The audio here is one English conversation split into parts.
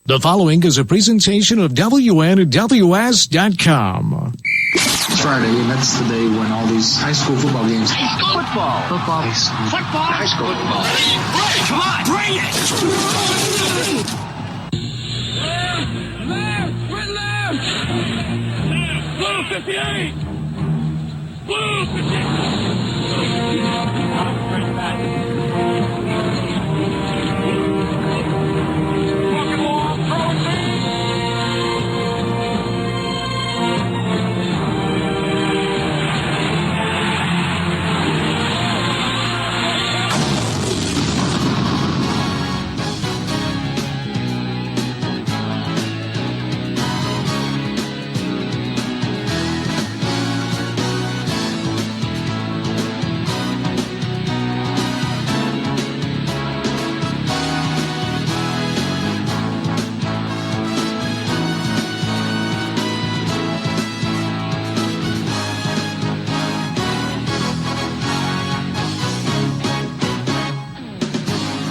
The following is a presentation of WNWS.com. Friday, and that's the day when all these high school football games. Football. High school football. Come on, bring it! Left! Blue 58!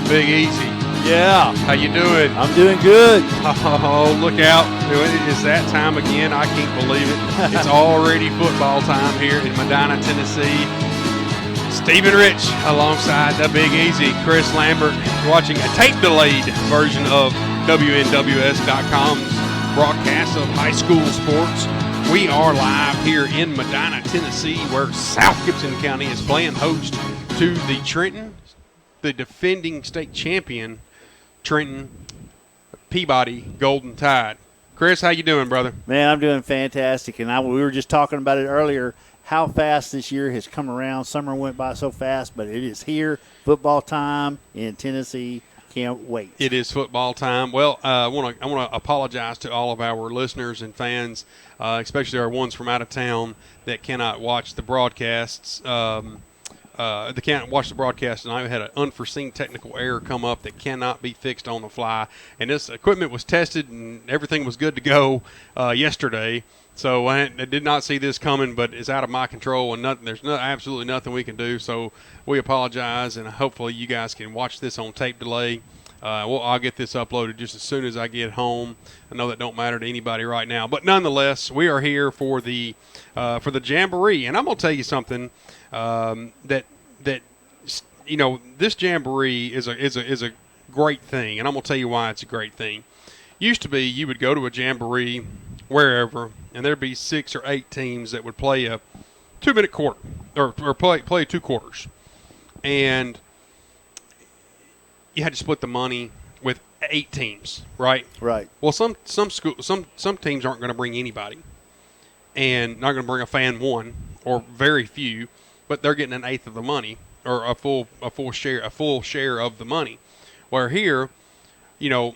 Big Easy. Yeah. How you doing? I'm doing good. Oh, look out. It's that time again. I can't believe it. It's already football time here in Medina, Tennessee. Stephen Rich alongside the Big Easy. Chris Lambert watching a tape-delayed version of WNWS.com's broadcast of high school sports. We are live here in Medina, Tennessee, where South Gibson County is playing host to the defending state champion, Trenton Peabody Golden Tide. Chris, how you doing, brother? Man, I'm doing fantastic. And we were just talking about it earlier, how fast this year has come around. Summer went by so fast, but it is here. Football time in Tennessee. Can't wait. It is football time. Well, I want to apologize to all of our listeners and fans, especially our ones from out of town that cannot watch the broadcasts. They can't watch the broadcast tonight. We had an unforeseen technical error come up that cannot be fixed on the fly. And this equipment was tested and everything was good to go yesterday. So I did not see this coming, but it's out of my control and there's absolutely nothing we can do. So we apologize, and hopefully you guys can watch this on tape delay. I'll get this uploaded just as soon as I get home. I know that don't matter to anybody right now, but nonetheless, we are here for the Jamboree, and I'm gonna tell you something. That you know, this Jamboree is a great thing, and I'm gonna tell you why it's a great thing. Used to be you would go to a Jamboree wherever, and there'd be 6 or 8 teams that would play a 2-minute quarter or play 2 quarters, and you had to split the money with 8 teams, right? Right. Well, some teams aren't going to bring anybody, and not going to bring a fan one or very few. But they're getting 1/8 of the money, or a full share of the money. Where here, you know,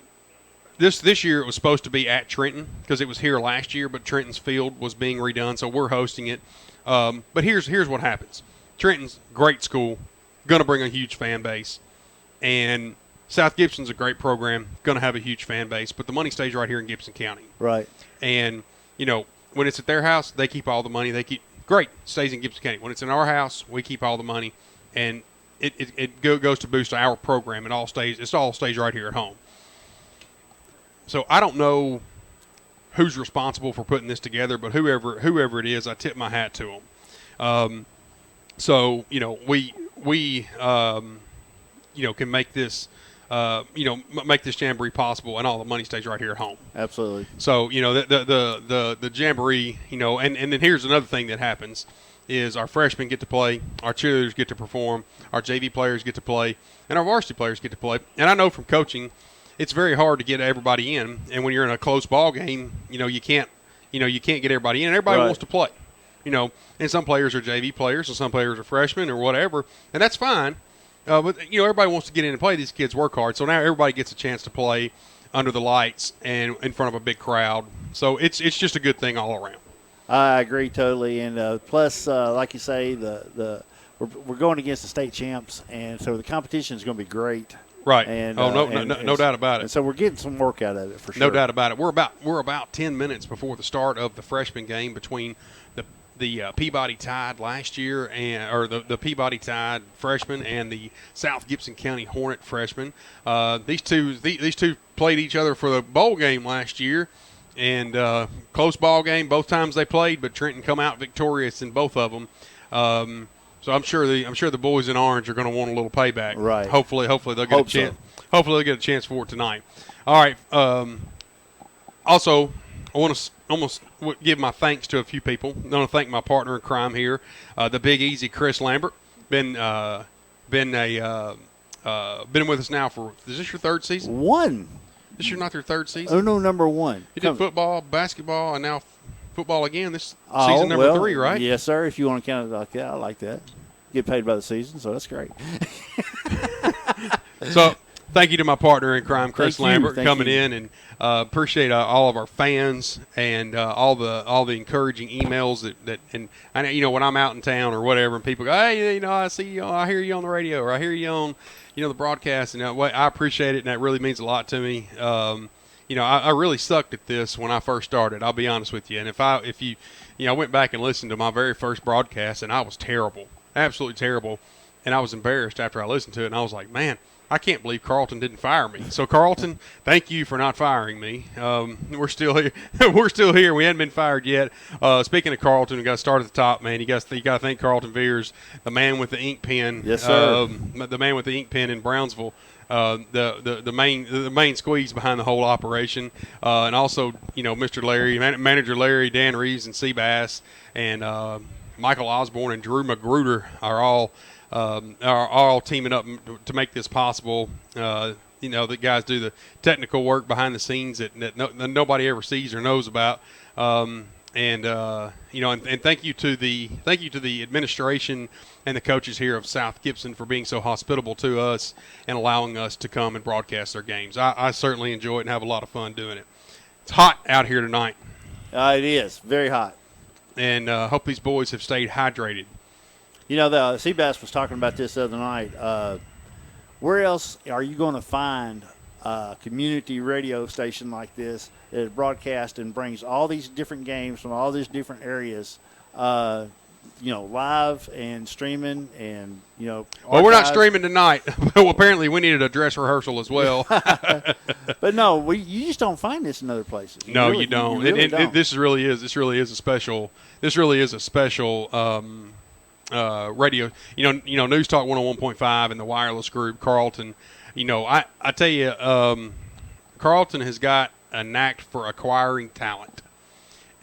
this year it was supposed to be at Trenton because it was here last year, but Trenton's field was being redone, so we're hosting it. But here's what happens: Trenton's great school, going to bring a huge fan base, and South Gibson's a great program, going to have a huge fan base. But the money stays right here in Gibson County. Right. And you know, when it's at their house, they keep all the money. Great, stays in Gibson County. When it's in our house, we keep all the money, and it goes to boost our program. It all stays right here at home. So I don't know who's responsible for putting this together, but whoever it is, I tip my hat to them. So you know, we you know, can make this make this Jamboree possible, and all the money stays right here at home. Absolutely. So, you know, the Jamboree, you know, and then here's another thing that happens is our freshmen get to play, our cheerleaders get to perform, our JV players get to play, and our varsity players get to play. And I know from coaching, it's very hard to get everybody in, and when you're in a close ball game, you can't get everybody in, and everybody wants to play. You know, and some players are JV players, and some players are freshmen or whatever, and that's fine. But, you know, everybody wants to get in and play. These kids work hard. So now everybody gets a chance to play under the lights and in front of a big crowd. So it's just a good thing all around. I agree totally. And plus, like you say, we're going against the state champs, and so the competition is going to be great. Right. And, no doubt about it. And so we're getting some work out of it for sure. No doubt about it. We're about 10 minutes before the start of the freshman game between the Peabody Tide last year, the Peabody Tide freshman and the South Gibson County Hornet freshman. These two played each other for the bowl game last year, and close ball game both times they played, but Trenton come out victorious in both of them. So I'm sure the boys in orange are going to want a little payback. Right. Hopefully they'll get a chance. Hopefully they'll get a chance for it tonight. All right. Also, I want to almost give my thanks to a few people. I want to thank my partner in crime here, the Big Easy Chris Lambert. Been with us now for, is this your third season? This year not your third season? Oh, no, number 1. You did football, basketball, and now football again. This season number 3, right? Yes, sir. If you want to count it like that, I like that. Get paid by the season, so that's great. So, thank you to my partner in crime, Chris Lambert, coming you. in, and appreciate all of our fans and all the encouraging emails that and I know when I'm out in town or whatever, and people go, hey, I see you, I hear you on the radio, or I hear you on the broadcast, and I appreciate it, and that really means a lot to me. I really sucked at this when I first started. I'll be honest with you, and if you I went back and listened to my very first broadcast, and I was terrible, absolutely terrible, and I was embarrassed after I listened to it, and I was like, man, I can't believe Carlton didn't fire me. So, Carlton, thank you for not firing me. We're still here. We're still here. We hadn't been fired yet. Speaking of Carlton, we got to start at the top, man. You got to thank Carlton Veers, the man with the ink pen. Yes, sir. The man with the ink pen in Brownsville. The main squeeze behind the whole operation, and also Mr. Larry, Manager Larry, Dan Reeves, and Seabass, and Michael Osborne and Drew Magruder are all teaming up to make this possible. The guys do the technical work behind the scenes that nobody ever sees or knows about. And thank you to the administration and the coaches here of South Gibson for being so hospitable to us and allowing us to come and broadcast their games. I certainly enjoy it and have a lot of fun doing it. It's hot out here tonight. It is very hot, and hope these boys have stayed hydrated. The Seabass was talking about this the other night. Where else are you going to find a community radio station like this that broadcasts and brings all these different games from all these different areas, live and streaming and, Well, we're not streaming tonight. Well, apparently we needed a dress rehearsal as well. But no, you just don't find this in other places. No, you don't. You really don't. This really is a special radio, News Talk 101.5 and the wireless group, Carlton. I tell you, Carlton has got a knack for acquiring talent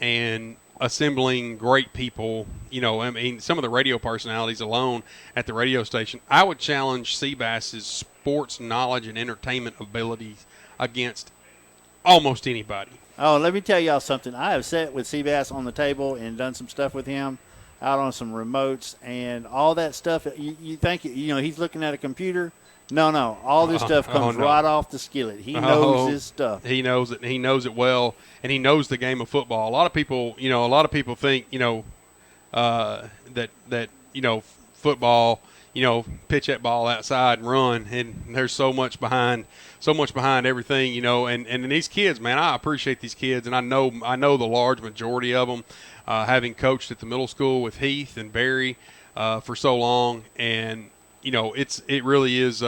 and assembling great people. Some of the radio personalities alone at the radio station. I would challenge Seabass's sports knowledge and entertainment abilities against almost anybody. Oh, let me tell y'all something. I have sat with Seabass on the table and done some stuff with him out on some remotes and all that stuff. You think, he's looking at a computer. No. All this stuff comes right off the skillet. He knows his stuff. He knows it. He knows it well, and he knows the game of football. A lot of people think, that football, pitch that ball outside and run, and there's so much behind everything, and these kids, man, I appreciate these kids, and I know the large majority of them, having coached at the middle school with Heath and Barry for so long, and it really is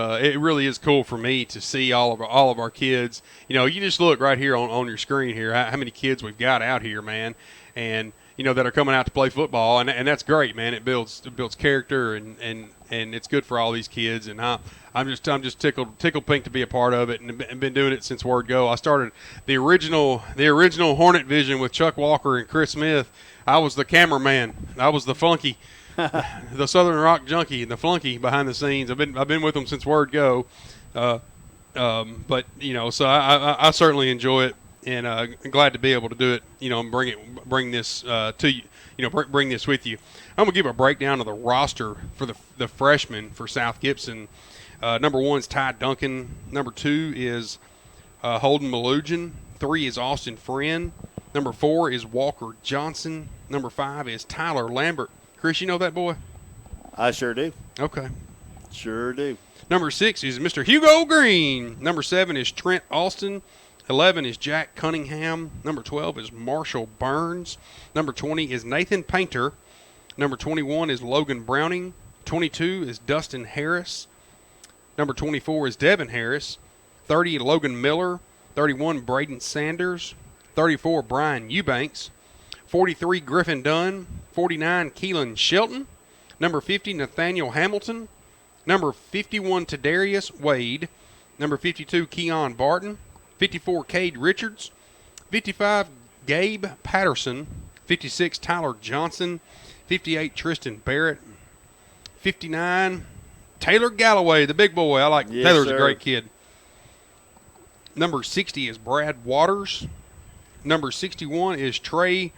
cool for me to see all of our kids. You just look right here on your screen here how many kids we've got out here, man, and that are coming out to play football, and that's great, man. It builds character, and it's good for all these kids, and I'm just tickled pink to be a part of it, and been doing it since word go. I started the original Hornet Vision with Chuck Walker and Chris Smith. I was the cameraman. I was the flunky, the Southern Rock junkie, and the flunky behind the scenes. I've been with them since word go, but so I certainly enjoy it, and I'm glad to be able to do it. And bring this to you. Bring this with you. I'm gonna give a breakdown of the roster for the freshmen for South Gibson. Number 1 is Ty Duncan. Number 2 is Holden Malugin. 3 is Austin Friend. Number 4 is Walker Johnson. Number 5 is Tyler Lambert. Chris, you know that boy? I sure do. Okay. Sure do. Number 6 is Mr. Hugo Green. Number 7 is Trent Austin. 11 is Jack Cunningham. Number 12 is Marshall Burns. Number 20 is Nathan Painter. Number 21 is Logan Browning. 22 is Dustin Harris. Number 24 is Devin Harris. 30, Logan Miller. 31, Braden Sanders. 34, Brian Eubanks. 43, Griffin Dunn. 49, Keelan Shelton. Number 50, Nathaniel Hamilton. Number 51, Tadarius Wade. Number 52, Keon Barton. 54, Cade Richards. 55, Gabe Patterson. 56, Tyler Johnson. 58, Tristan Barrett. 59, Taylor Galloway, the big boy. I like Taylor's sir. a great kid. Number 60 is Brad Waters. Number 61 is Trey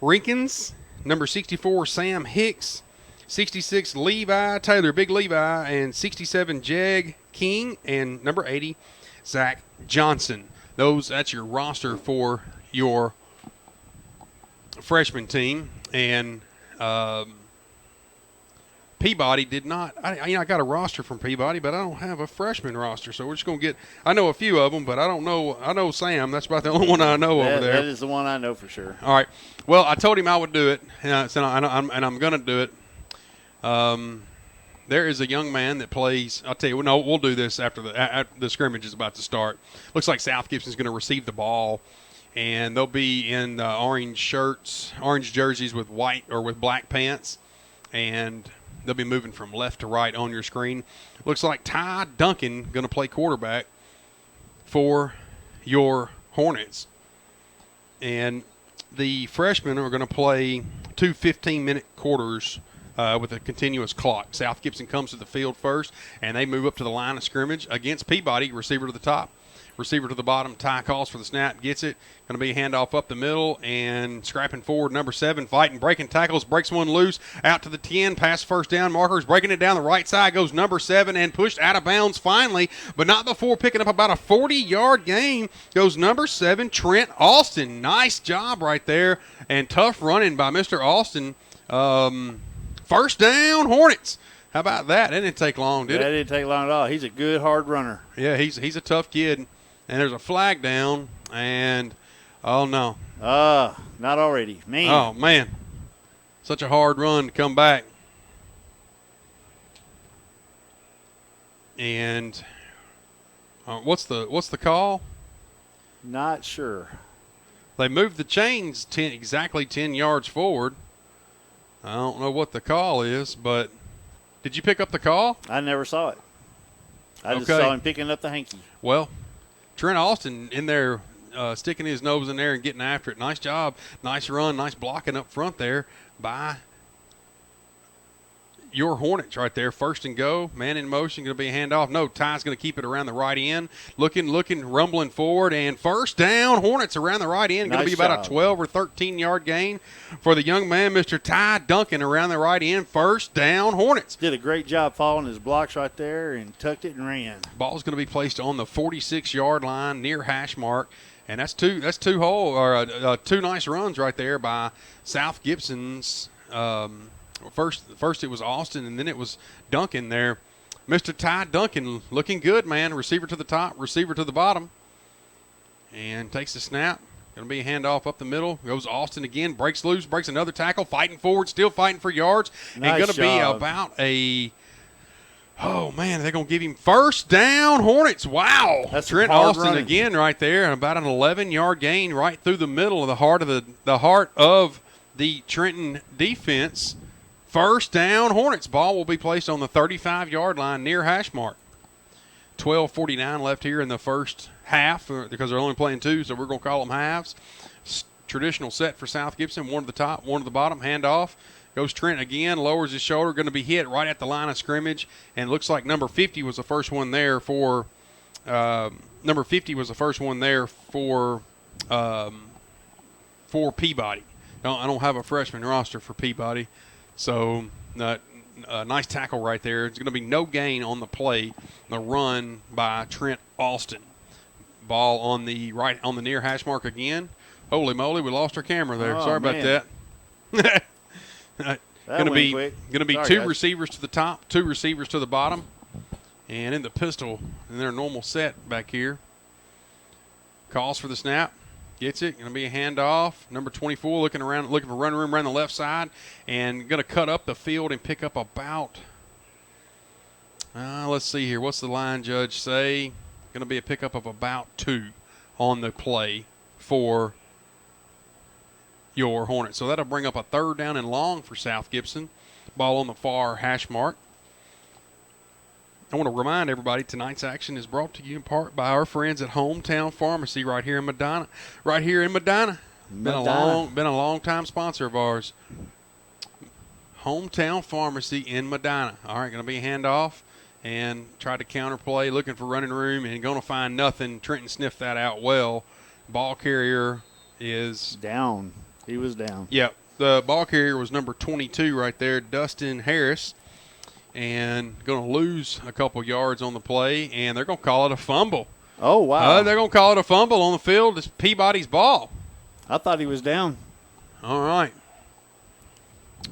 Rinkins. Number 64, Sam Hicks. 66, Levi Taylor, Big Levi. And 67, Jeg King. And number 80, Zach Johnson. That's your roster for your freshman team. And Peabody did not. I got a roster from Peabody, but I don't have a freshman roster. So we're just going to get. I know a few of them, but I don't know. I know Sam. That's about the only one I know over there. That is the one I know for sure. All right. Well, I told him I would do it, and I'm going to do it. There is a young man that plays. I'll tell you. No, we'll do this after the scrimmage is about to start. Looks like South Gibson's going to receive the ball, and they'll be in orange shirts, orange jerseys with white or with black pants, and they'll be moving from left to right on your screen. Looks like Ty Duncan going to play quarterback for your Hornets. And the freshmen are going to play two 15-minute quarters with a continuous clock. South Gibson comes to the field first, and they move up to the line of scrimmage against Peabody, receiver to the top. Receiver to the bottom. Ty calls for the snap, gets it. Going to be a handoff up the middle and scrapping forward. Number 7, fighting, breaking tackles, breaks one loose out to the 10. Pass first down markers, breaking it down the right side. Goes number 7 and pushed out of bounds finally, but not before picking up about a 40-yard gain. Goes number 7, Trent Austin. Nice job right there and tough running by Mr. Austin. First down, Hornets. How about that? That didn't take long, did it? That didn't take long at all. He's a good, hard runner. Yeah, he's a tough kid. And there's a flag down, and oh no. Not already. Man. Oh man. Such a hard run to come back. And what's the call? Not sure. They moved the chains exactly 10 yards forward. I don't know what the call is, but did you pick up the call? I never saw it. I just Okay. saw him picking up the hanky. Well, Trent Austin in there sticking his nose in there and getting after it. Nice job. Nice run. Nice blocking up front there by your Hornets right there. First and go. Man in motion. Going to be a handoff. No, Ty's going to keep it around the right end. Looking, rumbling forward. And first down. Hornets around the right end. Going to Nice be about job. a 12 or 13-yard gain for the young man, Mr. Ty Duncan, around the right end. First down, Hornets. Did a great job following his blocks right there and tucked it and ran. Ball's going to be placed on the 46-yard line near hash mark. And that's two nice runs right there by South Gibson's. First it was Austin, and then it was Duncan there. Mr. Ty Duncan looking good, man. Receiver to the top, receiver to the bottom. And takes the snap. Going to be a handoff up the middle. Goes Austin again. Breaks loose. Breaks another tackle. Fighting forward. Still fighting for yards. Nice and going to be job. about a... Oh, man, they're going to give him first down, Hornets. Wow. That's Trent hard Austin running. again right there. And about an 11-yard gain right through the middle of the heart of the Trenton defense. First down, Hornets. Ball will be placed on the 35-yard line near hash mark. 12:49 left here in the first half because they're only playing two, so we're going to call them halves. Traditional set for South Gibson. One to the top, one to the bottom. Handoff. Goes Trent again, lowers his shoulder, going to be hit right at the line of scrimmage, and looks like number 50 was the first one there for Peabody. I don't have a freshman roster for Peabody, so nice tackle right there. It's going to be no gain on the play, the run by Trent Austin. Ball on the near hash mark again. Holy moly, we lost our camera there. Oh, Sorry about man. that. That Going to went be quick. Sorry, two guys. receivers to the top, two receivers to the bottom, and in the pistol in their normal set back here. Calls for the snap, gets it. Going to be a handoff. Number 24 looking for run room around the left side, and going to cut up the field and pick up about. Let's see here. What's the line judge say? Going to be a pickup of about 2 on the play for your Hornets. So that'll bring up a 3rd down and long for South Gibson. Ball on the far hash mark. I want to remind everybody tonight's action is brought to you in part by our friends at Hometown Pharmacy right here in Medina. Been a long time sponsor of ours. Hometown Pharmacy in Medina. All right, going to be a handoff and try to counterplay, looking for running room, and going to find nothing. Trenton sniffed that out well. Ball carrier is down. He was down. Yep. The ball carrier was number 22 right there, Dustin Harris, and going to lose a couple yards on the play, and they're going to call it a fumble. Oh, wow. They're going to call it a fumble on the field. It's Peabody's ball. I thought he was down. All right.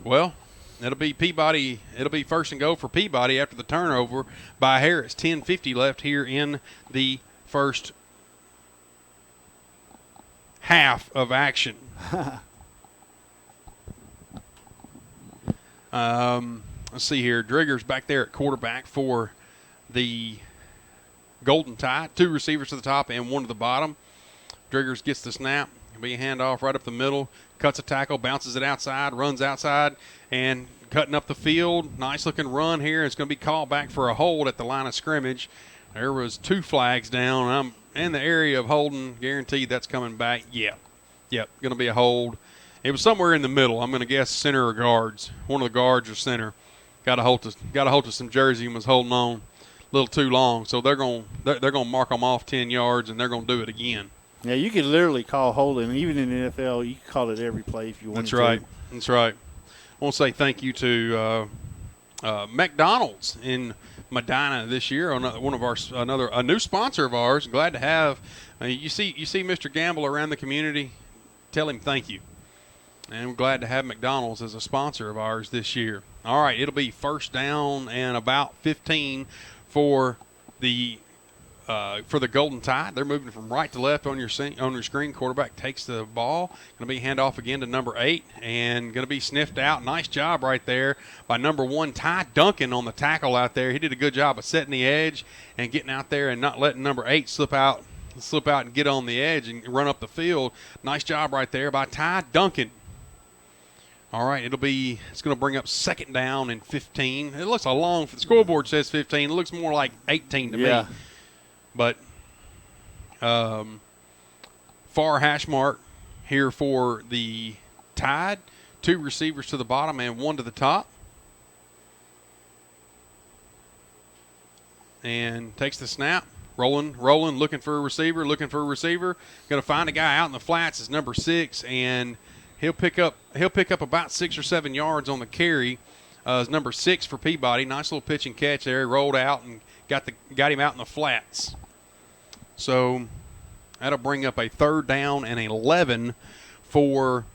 Well, it'll be Peabody. It'll be 1st and goal for Peabody after the turnover by Harris. 10:50 left here in the first half of action. Let's see here. Drigger's back there at quarterback for the Golden Tide. 2 receivers to the top and 1 to the bottom. Driggers gets the snap. It'll be a handoff right up the middle. Cuts a tackle, bounces it outside, runs outside, and cutting up the field. Nice-looking run here. It's going to be called back for a hold at the line of scrimmage. There was 2 flags down. I'm in the area of holding. Guaranteed that's coming back. Yep, going to be a hold. It was somewhere in the middle. I'm going to guess center or guards. One of the guards or center got a hold to some jersey and was holding on a little too long. So they're going to mark them off 10 yards, and they're going to do it again. Yeah, you could literally call holding. Even in the NFL, you can call it every play if you want to. That's right. I want to say thank you to McDonald's in Medina this year. A new sponsor of ours. Glad to have. You see Mr. Gamble around the community. Tell him thank you. And we're glad to have McDonald's as a sponsor of ours this year. All right, it'll be 1st down and about 15 for the Golden Tide. They're moving from right to left on your screen. Quarterback takes the ball. Going to be handoff again to number 8 and going to be sniffed out. Nice job right there by number 1, Ty Duncan, on the tackle out there. He did a good job of setting the edge and getting out there and not letting number 8 slip out and get on the edge and run up the field. Nice job right there by Ty Duncan. All right, it's going to bring up 2nd down and 15. It looks the scoreboard says 15. It looks more like 18 to me. But far hash mark here for the Tide. 2 receivers to the bottom and 1 to the top. And takes the snap. Rolling, looking for a receiver. Going to find a guy out in the flats. It's number 6, and he'll pick up about 6 or 7 yards on the carry. It's number 6 for Peabody. Nice little pitch and catch there. He rolled out and got him out in the flats. So that'll bring up a 3rd down and 11 for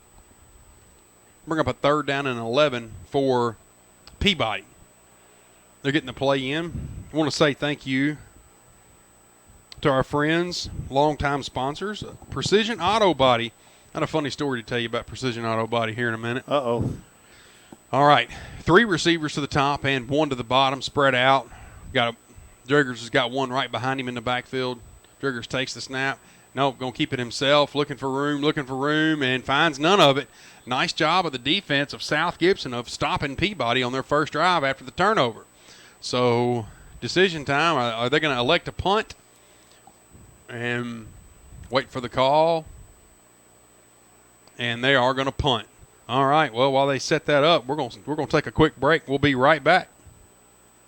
Peabody. They're getting the play in. I want to say thank you to our friends, longtime sponsors, Precision Auto Body. I got a funny story to tell you about Precision Auto Body here in a minute. Uh-oh. All right. 3 receivers to the top and 1 to the bottom, spread out. Driggers has got 1 right behind him in the backfield. Driggers takes the snap. Nope, going to keep it himself, looking for room, and finds none of it. Nice job of the defense of South Gibson of stopping Peabody on their first drive after the turnover. So, decision time. Are they going to elect a punt and wait for the call? And they are going to punt. All right, well, while they set that up, we're going to take a quick break. We'll be right back.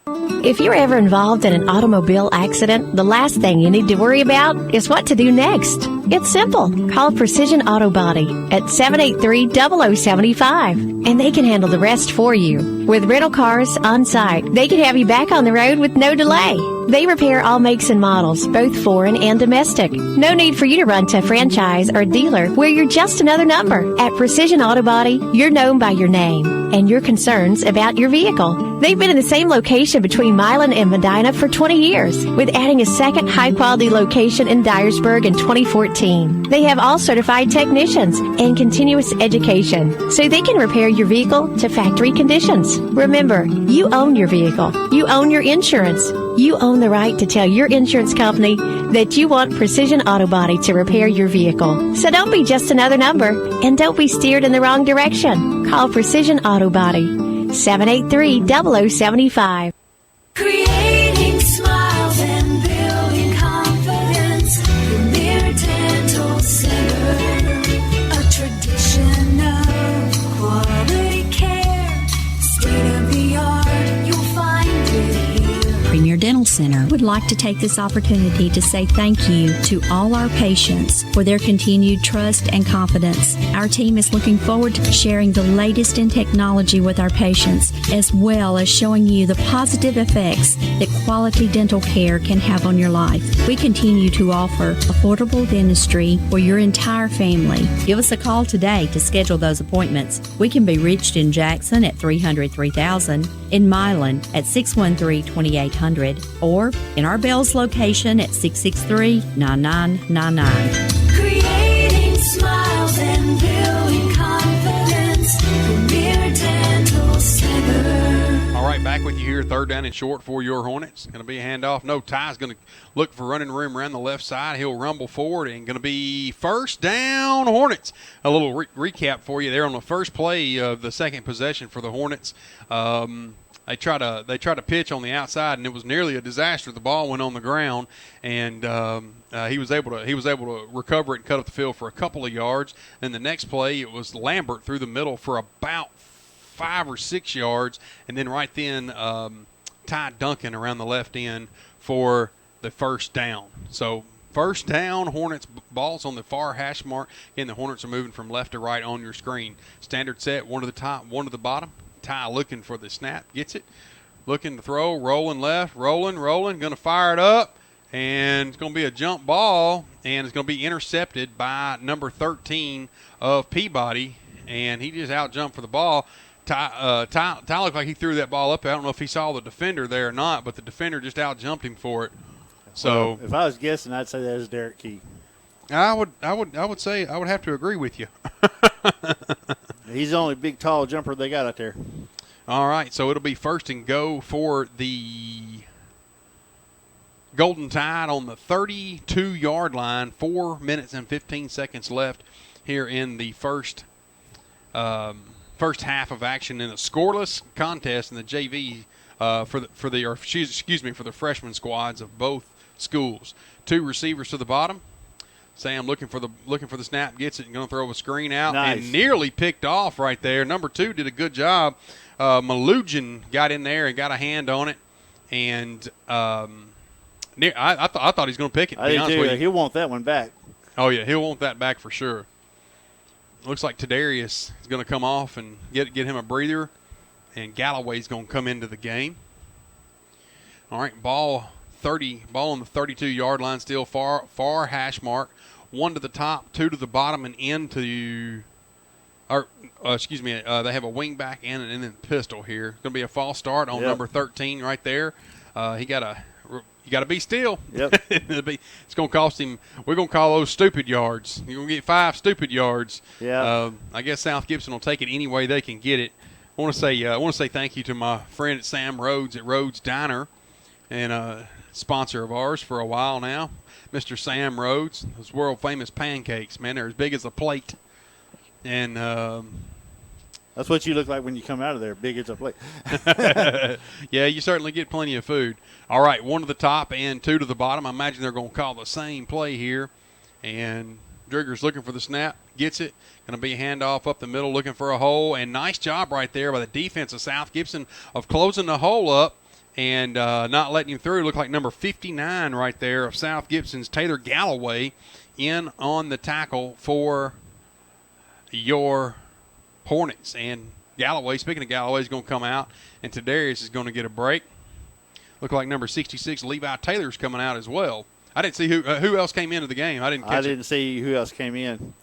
If you're ever involved in an automobile accident, the last thing you need to worry about is what to do next. It's simple. Call Precision Auto Body at 783-0075, and they can handle the rest for you. With rental cars on site, they can have you back on the road with no delay. They repair all makes and models, both foreign and domestic. No need for you to run to a franchise or dealer where you're just another number. At Precision Auto Body, you're known by your name and your concerns about your vehicle. They've been in the same location between Milan and Medina for 20 years, with adding a second high-quality location in Dyersburg in 2014. They have all certified technicians and continuous education, so they can repair your vehicle to factory conditions. Remember, you own your vehicle. You own your insurance. You own the right to tell your insurance company that you want Precision Auto Body to repair your vehicle. So don't be just another number, and don't be steered in the wrong direction. Call Precision Auto Body, 783-0075. Creating smiles and building confidence. Premier Dental Center, a tradition of quality care. State of the art, you'll find it here. Premier Dental Center would like to take this opportunity to say thank you to all our patients for their continued trust and confidence. Our team is looking forward to sharing the latest in technology with our patients, as well as showing you the positive effects that quality dental care can have on your life. We continue to offer affordable dentistry for your entire family. Give us a call today to schedule those appointments. We can be reached in Jackson at 300-3000, in Milan at 613-2800, or in our Bells location at 663-9999. Creating smiles and building confidence. Premier Dental Center. All right, back with you here, third down and short for your Hornets. Going to be a handoff. No, Ty's going to look for running room around the left side. He'll rumble forward and going to be first down Hornets. A little recap for you there on the first play of the second possession for the Hornets. They try to pitch on the outside, and it was nearly a disaster. The ball went on the ground, and he was able to recover it and cut up the field for a couple of yards. Then the next play, it was Lambert through the middle for about 5 or 6 yards, and then right then Ty Duncan around the left end for the first down. So first down, Hornets, ball's on the far hash mark. Again, the Hornets are moving from left to right on your screen. Standard set, one to the top, one to the bottom. Ty looking for the snap, gets it, looking to throw, rolling left, rolling, going to fire it up, and it's going to be a jump ball, and it's going to be intercepted by number 13 of Peabody, and he just out-jumped for the ball. Ty looked like he threw that ball up. I don't know if he saw the defender there or not, but the defender just out-jumped him for it. So well, if I was guessing, I'd say that was Derek Key. I would say I would have to agree with you. He's the only big, tall jumper they got out there. All right, so it'll be first and go for the Golden Tide on the 32-yard line. 4 minutes and 15 seconds left here in the first half of action in a scoreless contest in the JV for the freshman squads of both schools. 2 receivers to the bottom. Sam looking for the snap, gets it, and going to throw a screen out, nice. And nearly picked off right there. Number 2 did a good job. Malugin got in there and got a hand on it, and I thought he was going to pick it. To be honest with you. He'll want that one back. Oh yeah, he'll want that back for sure. Looks like Tadarius is going to come off and get him a breather, and Galloway's going to come into the game. All right, ball on the 32-yard line, still far hash mark. 1 to the top, 2 to the bottom, and they have a wing back and then pistol here. It's going to be a false start on number 13 right there. You got to be still. Yep. It's going to cost him. We're going to call those stupid yards. You're going to get 5 stupid yards. Yeah. I guess South Gibson will take it any way they can get it. I want to say thank you to my friend at Sam Rhodes at Rhodes Diner, and sponsor of ours for a while now, Mr. Sam Rhodes. Those world famous pancakes, man, they're as big as a plate, and that's what you look like when you come out of there, big as a plate. Yeah, you certainly get plenty of food. All right, 1 to the top and 2 to the bottom. I imagine they're going to call the same play here, and Drigger's looking for the snap, gets it. Going to be a handoff up the middle, looking for a hole, and nice job right there by the defense of South Gibson of closing the hole up and not letting him through. Looked like number 59 right there of South Gibson's Taylor Galloway in on the tackle for your Hornets. And Galloway, speaking of Galloway, is going to come out, and Tadarius is going to get a break. Look like number 66, Levi Taylor's coming out as well. I didn't see who else came into the game. I didn't see who else came in.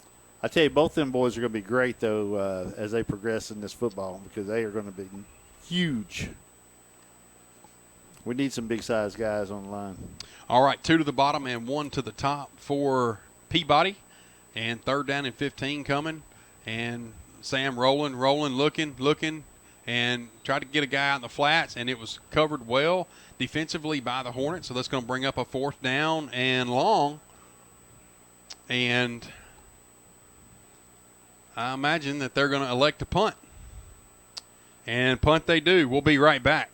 I tell you, both them boys are going to be great, though, as they progress in this football, because they are going to be huge. We need some big-sized guys on the line. All right, 2 to the bottom and 1 to the top for Peabody. And 3rd down and 15 coming. And Sam rolling, looking, and tried to get a guy out in the flats, and it was covered well defensively by the Hornets. So that's going to bring up a 4th down and long. And I imagine that they're going to elect to punt. And punt they do. We'll be right back.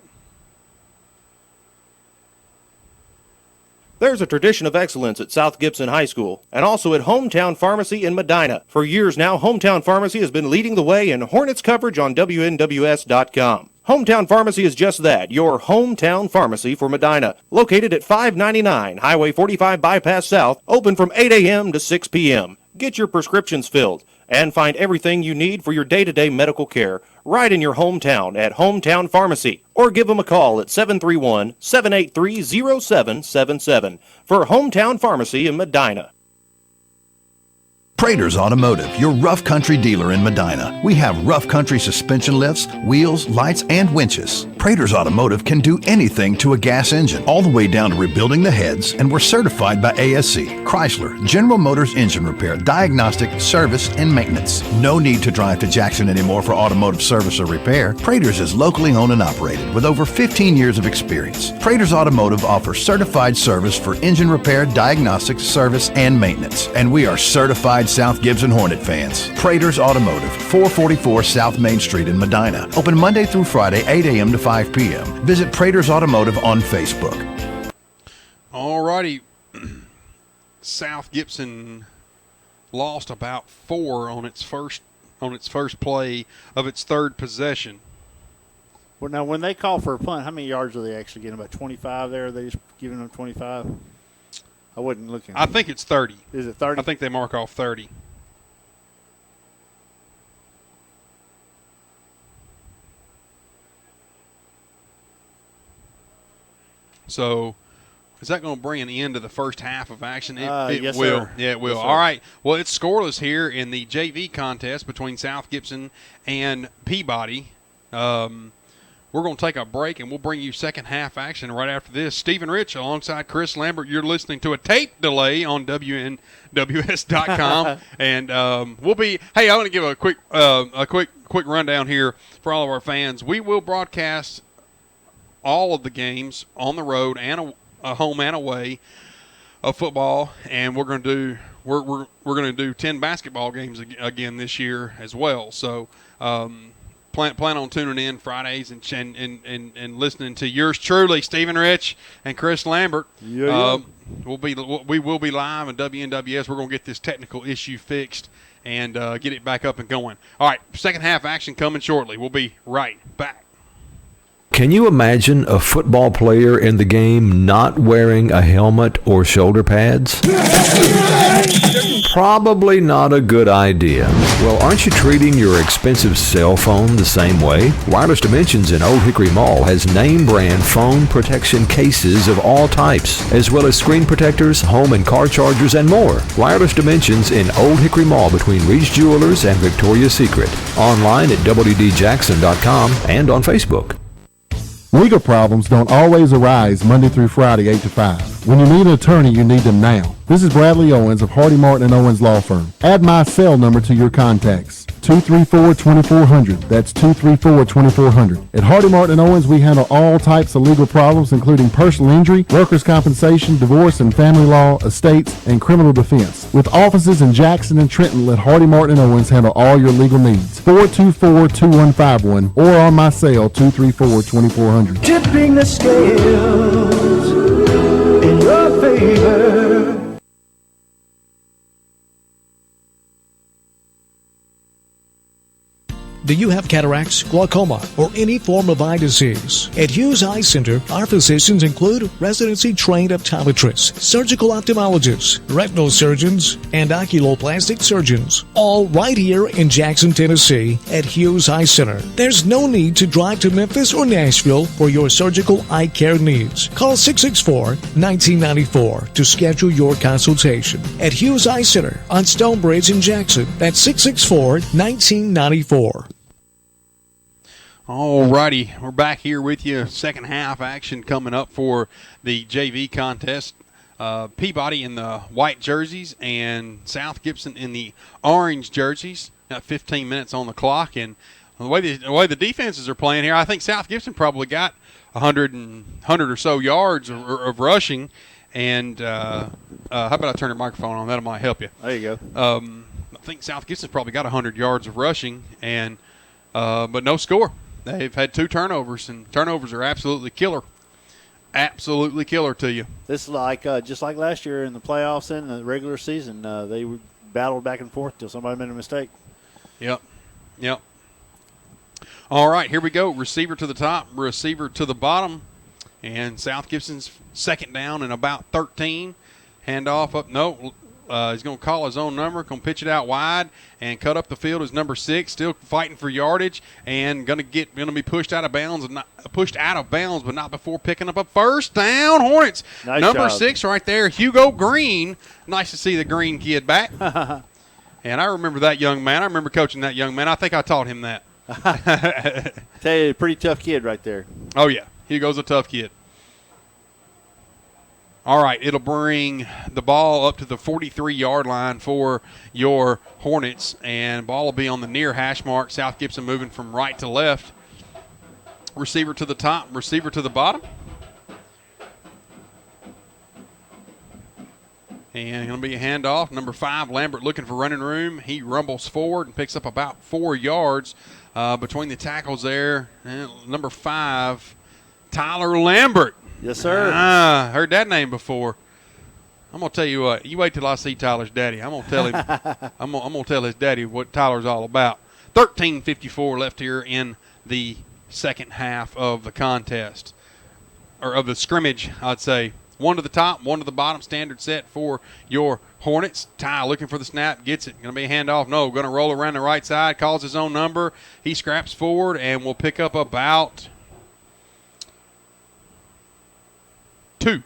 There's a tradition of excellence at South Gibson High School and also at Hometown Pharmacy in Medina. For years now, Hometown Pharmacy has been leading the way in Hornets coverage on WNWS.com. Hometown Pharmacy is just that, your hometown pharmacy for Medina. Located at 599 Highway 45 Bypass South, open from 8 a.m. to 6 p.m. Get your prescriptions filled and find everything you need for your day-to-day medical care right in your hometown at Hometown Pharmacy. Or give them a call at 731-783-0777 for Hometown Pharmacy in Medina. Prater's Automotive, your rough country dealer in Medina. We have rough country suspension lifts, wheels, lights, and winches. Prater's Automotive can do anything to a gas engine, all the way down to rebuilding the heads, and we're certified by ASC, Chrysler, General Motors engine repair, diagnostic, service, and maintenance. No need to drive to Jackson anymore for automotive service or repair. Prater's is locally owned and operated with over 15 years of experience. Prater's Automotive offers certified service for engine repair, diagnostics, service, and maintenance. And we are certified South Gibson Hornet fans. Prater's Automotive, 444 South Main Street in Medina. Open Monday through Friday, 8 a.m. to 5 p.m. Visit Prater's Automotive on Facebook. All righty. South Gibson lost about 4 on its first play of its 3rd possession. Well, now, when they call for a punt, how many yards are they actually getting? About 25 there? Are they just giving them 25? I wasn't looking. I think it's 30. Is it 30? I think they mark off 30. So, is that going to bring an end to the first half of action? It yes, will. sir. Yeah, it will. Yes, sir. All right. Well, it's scoreless here in the JV contest between South Gibson and Peabody. We're going to take a break, and we'll bring you second half action right after this. Stephen Rich alongside Chris Lambert. You're listening to a tape delay on WNWS.com. And we'll be – hey, I want to give a quick rundown here for all of our fans. We will broadcast all of the games on the road and a home and away of football, and we're going to do 10 basketball games again this year as well. So plan on tuning in Fridays and listening to yours truly, Stephen Rich and Chris Lambert. Yeah. We will be live on WNWS. We're going to get this technical issue fixed and get it back up and going. All right, second half action coming shortly. We'll be right back. Can you imagine a football player in the game not wearing a helmet or shoulder pads? Probably not a good idea. Well, aren't you treating your expensive cell phone the same way? Wireless Dimensions in Old Hickory Mall has name brand phone protection cases of all types, as well as screen protectors, home and car chargers, and more. Wireless Dimensions in Old Hickory Mall between Reed's Jewelers and Victoria's Secret. Online at WDJackson.com and on Facebook. Legal problems don't always arise Monday through Friday, 8 to 5. When you need an attorney, you need them now. This is Bradley Owens of Hardy Martin & Owens Law Firm. Add my cell number to your contacts. 234-2400. That's 234-2400. At Hardy Martin & Owens, we handle all types of legal problems, including personal injury, workers' compensation, divorce and family law, estates, and criminal defense. With offices in Jackson and Trenton, let Hardy Martin & Owens handle all your legal needs. 424-2151 or on my cell, 234-2400. Tipping the scales in your favor. Do you have cataracts, glaucoma, or any form of eye disease? At Hughes Eye Center, our physicians include residency-trained optometrists, surgical ophthalmologists, retinal surgeons, and oculoplastic surgeons, all right here in Jackson, Tennessee at Hughes Eye Center. There's no need to drive to Memphis or Nashville for your surgical eye care needs. Call 664-1994 to schedule your consultation. At Hughes Eye Center on Stonebridge in Jackson, that's 664-1994. All righty, we're back here with you. Second half action coming up for the JV contest. Peabody in the white jerseys and South Gibson in the orange jerseys. Got 15 minutes on the clock, and The way the defenses are playing here, I think South Gibson probably got 100 or so yards of rushing. And how about I turn your microphone on? That might help you. There you go. I think South Gibson's probably got 100 yards of rushing, and but no score. They've had 2 turnovers, and turnovers are absolutely killer. Absolutely killer to you. This is like just like last year in the playoffs and the regular season. They battled back and forth till somebody made a mistake. Yep. All right, here we go. Receiver to the top, receiver to the bottom, and South Gibson's second down and about 13. Handoff up. No, he's going to call his own number, going to pitch it out wide and cut up the field as number 6, still fighting for yardage and going to be pushed out of bounds, but not before picking up a first down. Hornets. Nice number job. 6 right there, Hugo Green. Nice to see the Green kid back. And I remember that young man. I remember coaching that young man. I think I taught him that. Tell you, a pretty tough kid right there. Oh, yeah. Hugo's a tough kid. All right, it'll bring the ball up to the 43-yard line for your Hornets, and ball will be on the near hash mark. South Gibson moving from right to left. Receiver to the top, receiver to the bottom. And going to be a handoff. Number 5, Lambert looking for running room. He rumbles forward and picks up about 4 yards between the tackles there. And number 5, Tyler Lambert. Yes, sir. Heard that name before. I'm gonna tell you what. You wait till I see Tyler's daddy. I'm gonna tell him. I'm gonna tell his daddy what Tyler's all about. 13:54 left here in the second half of the contest, or of the scrimmage, I'd say. 1 to the top, 1 to the bottom. Standard set for your Hornets. Ty looking for the snap, gets it. Going to be a handoff. No, going to roll around the right side. Calls his own number. He scraps forward and will pick up about 2.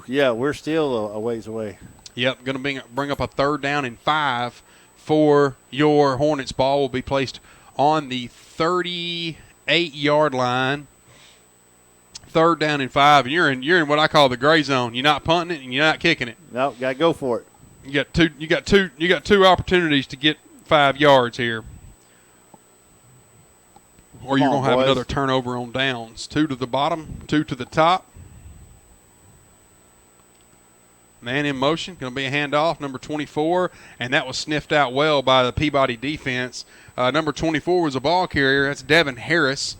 Yeah, we're still a ways away. Yep, going to bring up a 3rd down and 5 for your Hornets. Ball will be placed on the 38-yard line. 3rd down and 5, and you're in what I call the gray zone. You're not punting it and you're not kicking it. No, got to go for it. You got two opportunities to get 5 yards here. Or you're going to have another turnover on downs. 2 to the bottom, 2 to the top. Man in motion, going to be a handoff, number 24, and that was sniffed out well by the Peabody defense. Number 24 was a ball carrier. That's Devin Harris.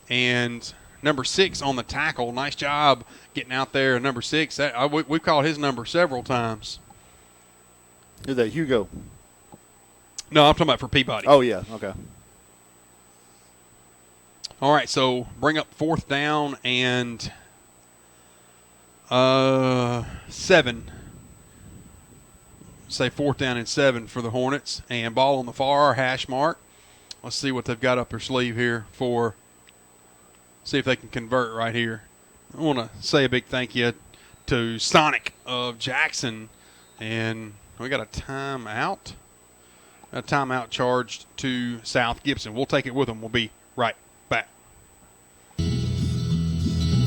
And number 6 on the tackle. Nice job getting out there. Number 6, we've called his number several times. Who's that, Hugo? No, I'm talking about for Peabody. Oh, yeah, okay. All right, so bring up 4th down and 7. Say 4th down and 7 for the Hornets. And ball on the far hash mark. Let's see what they've got up their sleeve here see if they can convert right here. I want to say a big thank you to Sonic of Jackson. And we got a timeout. A timeout charged to South Gibson. We'll take it with them. We'll be right back.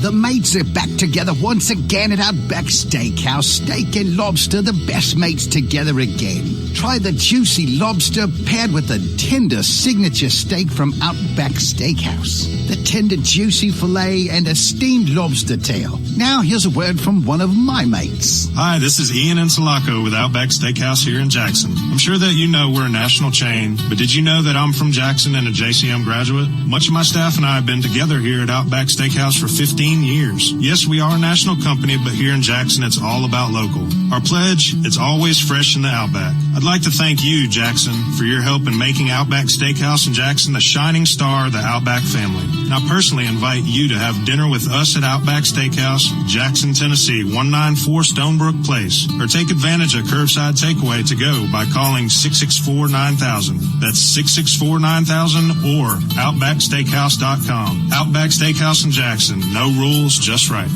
The mates are back together once again at Outback Steakhouse. Steak and lobster, the best mates together again. Try the juicy lobster paired with the tender signature steak from Outback Steakhouse. The tender, juicy filet and a steamed lobster tail. Now here's a word from one of my mates. Hi, this is Ian and Sulaco with Outback Steakhouse here in Jackson. I'm sure that you know we're a national chain, but did you know that I'm from Jackson and a JCM graduate? Much of my staff and I have been together here at Outback Steakhouse for 15 years. Yes, we are a national company, but here in Jackson, it's all about local. Our pledge, it's always fresh in the Outback. I'd like to thank you, Jackson, for your help in making Outback Steakhouse in Jackson the shining star of the Outback family. And I personally invite you to have dinner with us at Outback Steakhouse, Jackson, Tennessee, 194 Stonebrook Place, or take advantage of curbside takeaway to go by calling 664-9000. That's 664-9000 or OutbackSteakhouse.com. Outback Steakhouse in Jackson. No rules, just right.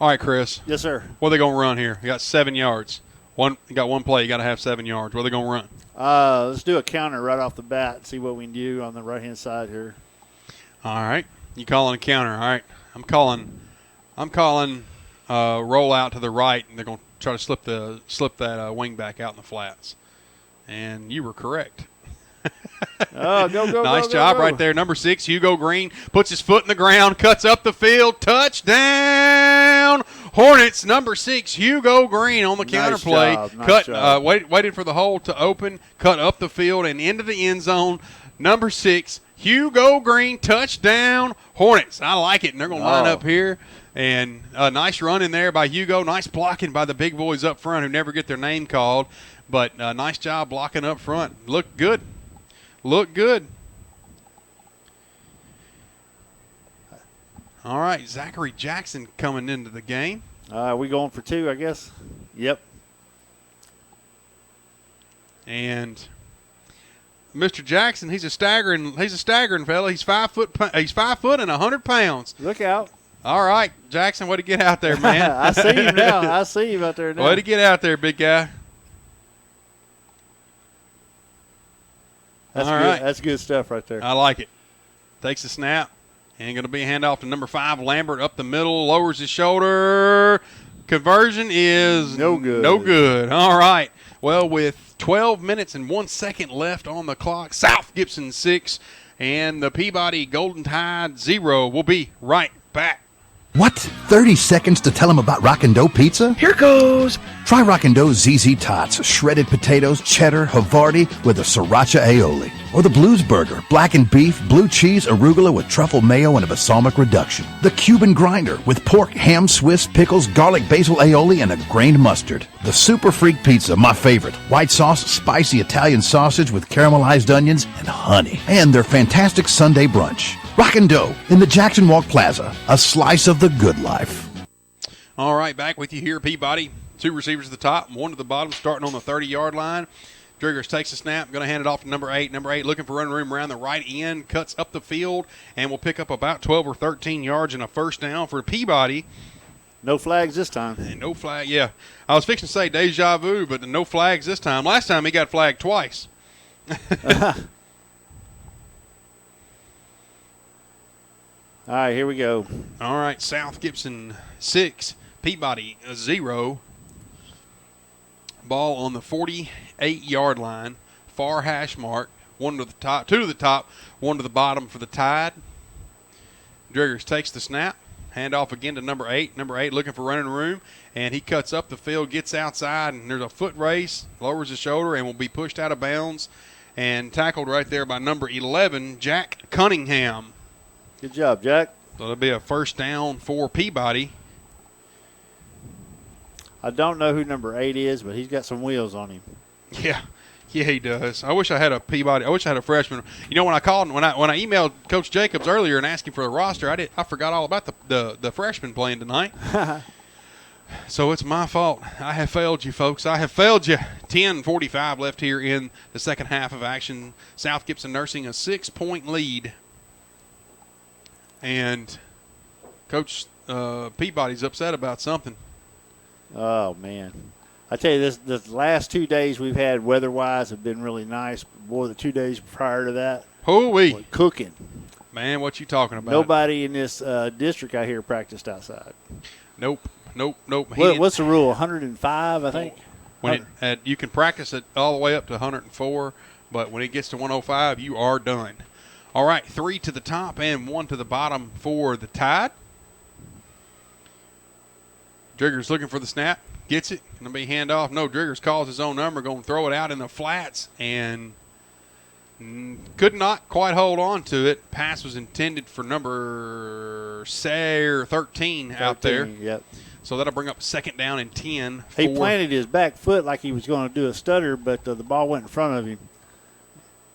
All right, Chris. Yes, sir. What are they going to run here? You got 7 yards. You got one play. You got to have 7 yards. What are they going to run? Let's do a counter right off the bat. See what we can do on the right-hand side here. All right. You calling a counter. All right. I'm calling roll out to the right, and they're going to try to slip that wing back out in the flats. And you were correct. Oh, go, Nice go, job go. right there. Number 6, Hugo Green, puts his foot in the ground, cuts up the field, touchdown. Hornets, number 6, Hugo Green on the counterplay. Nice job. Waited for the hole to open, cut up the field and into the end zone. Number 6, Hugo Green, touchdown, Hornets. I like it, and they're going to line up here. And a nice run in there by Hugo. Nice blocking by the big boys up front who never get their name called. But nice job blocking up front. Looked good. Look good. All right, Zachary Jackson coming into the game. We going for 2, I guess. Yep. And Mr. Jackson, he's a staggering fella. He's 5 foot. He's 5 foot and 100 pounds. Look out. All right, Jackson, way to get out there, man. I see him now. I see him out there now. Way to get out there, big guy. That's all good. right. That's good stuff right there. I like it. Takes a snap. And going to be a handoff to number 5, Lambert, up the middle, lowers his shoulder. Conversion is no good. No good. All right. Well, with 12 minutes and 1 second left on the clock, South Gibson 6 and the Peabody Golden Tide 0. We'll be right back. What? 30 seconds to tell them about Rockin' Dough Pizza? Here goes! Try Rockin' Dough's ZZ Tots, shredded potatoes, cheddar, Havarti with a sriracha aioli. Or the Blues Burger, blackened beef, blue cheese, arugula with truffle mayo and a balsamic reduction. The Cuban Grinder with pork, ham, Swiss, pickles, garlic, basil aioli, and a grained mustard. The Super Freak Pizza, my favorite. White sauce, spicy Italian sausage with caramelized onions and honey. And their fantastic Sunday brunch. Rockin' Dough in the Jackson Walk Plaza. A slice of the good life. All right, back with you here, Peabody. 2 receivers at the top, 1 to the bottom, starting on the 30-yard line. Driggers takes a snap, going to hand it off to number 8. Number 8 looking for run room around the right end, cuts up the field, and will pick up about 12 or 13 yards and a first down for Peabody. No flags this time. And no flag, yeah. I was fixing to say deja vu, but no flags this time. Last time he got flagged twice. All right, here we go. All right, South Gibson 6, Peabody 0. Ball on the 48-yard line, far hash mark, 1 to the top, 2 to the top, 1 to the bottom for the Tide. Driggers takes the snap, hand off again to number 8. Number 8 looking for running room, and he cuts up the field, gets outside, and there's a foot race, lowers his shoulder, and will be pushed out of bounds and tackled right there by number 11, Jack Cunningham. Good job, Jack. So it'll be a first down for Peabody. I don't know who number 8 is, but he's got some wheels on him. Yeah, he does. I wish I had a Peabody. I wish I had a freshman. You know, when I called, when I emailed Coach Jacobs earlier and asked him for the roster, I forgot all about the freshman playing tonight. So it's my fault. I have failed you, folks. I have failed you. 10:45 left here in the second half of action. South Gibson nursing a 6-point lead. And Coach Peabody's upset about something. Oh, man. I tell you, the last 2 days we've had weather-wise have been really nice. Boy, the 2 days prior to that, hoo-wee, cooking. Man, what you talking about? Nobody in this district I hear practiced outside. Nope. What's the rule, 105, I think? You can practice it all the way up to 104, but when it gets to 105, you are done. All right, 3 to the top and 1 to the bottom for the Tide. Driggers looking for the snap. Gets it. Going to be handoff. No, Driggers calls his own number. Going to throw it out in the flats and could not quite hold on to it. Pass was intended for number 13 out there. Yep. So that'll bring up second down and 10. He planted his back foot like he was going to do a stutter, but the ball went in front of him,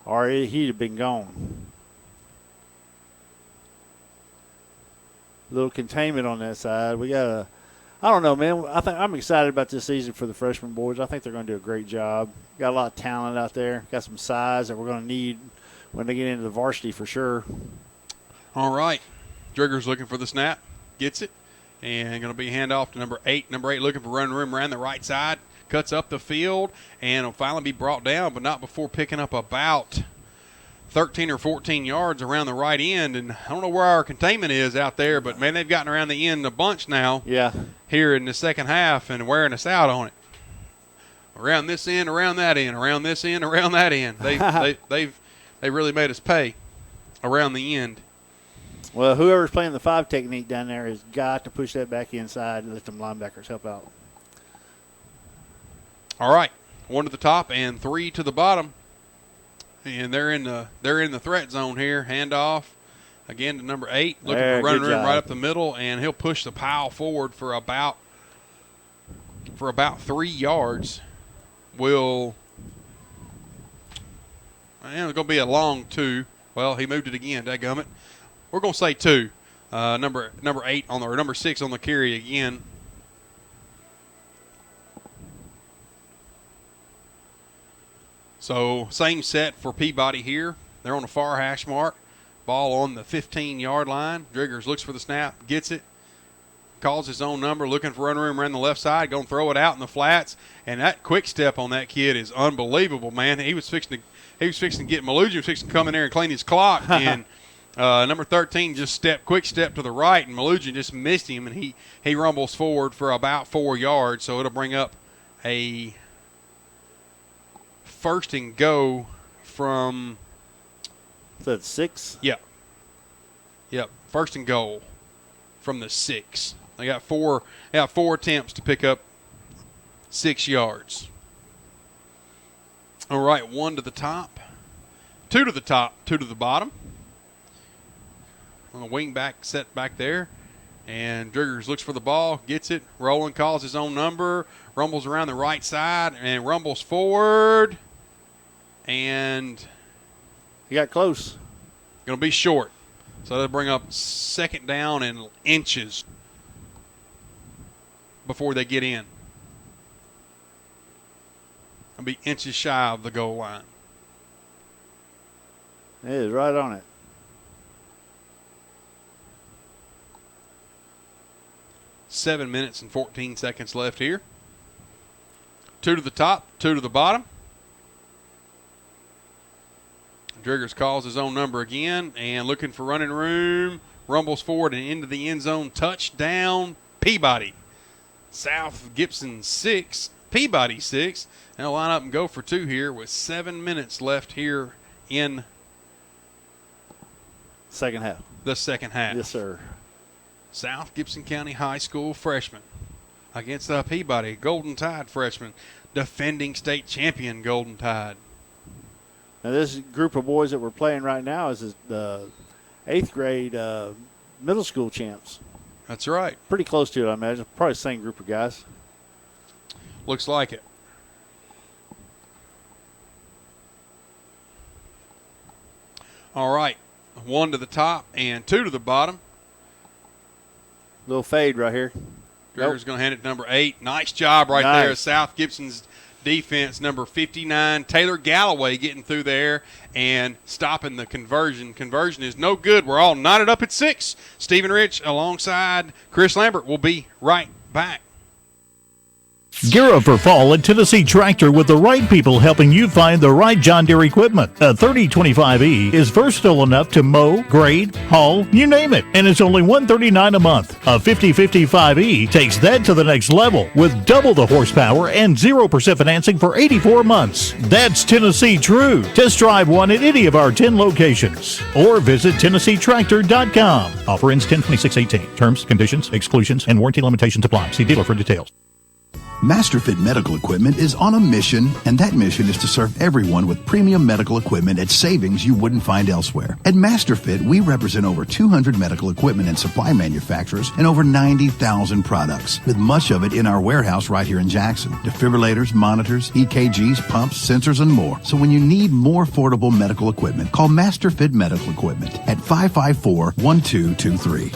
or he'd have been gone. A little containment on that side. We got I don't know, man. I'm excited about this season for the freshman boys. I think they're going to do a great job. Got a lot of talent out there. Got some size that we're going to need when they get into the varsity for sure. All right. Driggers looking for the snap. Gets it. And going to be handoff to number 8. Number 8 looking for running room around the right side. Cuts up the field and will finally be brought down, but not before picking up about 13 or 14 yards around the right end. And I don't know where our containment is out there, but, man, they've gotten around the end a bunch now. Yeah. Here in the second half and wearing us out on it. around this end, around that end, around this end, around that end. They really made us pay around the end. Well, whoever's playing the 5 technique down there has got to push that back inside and let them linebackers help out. All right, 1 to the top and 3 to the bottom, and they're in the threat zone here. Handoff again to number 8, looking for running room right up the middle, and he'll push the pile forward for about 3 yards. It's going to be a long 2. Well, he moved it again. Dadgummit. We're going to say 2. Number 8 on the, or number 6 on the carry again. So same set for Peabody here. They're on the far hash mark. Ball on the 15-yard line. Driggers looks for the snap, gets it, calls his own number, looking for run room around the left side, going to throw it out in the flats. And that quick step on that kid is unbelievable, man. He was fixing to get Maluja, was fixing to come in there and clean his clock. And number 13 just quick step to the right, and Maluja just missed him, and he rumbles forward for about 4 yards. So it'll bring up a first and go from the 6. Yep. First and goal from the 6. They got 4 attempts to pick up 6 yards. All right, 1 to the top, 2 to the top, 2 to the bottom. On the wing back set back there, and Driggers looks for the ball, gets it. Roland calls his own number, rumbles around the right side, and rumbles forward. And he got close. Going to be short. So they'll bring up 2nd down and inches before they get in. It'll be inches shy of the goal line. It is right on it. Seven minutes and 14 seconds left here. 2 to the top, 2 to the bottom. Driggers calls his own number again and looking for running room. Rumbles forward and into the end zone. Touchdown, Peabody. South Gibson 6, Peabody 6. They'll line up and go for 2 here with 7 minutes left here in second half. The second half. Yes, sir. South Gibson County High School freshman against the Peabody Golden Tide freshman, defending state champion Golden Tide. Now, this group of boys that we're playing right now is the 8th grade middle school champs. That's right. Pretty close to it, I imagine. Probably the same group of guys. Looks like it. All right. 1 to the top and 2 to the bottom. Little fade right here. Driggers going to hand it to number 8. Nice job right there. South Gibson's defense, number 59, Taylor Galloway, getting through there and stopping the conversion. Conversion is no good. We're all knotted up at 6. Stephen Rich alongside Chris Lambert will be right back. Gear up for fall at Tennessee Tractor with the right people helping you find the right John Deere equipment. A 3025E is versatile enough to mow, grade, haul, you name it, and it's only $139 a month. A 5055E takes that to the next level with double the horsepower and 0% financing for 84 months. That's Tennessee True. Test drive one at any of our 10 locations or visit TennesseeTractor.com. Offer ends 10/26/18. Terms, conditions, exclusions, and warranty limitations apply. See dealer for details. MasterFit Medical Equipment is on a mission, and that mission is to serve everyone with premium medical equipment at savings you wouldn't find elsewhere. At MasterFit, we represent over 200 medical equipment and supply manufacturers and over 90,000 products, with much of it in our warehouse right here in Jackson. Defibrillators, monitors, EKGs, pumps, sensors, and more. So when you need more affordable medical equipment, call MasterFit Medical Equipment at 554-1223.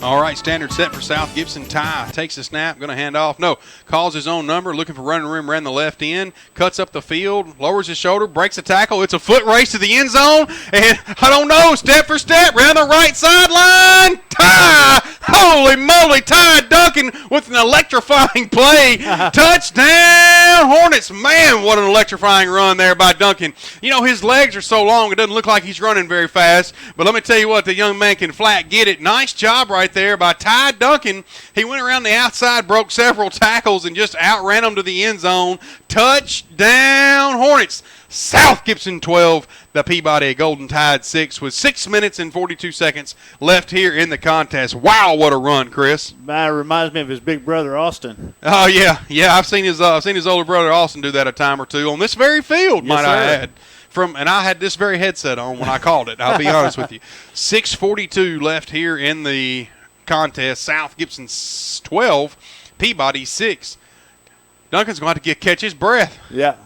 All right, standard set for South Gibson. Ty takes the snap, going to hand off. No, calls his own number, looking for running room around the left end, cuts up the field, lowers his shoulder, breaks a tackle. It's a foot race to the end zone, and I don't know, step for step, around the right sideline. Ty Holy moly, Ty Duncan with an electrifying play. Touchdown, Hornets. Man, what an electrifying run there by Duncan. You know, his legs are so long, it doesn't look like he's running very fast. But let me tell you what, the young man can flat get it. Nice job right there by Ty Duncan. He went around the outside, broke several tackles, and just outran them to the end zone. Touchdown, Hornets. South Gibson 12, the Peabody Golden Tide 6 with 6 minutes and 42 seconds left here in the contest. Wow, what a run, Chris. Man, it reminds me of his big brother, Austin. Oh, yeah. Yeah, I've seen his older brother, Austin, do that a time or two on this very field, might I add. And I had this very headset on when I called it, I'll be honest with you. 6:42 left here in the contest. South Gibson 12, Peabody 6. Duncan's going to have to catch his breath. Yeah.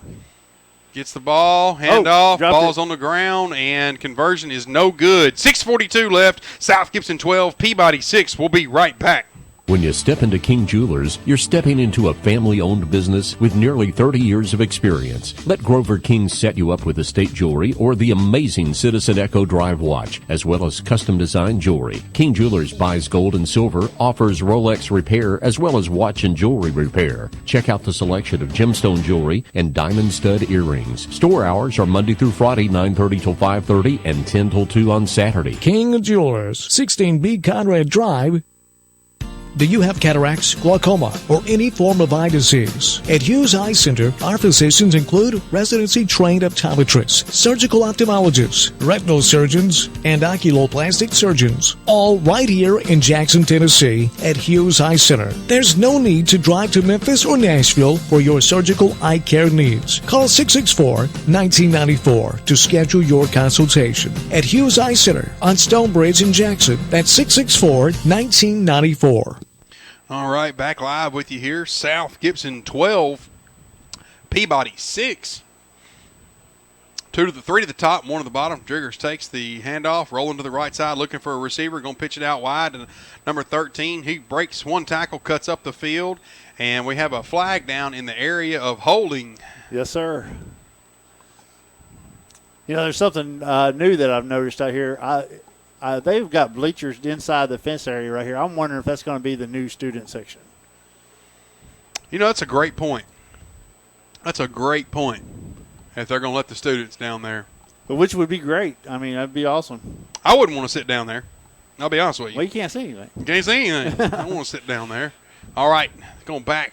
Gets the ball, handoff, ball's on the ground, and conversion is no good. 6:42 left, South Gibson 12, Peabody 6. We'll be right back. When you step into King Jewelers, you're stepping into a family-owned business with nearly 30 years of experience. Let Grover King set you up with estate jewelry or the amazing Citizen Echo Drive watch, as well as custom-designed jewelry. King Jewelers buys gold and silver, offers Rolex repair, as well as watch and jewelry repair. Check out the selection of gemstone jewelry and diamond stud earrings. Store hours are Monday through Friday, 9:30 till 5:30 and 10 till 2 on Saturday. King Jewelers, 16B Conrad Drive. Do you have cataracts, glaucoma, or any form of eye disease? At Hughes Eye Center, our physicians include residency-trained optometrists, surgical ophthalmologists, retinal surgeons, and oculoplastic surgeons, all right here in Jackson, Tennessee at Hughes Eye Center. There's no need to drive to Memphis or Nashville for your surgical eye care needs. Call 664-1994 to schedule your consultation. At Hughes Eye Center on Stonebridge in Jackson, that's 664-1994. All right, back live with you here. South Gibson 12, Peabody 6. 3 to the top, 1 to the bottom. Driggers takes the handoff, rolling to the right side, looking for a receiver, going to pitch it out wide. And number 13, he breaks one tackle, cuts up the field, and we have a flag down in the area of holding. Yes, sir. You know, there's something new that I've noticed out here. They've got bleachers inside the fence area right here. I'm wondering if that's going to be the new student section. You know, that's a great point. That's a great point. If they're going to let the students down there. But which would be great. I mean, that'd be awesome. I wouldn't want to sit down there. I'll be honest with you. Well, you can't see anything. You can't see anything. I don't want to sit down there. All right, going back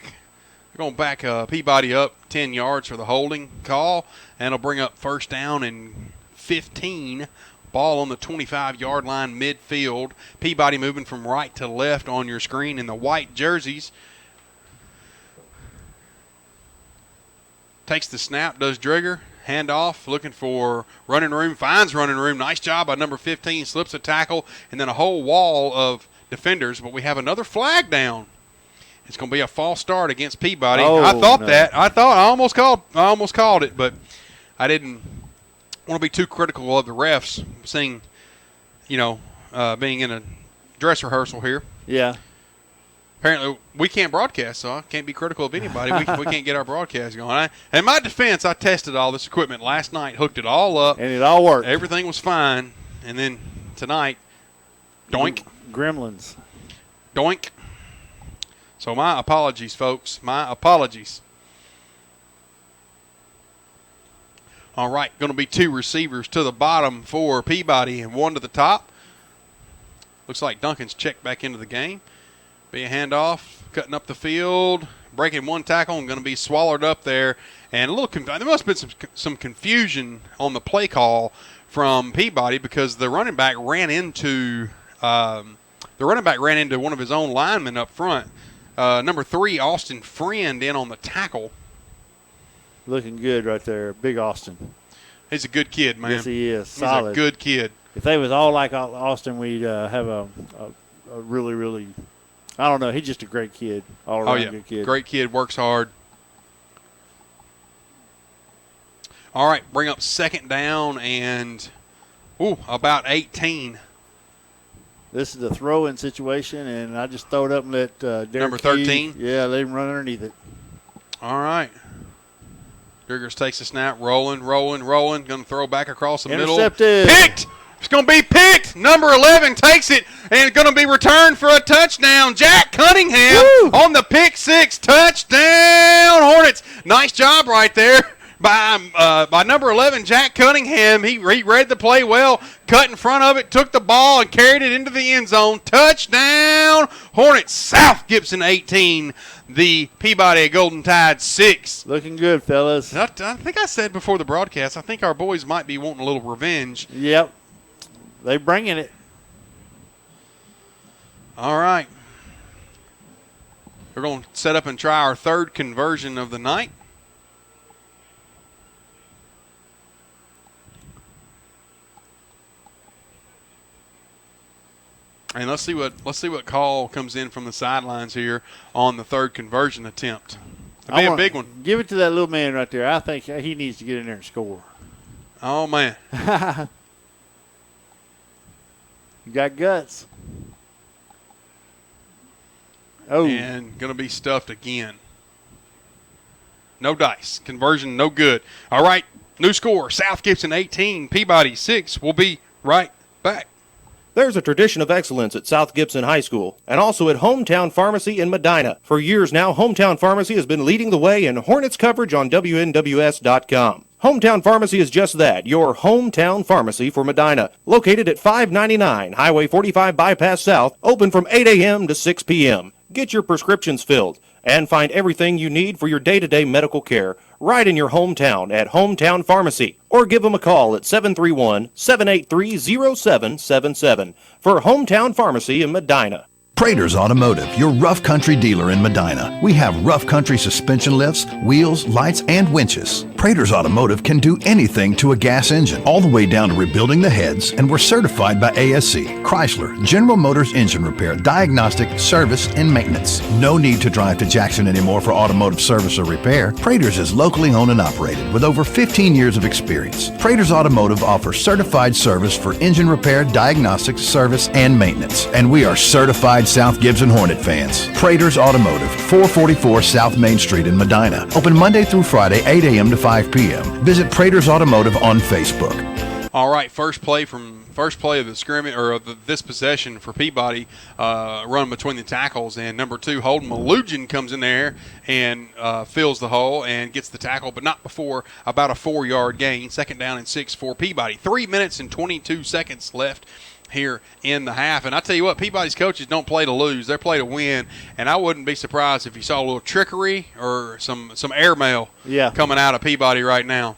Peabody up 10 yards for the holding call, and it'll bring up first down and 15. Ball on the 25-yard line midfield. Peabody moving from right to left on your screen in the white jerseys. Takes the snap, does Drigger. Handoff, looking for running room, finds running room. Nice job by number 15, slips a tackle, and then a whole wall of defenders. But we have another flag down. It's going to be a false start against Peabody. Oh, I almost called it, but I didn't want to be too critical of the refs, seeing, being in a dress rehearsal here. Yeah. Apparently, we can't broadcast, so I can't be critical of anybody. We can't get our broadcast going. In my defense, I tested all this equipment last night, hooked it all up. And it all worked. Everything was fine. And then tonight, doink. Gremlins. Doink. So my apologies, folks. My apologies. All right, going to be 2 receivers to the bottom for Peabody and 1 to the top. Looks like Duncan's checked back into the game. Be a handoff, cutting up the field, breaking one tackle, and going to be swallowed up there. And there must have been some confusion on the play call from Peabody because the running back ran into one of his own linemen up front. Number 3, Austin Friend, in on the tackle. Looking good right there. Big Austin. He's a good kid, man. Yes, he is. Solid. He's a good kid. If they was all like Austin, we'd have a really, really, I don't know. He's just a great kid. All around good kid. Great kid, works hard. All right, bring up second down and, about 18. This is a throw-in situation, and I just throw it up and let Derek Number 13? Let him run underneath it. All right. Driggers takes a snap, rolling. Going to throw back across the middle. Intercepted. Picked! It's going to be picked. Number 11 takes it and going to be returned for a touchdown. Jack Cunningham on the pick six. Touchdown, Hornets. Nice job right there by number 11, Jack Cunningham. He read the play well, cut in front of it, took the ball, and carried it into the end zone. Touchdown, Hornets. South Gibson 18, the Peabody Golden Tide 6. Looking good, fellas. I think I said before the broadcast, I think our boys might be wanting a little revenge. Yep. They bringing it. All right. We're going to set up and try our third conversion of the night. And let's see what call comes in from the sidelines here on the third conversion attempt. It'll be a big one. Give it to that little man right there. I think he needs to get in there and score. Oh, man. You got guts. Oh. And going to be stuffed again. No dice. Conversion no good. All right, new score. South Gibson 18, Peabody 6. We'll be right back. There's a tradition of excellence at South Gibson High School and also at Hometown Pharmacy in Medina. For years now, Hometown Pharmacy has been leading the way in Hornets coverage on WNWS.com. Hometown Pharmacy is just that, your hometown pharmacy for Medina. Located at 599 Highway 45 Bypass South, open from 8 a.m. to 6 p.m. Get your prescriptions filled and find everything you need for your day-to-day medical care right in your hometown at Hometown Pharmacy. Or give them a call at 731-783-0777 for Hometown Pharmacy in Medina. Prater's Automotive, your rough country dealer in Medina. We have rough country suspension lifts, wheels, lights, and winches. Prater's Automotive can do anything to a gas engine, all the way down to rebuilding the heads, and we're certified by ASC, Chrysler, General Motors engine repair, diagnostic, service, and maintenance. No need to drive to Jackson anymore for automotive service or repair. Prater's is locally owned and operated with over 15 years of experience. Prater's Automotive offers certified service for engine repair, diagnostics, service, and maintenance. And we are certified South Gibson Hornet fans. Prater's Automotive, 444 South Main Street in Medina. Open Monday through Friday, 8 a.m. to 5 p.m. Visit Prater's Automotive on Facebook. All right, first play of the scrimmage or of this possession for Peabody, run between the tackles, and number 2 Holden Malugin comes in there and fills the hole and gets the tackle, but not before about a 4-yard gain. 2nd down and 6 for Peabody. 3 minutes and 22 seconds left here in the half. And I tell you what, Peabody's coaches don't play to lose. They play to win. And I wouldn't be surprised if you saw a little trickery or some airmail coming out of Peabody right now.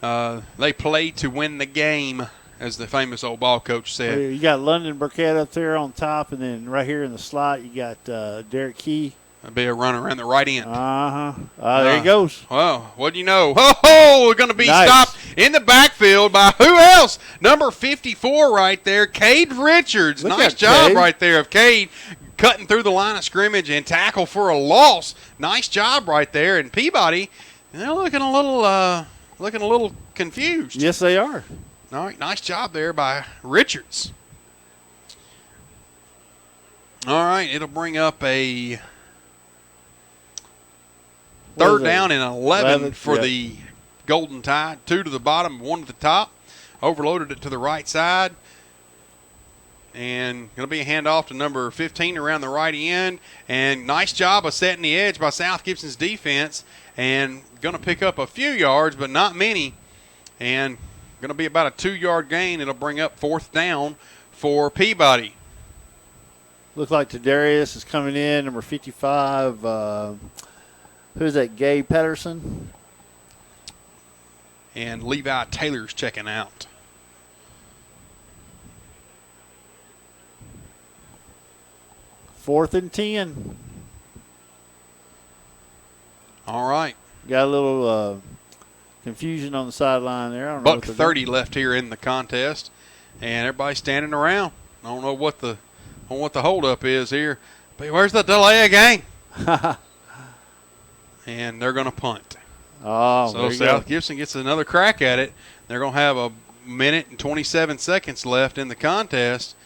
They play to win the game, as the famous old ball coach said. You got London Burkett up there on top, and then right here in the slot you got Derek Key. That'd be a runner around the right end. There he goes. Well, what do you know? We're going to be stopped in the backfield by who else? Number 54 right there, Cade Richards. Nice job right there of Cade cutting through the line of scrimmage and tackle for a loss. Nice job right there. And Peabody, they're looking a little confused. Yes, they are. All right, nice job there by Richards. All right, it'll bring up a third down and 11 for the Golden Tide. 2 to the bottom, 1 to the top. Overloaded it to the right side. And going to be a handoff to number 15 around the right end. And nice job of setting the edge by South Gibson's defense. And going to pick up a few yards, but not many. And going to be about a 2-yard gain. It'll bring up 4th down for Peabody. Looks like Tadarius is coming in, number 55. Who's that, Gabe Patterson? And Levi Taylor's checking out. Fourth and 10. All right. Got a little confusion on the sideline there. I don't Buck know 30 left here in the contest, and everybody's standing around. I don't know what the holdup is here. But where's the delay again? And they're going to punt. So South Gibson gets another crack at it. They're going to have a minute and 27 seconds left in the contest.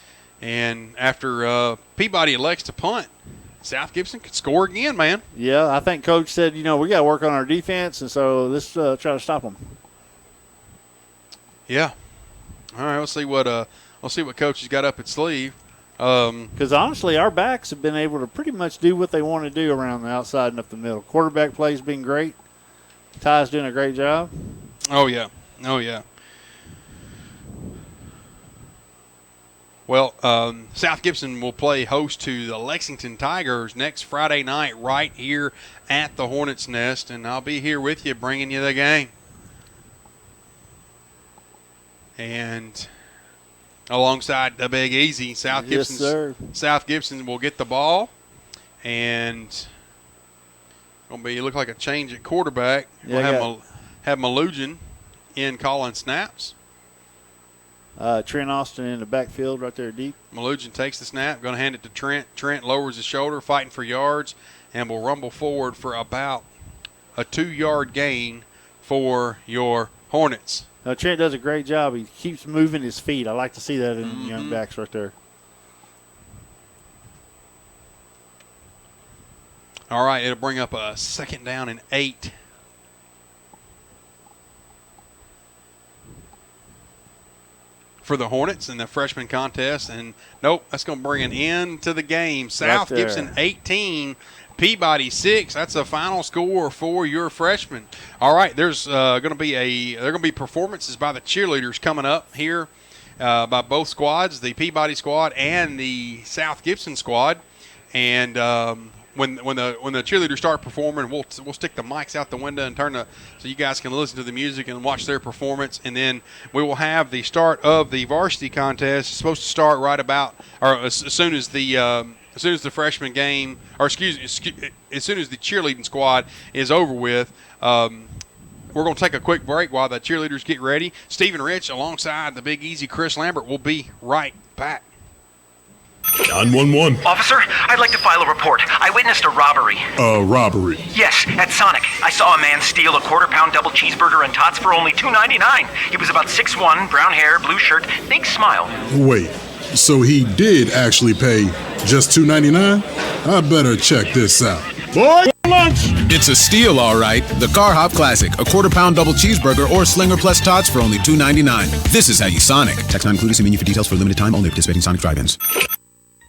And after Peabody elects to punt, South Gibson could score again, man. Yeah, I think Coach said, we got to work on our defense, and so let's try to stop them. Yeah. All right, we'll see what Coach has got up its sleeve. Because honestly, our backs have been able to pretty much do what they want to do around the outside and up the middle. Quarterback play's been great. Ty's doing a great job. Oh yeah. Well, South Gibson will play host to the Lexington Tigers next Friday night right here at the Hornets' Nest, and I'll be here with you bringing you the game. And alongside the Big Easy, South Gibson will get the ball, and gonna look like a change at quarterback. We'll have Malugin in calling snaps. Trent Austin in the backfield right there deep. Malugin takes the snap, going to hand it to Trent. Trent lowers his shoulder, fighting for yards, and will rumble forward for about a 2-yard gain for your Hornets. Now, Trent does a great job. He keeps moving his feet. I like to see that in young backs right there. All right, it'll bring up a 2nd down and 8. For the Hornets in the freshman contest, and nope, that's going to bring an end to the game. South Gibson 18, Peabody 6. That's a final score for your freshmen. All right, there's going to be performances by the cheerleaders coming up here by both squads, the Peabody squad and the South Gibson squad, and when the cheerleaders start performing, we'll stick the mics out the window and so you guys can listen to the music and watch their performance, and then we will have the start of the varsity contest. It's supposed to start right about as soon as the freshman game, or as soon as the cheerleading squad is over with. We're going to take a quick break while the cheerleaders get ready. Stephen Rich alongside the Big Easy Chris Lambert will be right back. 911. Officer, I'd like to file a report. I witnessed a robbery. A robbery? Yes, at Sonic. I saw a man steal a quarter-pound double cheeseburger and tots for only $2.99. He was about 6'1", brown hair, blue shirt, big smile. Wait, so he did actually pay just $2.99? I better check this out. Boy, lunch! It's a steal, all right. The Car Hop Classic, a quarter-pound double cheeseburger or Slinger plus tots for only $2.99. This is how you Sonic. Text not included. See menu for details for a limited time. Only participating Sonic drive-ins.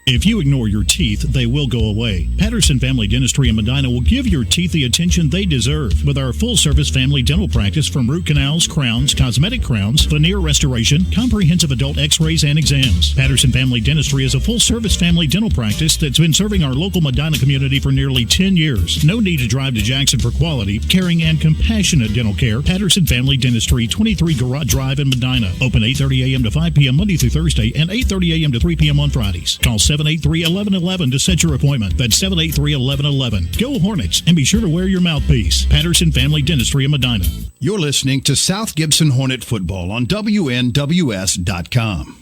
If you ignore your teeth, they will go away. Patterson Family Dentistry in Medina will give your teeth the attention they deserve with our full-service family dental practice, from root canals, crowns, cosmetic crowns, veneer restoration, comprehensive adult x-rays, and exams. Patterson Family Dentistry is a full-service family dental practice that's been serving our local Medina community for nearly 10 years. No need to drive to Jackson for quality, caring, and compassionate dental care. Patterson Family Dentistry, 23 Garage Drive in Medina. Open 8:30 a.m. to 5 p.m. Monday through Thursday and 8:30 a.m. to 3 p.m. on Fridays. Call 783-1111 to set your appointment. That's 783-1111. Go Hornets, and be sure to wear your mouthpiece. Patterson Family Dentistry in Medina. You're listening to South Gibson Hornet Football on WNWS.com.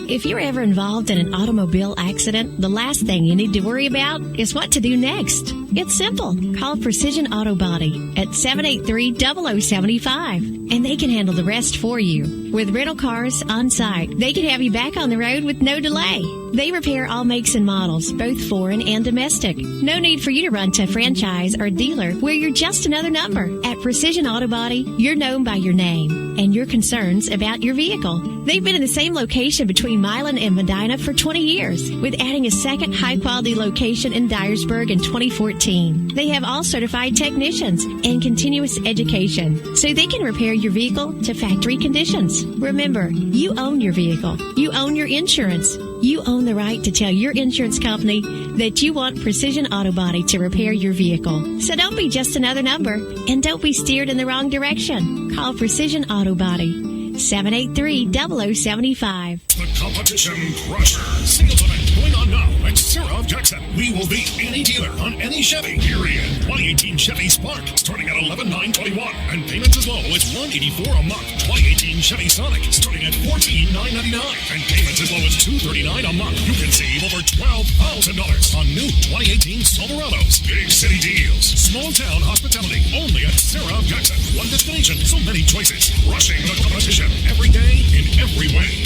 If you're ever involved in an automobile accident, the last thing you need to worry about is what to do next. It's simple. Call Precision Auto Body at 783-0075, and they can handle the rest for you. With rental cars on site, they can have you back on the road with no delay. They repair all makes and models, both foreign and domestic. No need for you to run to a franchise or dealer where you're just another number. At Precision Auto Body, you're known by your name and your concerns about your vehicle. They've been in the same location between Milan and Medina for 20 years, with adding a second high-quality location in Dyersburg in 2014. They have all certified technicians and continuous education, so they can repair your vehicle to factory conditions. Remember, you own your vehicle. You own your insurance. You own the right to tell your insurance company that you want Precision Auto Body to repair your vehicle. So don't be just another number, and don't be steered in the wrong direction. Call Precision Auto Body. 783-0075. The competition crusher. Singles event going on now at Sarah of Jackson. We will beat any dealer on any Chevy, period. 2018 Chevy Spark starting at $11,921 and payments as low as $184 a month. 2018 Chevy Sonic starting at $14,999 and payments as low as $239 a month. You can save over $12,000 on new 2018 Silverados. Big city deals. Small town hospitality only at Sarah of Jackson. One destination, so many choices. Rushing the competition every day in every way.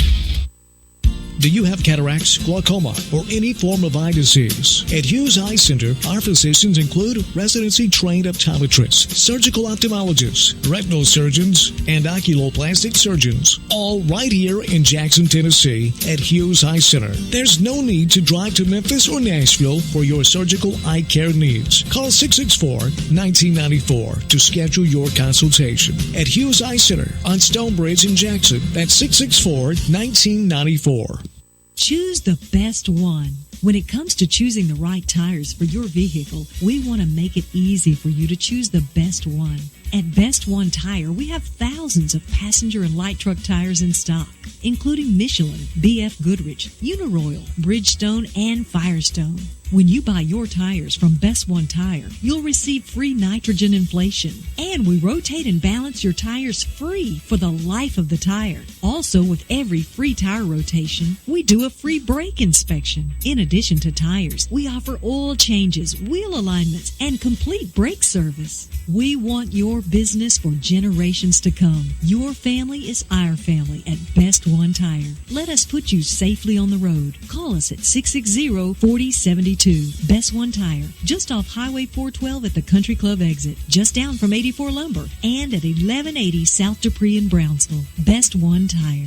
Do you have cataracts, glaucoma, or any form of eye disease? At Hughes Eye Center, our physicians include residency-trained optometrists, surgical ophthalmologists, retinal surgeons, and oculoplastic surgeons, all right here in Jackson, Tennessee at Hughes Eye Center. There's no need to drive to Memphis or Nashville for your surgical eye care needs. Call 664-1994 to schedule your consultation. At Hughes Eye Center on Stonebridge in Jackson, that's 664-1994. Choose the best one. When it comes to choosing the right tires for your vehicle, we want to make it easy for you to choose the best one. At Best One Tire, we have thousands of passenger and light truck tires in stock, including Michelin, BF Goodrich, Uniroyal, Bridgestone, and Firestone. When you buy your tires from Best One Tire, you'll receive free nitrogen inflation. And we rotate and balance your tires free for the life of the tire. Also, with every free tire rotation, we do a free brake inspection. In addition to tires, we offer oil changes, wheel alignments, and complete brake service. We want your business for generations to come. Your family is our family at Best One Tire. Let us put you safely on the road. Call us at 660-4072. Best One Tire, just off Highway 412 at the Country Club exit, just down from 84 Lumber, and at 1180 South Dupree in Brownsville. Best One Tire.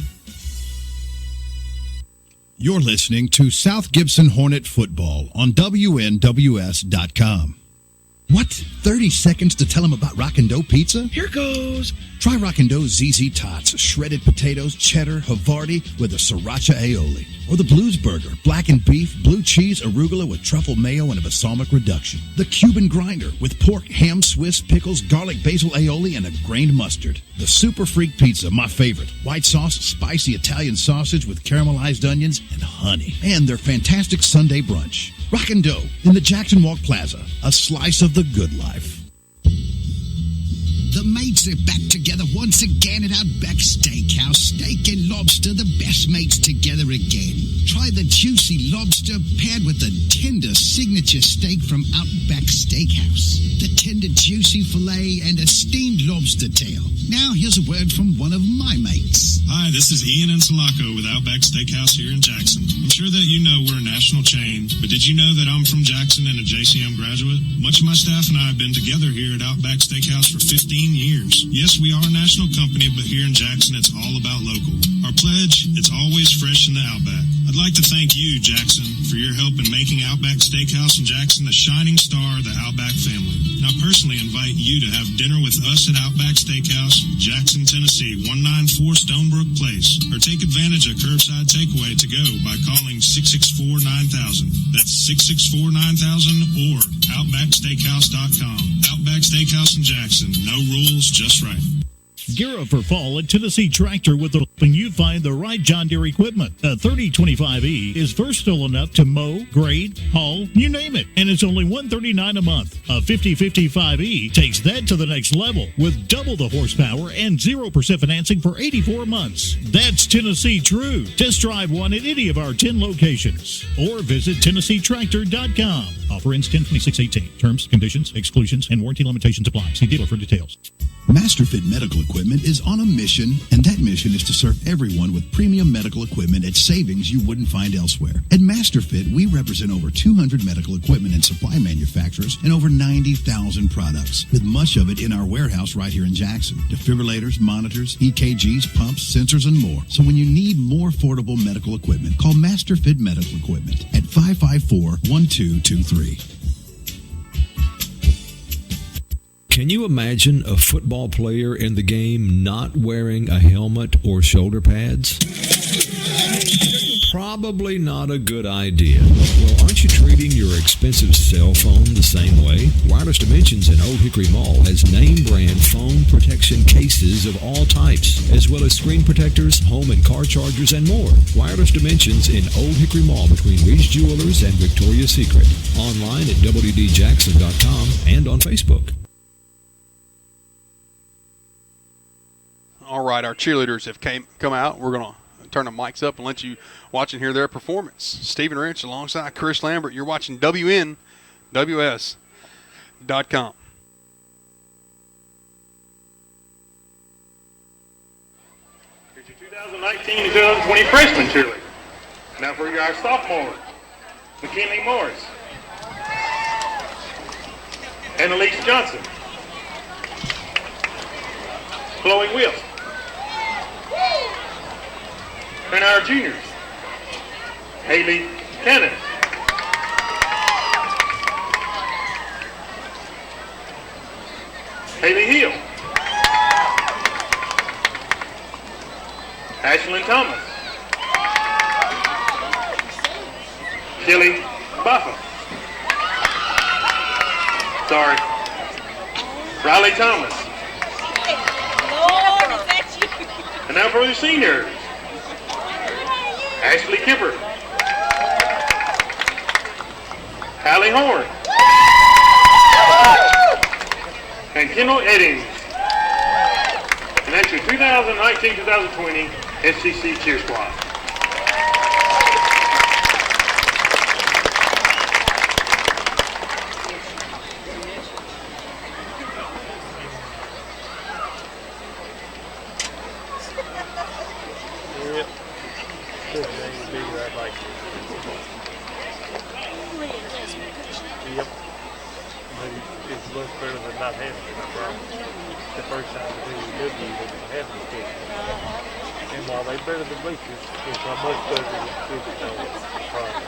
You're listening to South Gibson Hornet Football on WNWS.com. What? 30 seconds to tell them about Rockin' Dough Pizza? Here goes. Try Rockin' Dough's ZZ Tots, shredded potatoes, cheddar, Havarti with a sriracha aioli. Or the Blues Burger, blackened beef, blue cheese, arugula with truffle mayo and a balsamic reduction. The Cuban Grinder with pork, ham, Swiss, pickles, garlic basil aioli, and a grained mustard. The Super Freak Pizza, my favorite. White sauce, spicy Italian sausage with caramelized onions and honey. And their fantastic Sunday brunch. Rockin' Dough in the Jackson Walk Plaza, a slice of the good life. The mates are back together once again at Outback Steakhouse. Steak and lobster, the best mates together again. Try the juicy lobster paired with the tender signature steak from Outback Steakhouse. The tender juicy filet and a steamed lobster tail. Now here's a word from one of my mates. Hi, this is Ian and Sulaco with Outback Steakhouse here in Jackson. I'm sure that you know we're a national chain, but did you know that I'm from Jackson and a JCM graduate? Much of my staff and I have been together here at Outback Steakhouse for 15 years. Yes, we are a national company, but here in Jackson, it's all about local. Our pledge, it's always fresh in the Outback. I'd like to thank you, Jackson, for your help in making Outback Steakhouse in Jackson the shining star of the Outback family. And I personally invite you to have dinner with us at Outback Steakhouse, Jackson, Tennessee, 194 Stonebrook Place, or take advantage of curbside takeaway to go by calling 664-9000. That's 664-9000 or OutbackSteakhouse.com. Outback Steakhouse in Jackson. No rules, just right. Gear up for fall at Tennessee Tractor with helping you find the right John Deere equipment. A 3025E is versatile enough to mow, grade, haul, you name it, and it's only $139 a month. A 5055E takes that to the next level with double the horsepower and 0% financing for 84 months. That's Tennessee True. Test drive one at any of our 10 locations or visit TennesseeTractor.com. Offer ends 10/26/18. Terms, conditions, exclusions, and warranty limitations apply. See dealer for details. MasterFit Medical Equipment is on a mission, and that mission is to serve everyone with premium medical equipment at savings you wouldn't find elsewhere. At MasterFit, we represent over 200 medical equipment and supply manufacturers and over 90,000 products, with much of it in our warehouse right here in Jackson. Defibrillators, monitors, EKGs, pumps, sensors, and more. So when you need more affordable medical equipment, call MasterFit Medical Equipment at 554-1223. Can you imagine a football player in the game not wearing a helmet or shoulder pads? Probably not a good idea. Well, aren't you treating your expensive cell phone the same way? Wireless Dimensions in Old Hickory Mall has name brand phone protection cases of all types, as well as screen protectors, home and car chargers, and more. Wireless Dimensions in Old Hickory Mall between Reed's Jewelers and Victoria's Secret. Online at WDJackson.com and on Facebook. All right, our cheerleaders have come out. We're going to turn the mics up and let you watch and hear their performance. Stephen Rich alongside Chris Lambert. You're watching WNWS.com. Here's your 2019-2020 freshman cheerleader. Now for our sophomore, McKinley Morris. And Elise Johnson. Chloe Wilson. And our juniors, Haley Cannon. Haley Hill. Ashlyn Thomas. Kelly Buffa. Sorry. Riley Thomas. Lord, is that you? And now for the seniors. Ashley Kipper. Hallie Horn. And Kendall Eddings. And that's your 2019-2020 SCC Cheer Squad. Yep. It's much better than not having it. The first time the DW didn't have the stick. And while they're better than bleachers, it's much better than physical product.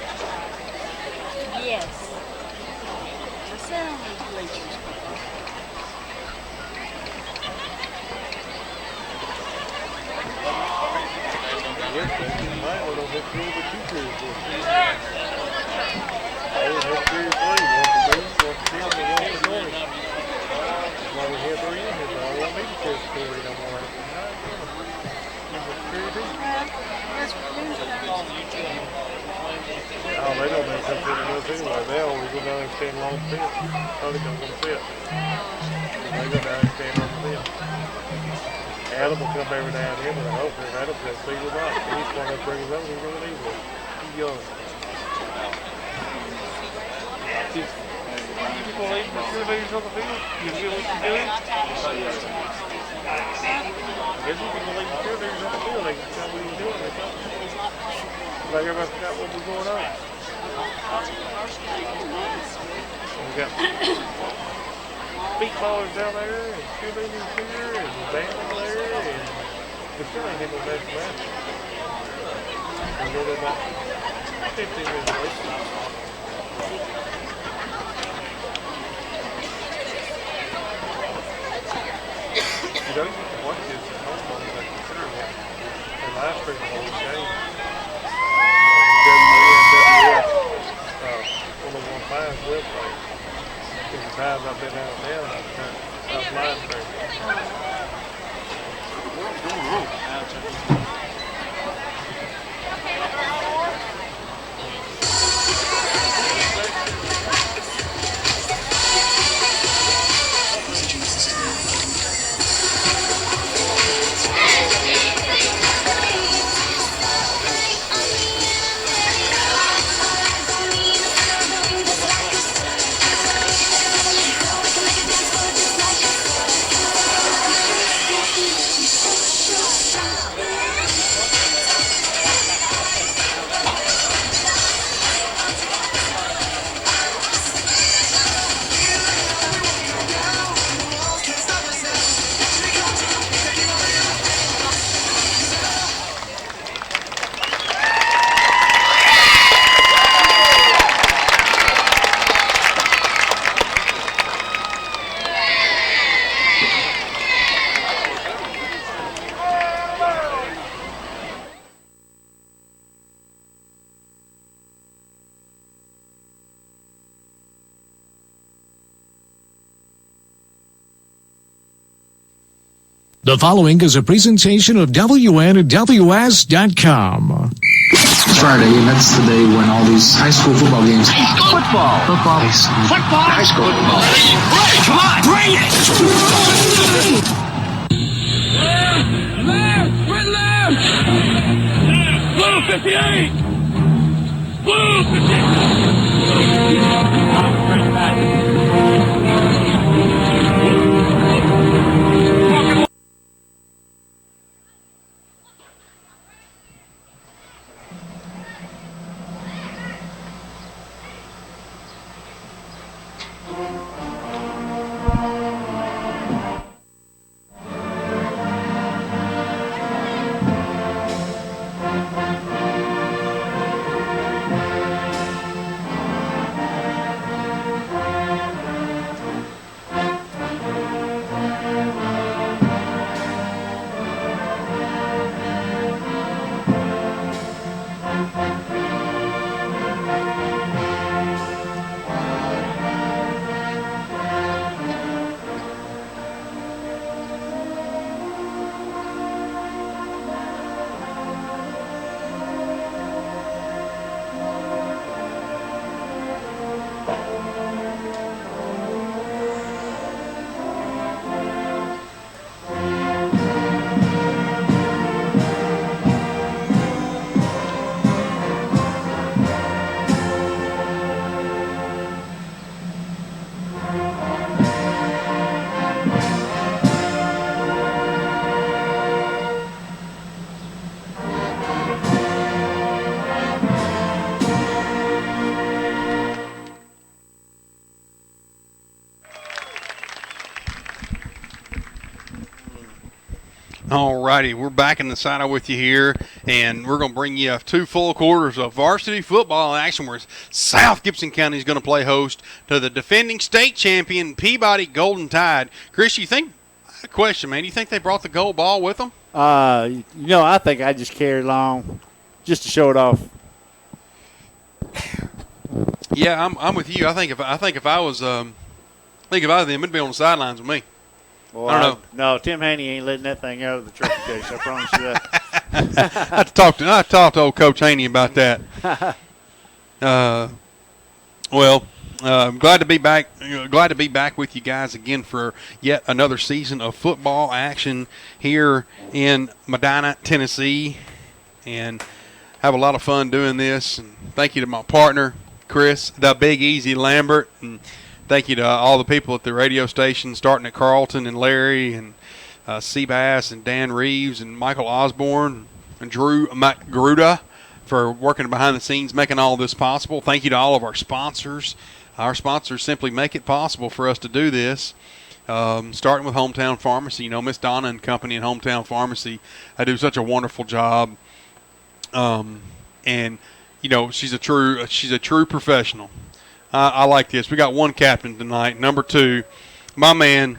Yes. The sound of bleachers. Yes, mine went on this field with 2 crews. I would have 3 or 3, one for Bruce, one for Tim, and one for Norris. While we had 3 in here, but I won't need to test the 3 no more. Oh, they don't make up any of us anyway. They always go down and stand long fit. Probably don't want to fit. They go down and stand on the fit. Adam will come every now and then, but I hope if Adam's that speed or not. He's one that brings up, he's going to need one. He's young. You believe the cheerleaders on the field? You feel what you're doing? If you can believe the cheerleaders on the field, they can tell what you're doing. Like everybody forgot what was going on. We got feet ballers down there, and cheerleaders here, and band over there, and we still ain't getting no best match. I know they're about 15 minutes away. You know, you can watch this at home on the computer and live stream the whole game. WWF 1015's website. The times I've been out of town, I've live streamed. What's going on? The following is a presentation of WNWS.com. Friday, and that's the day when all these high school football games. Football. High school. Football. High school football. Come on, bring it. Left. Blue 58. Blue 58. All righty, we're back in the saddle with you here, and we're going to bring you 2 full quarters of varsity football action where South Gibson County is going to play host to the defending state champion Peabody Golden Tide. Chris, you think – a question, man. You think they brought the gold ball with them? I think I just carried along just to show it off. Yeah, I'm with you. I think if I was them, it'd be on the sidelines with me. Well, I don't know. No, Tim Haney ain't letting that thing out of the trophy case. I promise you that. I talked to old Coach Haney about that. Glad to be back. Glad to be back with you guys again for yet another season of football action here in Medina, Tennessee, and have a lot of fun doing this. And thank you to my partner, Chris, the Big Easy Lambert, and thank you to all the people at the radio station, starting at Carlton and Larry and Seabass and Dan Reeves and Michael Osborne and Drew McGruda for working behind the scenes, making all this possible. Thank you to all of our sponsors. Our sponsors simply make it possible for us to do this. Starting with Hometown Pharmacy, Miss Donna and company in Hometown Pharmacy, I do such a wonderful job. And she's a true professional. I like this. We got one captain tonight. Number 2, my man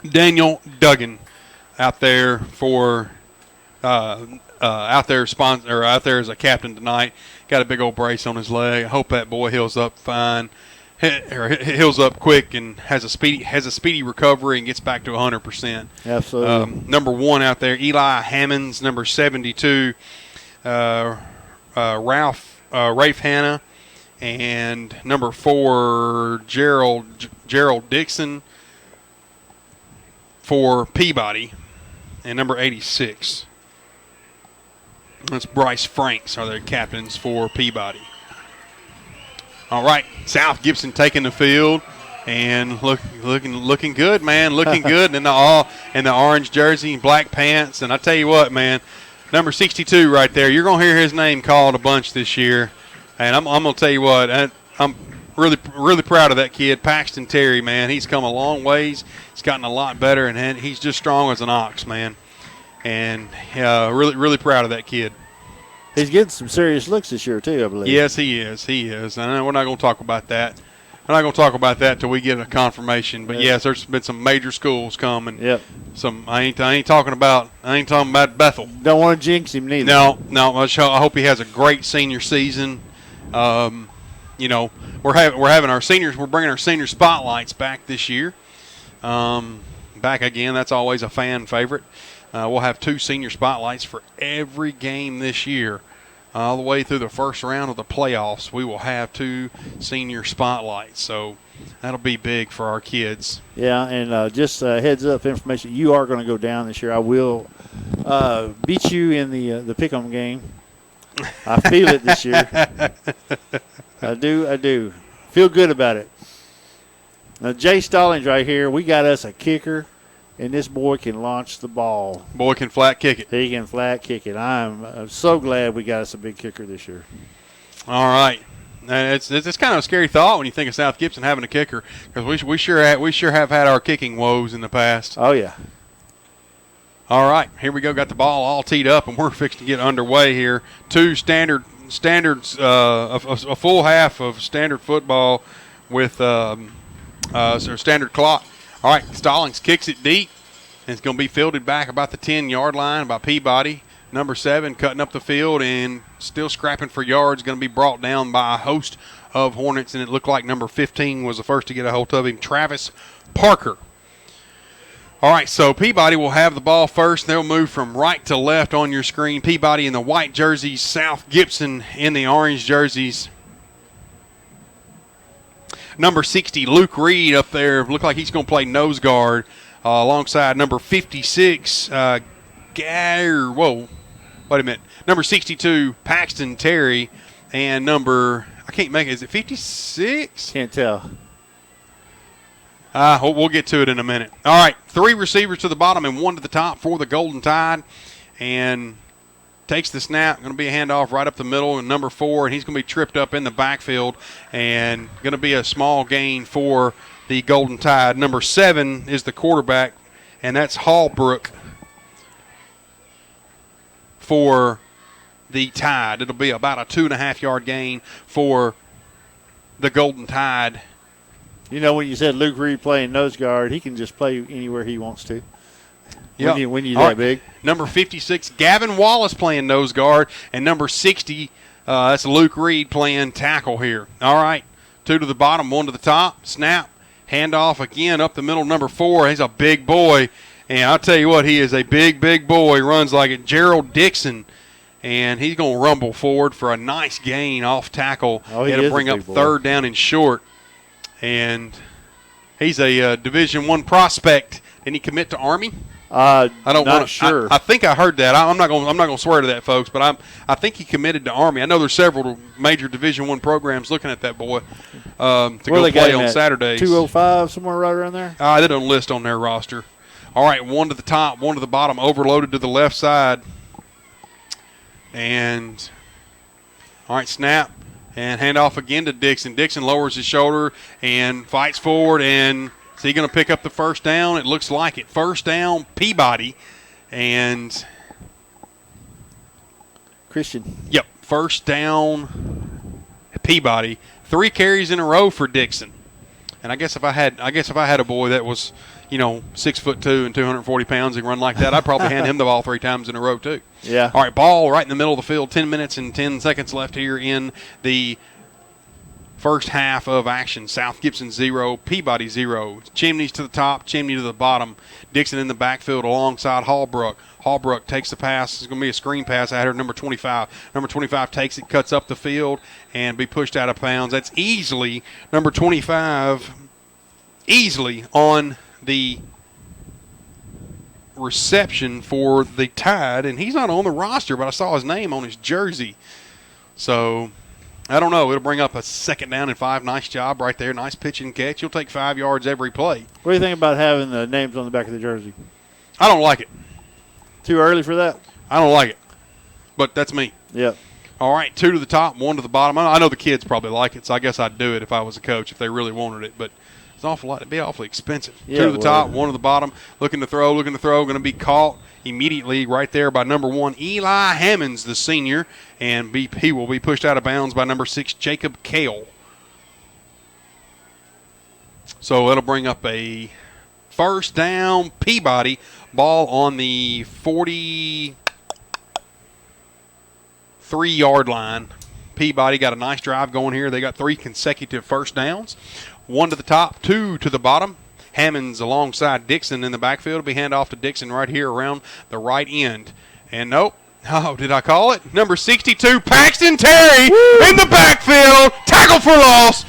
Daniel Duggan, out there for out there as a captain tonight. Got a big old brace on his leg. I hope that boy heals up fine, or heals up quick, and has a speedy recovery and gets back to 100%. Absolutely. Number 1 out there, Eli Hammonds. Number 72, Rafe Hanna. And number 4, Gerald Dixon for Peabody. And number 86, that's Bryce Franks, are their captains for Peabody. All right, South Gibson taking the field and looking good, man, looking good in the orange jersey and black pants. And I tell you what, man, number 62 right there, you're gonna hear his name called a bunch this year. And I'm going to tell you what, I'm really proud of that kid, Paxton Terry, man. He's come a long ways. He's gotten a lot better, and he's just strong as an ox, man. And really proud of that kid. He's getting some serious looks this year, too, I believe. Yes, he is. And we're not going to talk about that. We're not going to talk about that till we get a confirmation. But, yes, there's been some major schools coming. Yep. I ain't talking about Bethel. Don't want to jinx him neither. No. I hope he has a great senior season. We're having our seniors. We're bringing our senior spotlights back this year. Back again. That's always a fan favorite. We'll have 2 senior spotlights for every game this year. All the way through the first round of the playoffs, we will have 2 senior spotlights. So that'll be big for our kids. Yeah, and just heads up information, you are going to go down this year. I will beat you in the pick'em game. I feel it this year. I do. Feel good about it. Now, Jay Stallings right here, we got us a kicker, and this boy can launch the ball. Boy can flat kick it. He can flat kick it. I'm so glad we got us a big kicker this year. All right. and it's kind of a scary thought when you think of South Gibson having a kicker, because we sure have had our kicking woes in the past. Oh yeah. All right, here we go. Got the ball all teed up, and we're fixing to get underway here. Two standards, a full half of standard football with standard clock. All right, Stallings kicks it deep, and it's going to be fielded back about the 10-yard line by Peabody. Number 7 cutting up the field and still scrapping for yards, going to be brought down by a host of Hornets, and it looked like number 15 was the first to get a hold of him, Travis Parker. All right, so Peabody will have the ball first. They'll move from right to left on your screen. Peabody in the white jerseys, South Gibson in the orange jerseys. Number 60, Luke Reed up there. Looked like he's going to play nose guard alongside number 56, wait a minute. Number 62, Paxton Terry, and number, I can't make it, is it 56? Can't tell. We'll get to it in a minute. All right, 3 receivers to the bottom and 1 to the top for the Golden Tide. And takes the snap. Going to be a handoff right up the middle, and number 4, and he's going to be tripped up in the backfield. And going to be a small gain for the Golden Tide. Number 7 is the quarterback, and that's Hallbrook for the Tide. It'll be about a 2.5-yard gain for the Golden Tide. You know, when you said Luke Reed playing nose guard, he can just play anywhere he wants to. Yep. When you're that big. Number 56, Gavin Wallace playing nose guard, and number 60, that's Luke Reed playing tackle here. All right, 2 to the bottom, 1 to the top. Snap, handoff again up the middle. Number 4, he's a big boy, and I'll tell you what, he is a big, big boy. Runs like it. Gerald Dixon. And he's going to rumble forward for a nice gain off tackle. It'll bring up 3rd down and short. And he's a Division I prospect. Didn't he commit to Army? I don't not sure. I think I heard that. I'm not going to swear to that, folks, but I think he committed to Army. I know there's several major Division I programs looking at that boy to go play on Saturdays. 205, somewhere right around there. They don't list on their roster. All right, 1 to the top, 1 to the bottom, overloaded to the left side, and all right, snap. And hand off again to Dixon. Dixon lowers his shoulder and fights forward. And is he going to pick up the 1st down? It looks like it. 1st down, Peabody. And Christian. Yep, 1st down, Peabody. 3 carries in a row for Dixon. And I guess if I had a boy that was, 6'2" and 240 pounds and run like that, I'd probably hand him the ball 3 times in a row too. Yeah. All right, ball right in the middle of the field. 10 minutes and 10 seconds left here in the first half of action. South Gibson 0, Peabody 0. Chimneys to the top, Chimney to the bottom. Dixon in the backfield alongside Hallbrook. Hallbrook takes the pass. It's going to be a screen pass out here. Number 25. Number 25 takes it, cuts up the field, and be pushed out of bounds. That's easily number 25, easily on the reception for the Tide, and he's not on the roster, but I saw his name on his jersey. So, I don't know. It'll bring up a 2nd down and 5. Nice job right there. Nice pitch and catch. You'll take 5 yards every play. What do you think about having the names on the back of the jersey? I don't like it. Too early for that? I don't like it, but that's me. Yep. All right, 2 to the top, 1 to the bottom. I know the kids probably like it, so I guess I'd do it if I was a coach if they really wanted it, but it's awful lot. It'd be awfully expensive. Yeah, 2 to the top, 1 to the bottom. Looking to throw. Going to be caught immediately right there by number 1, Eli Hammonds, the senior, and he will be pushed out of bounds by number 6, Jacob Kale. So it'll bring up a 1st down, Peabody. Ball on the 43-yard line. Peabody got a nice drive going here. They got 3 consecutive 1st downs. 1 to the top, 2 to the bottom. Hammonds alongside Dixon in the backfield. Will be handoff to Dixon right here around the right end. And nope. Oh, did I call it? Number 62, Paxton Terry in the backfield. Tackle for loss.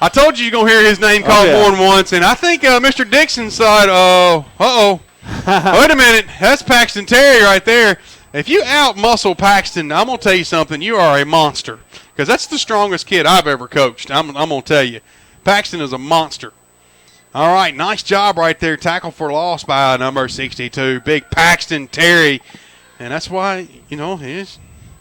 I told you you're going to hear his name called more than once. And I think Mr. Dixon said, wait a minute. That's Paxton Terry right there. If you out-muscle Paxton, I'm going to tell you something. You are a monster. Because that's the strongest kid I've ever coached. I'm going to tell you. Paxton is a monster. All right, nice job right there. Tackle for loss by number 62. Big Paxton Terry. And that's why,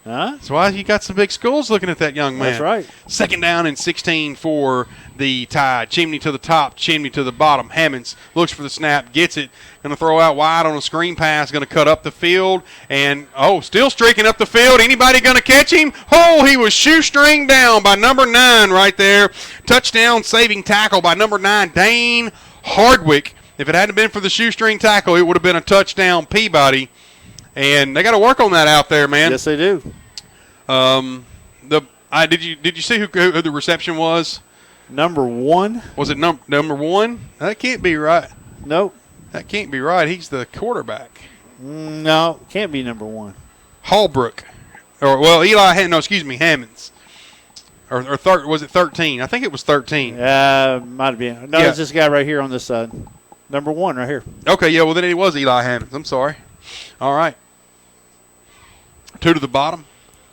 That's why you got some big schools looking at that young man. That's right. 2nd down and 16 for the Tide. Chimney to the top, Chimney to the bottom. Hammonds looks for the snap, gets it. Going to throw out wide on a screen pass. Going to cut up the field. And, still streaking up the field. Anybody going to catch him? Oh, he was shoestring down by number 9 right there. Touchdown saving tackle by number 9, Dane Hardwick. If it hadn't been for the shoestring tackle, it would have been a touchdown Peabody. And they got to work on that out there, man. Yes, they do. Did you see who the reception was? Number 1. Was it number 1? That can't be right. Nope. That can't be right. He's the quarterback. No, can't be number 1. Hallbrook. Hammonds. Or was it 13? I think it was 13. Might have been. No, it's this guy right here on this side. Number 1 right here. Okay, yeah, well, then it was Eli Hammonds. I'm sorry. All right. 2 to the bottom.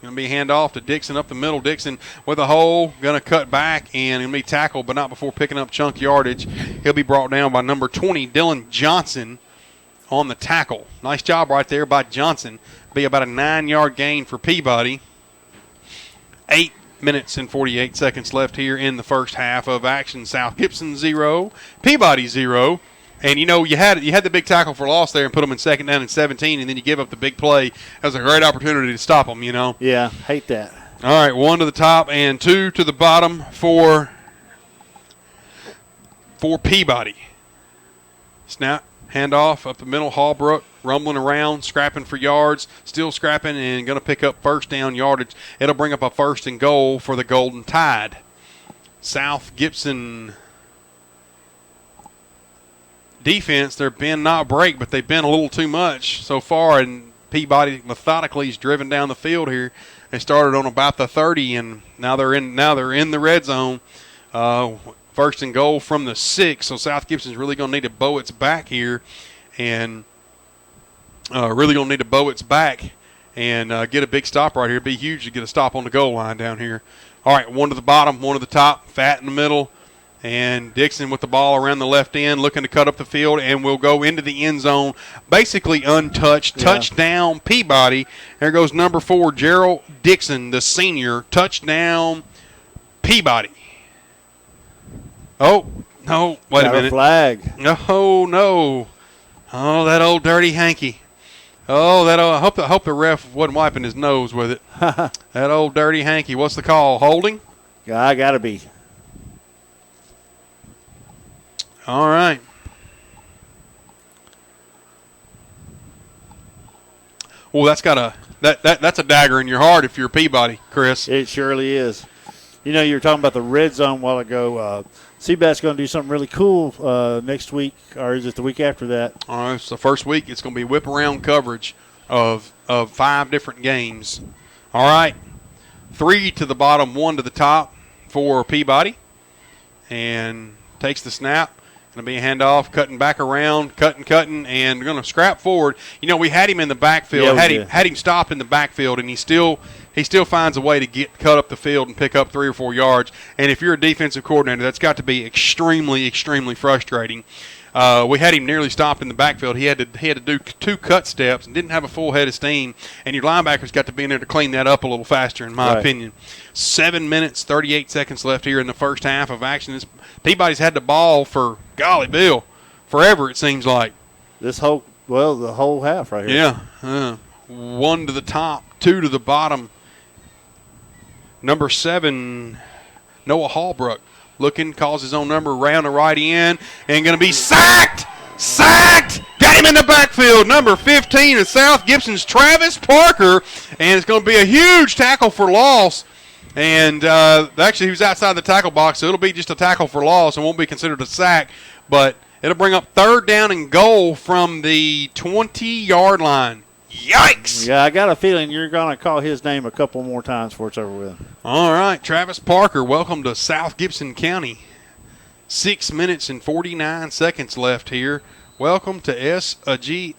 Going to be handoff to Dixon up the middle. Dixon with a hole. Going to cut back and going to be tackled, but not before picking up chunk yardage. He'll be brought down by number 20, Dylan Johnson, on the tackle. Nice job right there by Johnson. Be about a 9-yard gain for Peabody. 8 minutes and 48 seconds left here in the first half of action. South Gibson 0, Peabody 0. And, you had the big tackle for loss there and put them in 2nd down and 17, and then you give up the big play. That was a great opportunity to stop them, Yeah, hate that. All right, 1 to the top and 2 to the bottom for Peabody. Snap, handoff up the middle. Hallbrook rumbling around, scrapping for yards, still scrapping and going to pick up first down yardage. It'll bring up a 1st and goal for the Golden Tide. South Gibson defense, they're bend not break, but they've been a little too much so far, and Peabody methodically has driven down the field here. They started on about the 30, and now they're in the red zone. 1st and goal from the 6, so South Gibson's really going to need to bow its back here, and get a big stop right here. It'd be huge to get a stop on the goal line down here. All right, 1 to the bottom, 1 to the top, Fat in the middle. And Dixon with the ball around the left end, looking to cut up the field, and will go into the end zone, basically untouched. Yeah. Touchdown, Peabody. There goes number 4, Gerald Dixon, the senior. Touchdown, Peabody. Oh, no, wait a minute. Flag. Oh, no. Oh, that old dirty hanky. Oh, I hope the ref wasn't wiping his nose with it. That old dirty hanky. What's the call? Holding? Yeah, I got to be. All right. Well, that's a dagger in your heart if you're Peabody, Chris. It surely is. You were talking about the red zone a while ago. Seabass going to do something really cool next week, or is it the week after that? All right, so the first week it's going to be whip around coverage of 5 different games. All right, 3 to the bottom, 1 to the top for Peabody, and takes the snap. Going to be a handoff, cutting back around, cutting, and going to scrap forward. We had him in the backfield, had him stopped in the backfield, and he still finds a way to cut up the field and pick up 3 or 4 yards. And if you're a defensive coordinator, that's got to be extremely, extremely frustrating. We had him nearly stopped in the backfield. He had to do 2 cut steps and didn't have a full head of steam. And your linebackers got to be in there to clean that up a little faster, in my opinion. 7 minutes, 38 seconds left here in the first half of action. Peabody's had the ball for, golly, Bill, forever it seems like. The whole half right here. Yeah. 1 to the top, 2 to the bottom. Number 7, Noah Hallbrook. Looking, calls his own number around the right end, and going to be sacked! Got him in the backfield. Number 15 is South Gibson's Travis Parker, and it's going to be a huge tackle for loss. And actually, he was outside the tackle box, so it'll be just a tackle for loss and won't be considered a sack. But it'll bring up 3rd down and goal from the 20-yard line. Yikes! Yeah, I got a feeling you're going to call his name a couple more times before it's over with. All right, Travis Parker, welcome to South Gibson County. 6 minutes and 49 seconds left here. Welcome to a C.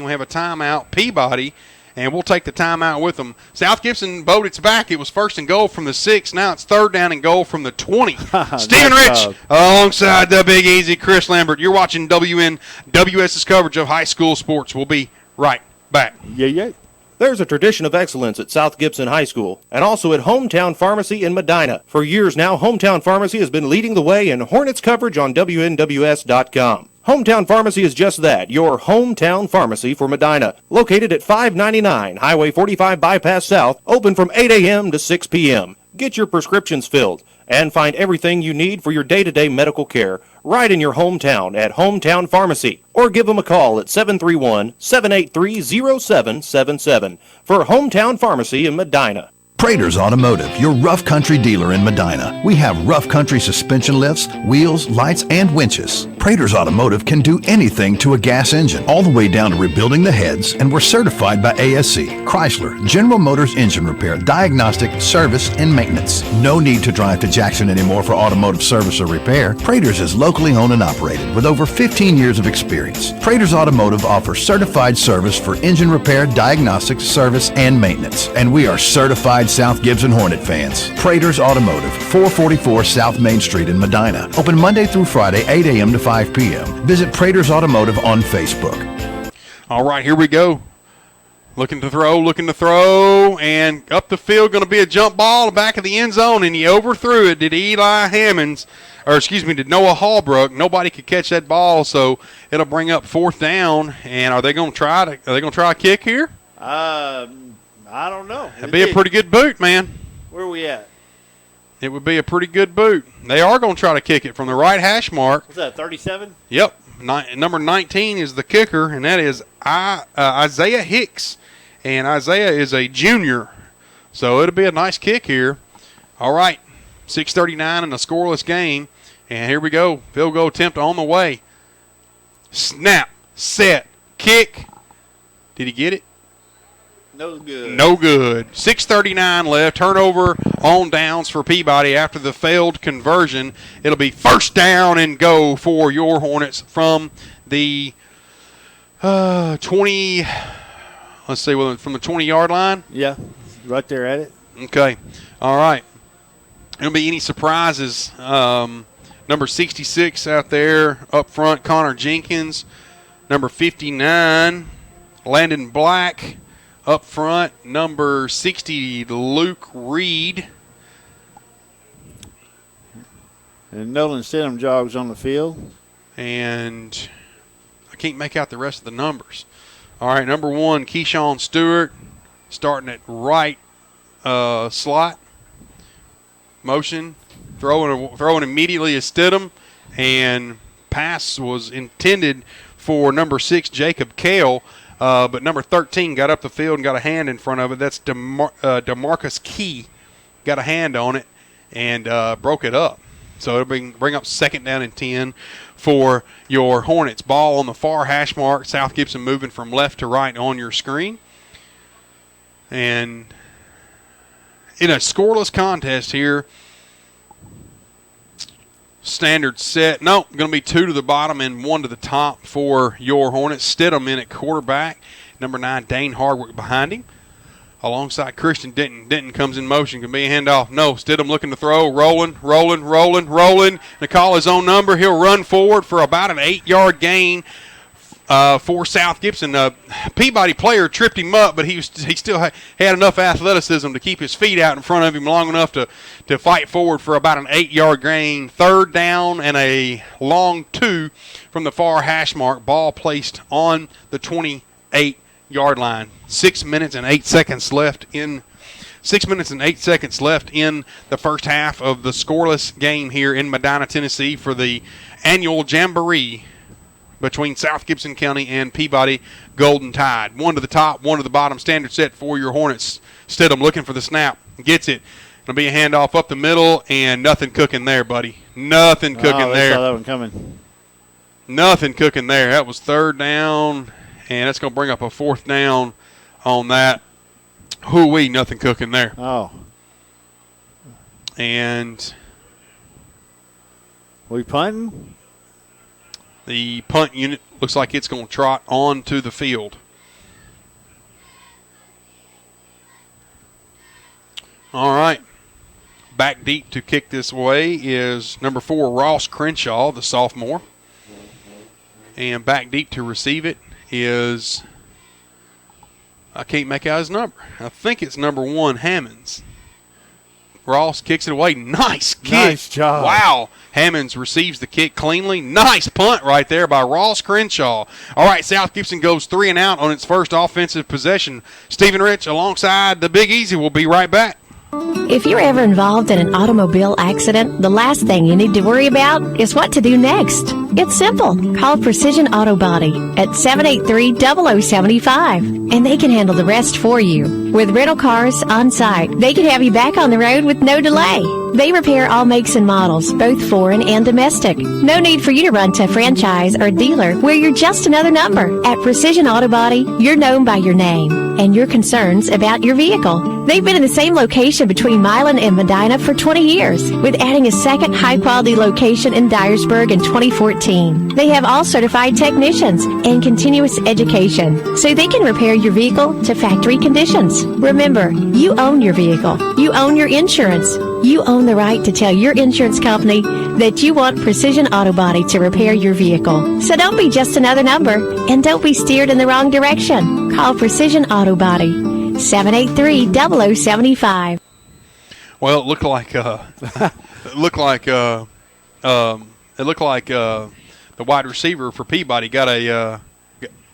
We have a timeout, Peabody, and we'll take the timeout with them. South Gibson bowed its back. It was 1st and goal from the 6. Now it's 3rd down and goal from the 20. Stephen Rich alongside the Big Easy, Chris Lambert. You're watching WNWS's coverage of high school sports. We'll be right back. Yeah. There's a tradition of excellence at South Gibson High School and also at Hometown Pharmacy in Medina. For years now, Hometown Pharmacy has been leading the way in Hornets coverage on WNWS.com. Hometown Pharmacy is just that, your hometown pharmacy for Medina. Located at 599 Highway 45 Bypass South, open from 8 a.m. to 6 p.m. Get your prescriptions filled and find everything you need for your day-to-day medical care right in your hometown at Hometown Pharmacy. Or give them a call at 731-783-0777 for Hometown Pharmacy in Medina. Prater's Automotive, your rough country dealer in Medina. We have rough country suspension lifts, wheels, lights, and winches. Prater's Automotive can do anything to a gas engine, all the way down to rebuilding the heads, and we're certified by ASC, Chrysler, General Motors engine repair, diagnostic, service, and maintenance. No need to drive to Jackson anymore for automotive service or repair. Prater's is locally owned and operated with over 15 years of experience. Prater's Automotive offers certified service for engine repair, diagnostics, service, and maintenance. And we are certified South Gibson Hornet fans. Prater's Automotive, 444 South Main Street in Medina. Open Monday through Friday, 8 a.m. to 5 p.m. Visit Prater's Automotive on Facebook. All right, here we go. Looking to throw, and up the field, going to be a jump ball, the back of the end zone, and he overthrew it. Did Did Noah Hallbrook. Nobody could catch that ball, so it'll bring up 4th down. And are they going to try a kick here? I don't know. It'd be a pretty good boot, man. Where are we at? It would be a pretty good boot. They are going to try to kick it from the right hash mark. What's that, 37? Yep. Number 19 is the kicker, and that is Isaiah Hicks. And Isaiah is a junior. So it'll be a nice kick here. All right. 6:39 in a scoreless game. And here we go. Field goal attempt on the way. Snap, set, kick. Did he get it? No good. No good. 6:39 left. Turnover on downs for Peabody after the failed conversion. It'll be 1st down and go for your Hornets from the 20. Let's see, from the 20-yard line. Yeah, right there at it. Okay. All right. There'll be any surprises. Number 66 out there up front, Connor Jenkins. Number 59, Landon Black. Up front, number 60, Luke Reed. And Nolan Stidham jogs on the field. And I can't make out the rest of the numbers. All right, number 1, Keyshawn Stewart, starting at right slot. Motion, throwing immediately at Stidham. And pass was intended for number 6, Jacob Kale. But number 13 got up the field and got a hand in front of it. That's DeMarcus Key. Got a hand on it and broke it up. So it'll bring up 2nd down and 10 for your Hornets. Ball on the far hash mark. South Gibson moving from left to right on your screen. And in a scoreless contest here, standard set. No, going to be 2 to the bottom and 1 to the top for your Hornets. Stidham in at quarterback. Number 9, Dane Hardwick behind him. Alongside Christian Denton. Denton comes in motion. Can be a handoff. No, Stidham looking to throw. Rolling. The call is on number. He'll run forward for about an 8-yard gain for South Gibson. Peabody player tripped him up, but he still had enough athleticism to keep his feet out in front of him long enough to fight forward for about an 8-yard gain. 3rd down and a long 2 from the far hash mark. Ball placed on the 28-yard line. 6 minutes and 8 seconds left in the first half of the scoreless game here in Medina, Tennessee for the annual Jamboree between South Gibson County and Peabody Golden Tide. 1 to the top, 1 to the bottom. Standard set for your Hornets. Stidham looking for the snap. Gets it. Going to be a handoff up the middle, and nothing cooking there, buddy. Nothing cooking there. Saw that one coming. Nothing cooking there. That was 3rd down, and that's going to bring up a 4th down on that. Hoo-wee, nothing cooking there. Oh. And we punting? The punt unit looks like it's going to trot onto the field. All right. Back deep to kick this way is number 4, Ross Crenshaw, the sophomore. And back deep to receive it is I can't make out his number. I think it's number 1, Hammonds. Ross kicks it away. Nice kick. Nice job. Wow. Hammonds receives the kick cleanly. Nice punt right there by Ross Crenshaw. All right, South Gibson goes 3 and out on its first offensive possession. Stephen Rich alongside the Big Easy will be right back. If you're ever involved in an automobile accident, the last thing you need to worry about is what to do next. It's simple. Call Precision Auto Body at 783-0075, and they can handle the rest for you. With rental cars on site, they can have you back on the road with no delay. They repair all makes and models, both foreign and domestic. No need for you to run to a franchise or dealer where you're just another number. At Precision Auto Body, you're known by your name and your concerns about your vehicle. They've been in the same location between Milan and Medina for 20 years, with adding a second high-quality location in Dyersburg in 2014. They have all certified technicians and continuous education, so they can repair your vehicle to factory conditions. Remember, you own your vehicle. You own your insurance. You own the right to tell your insurance company that you want Precision Auto Body to repair your vehicle. So don't be just another number, and don't be steered in the wrong direction. Call Precision Auto Body, 783-0075. Well, it looked like the wide receiver for Peabody got a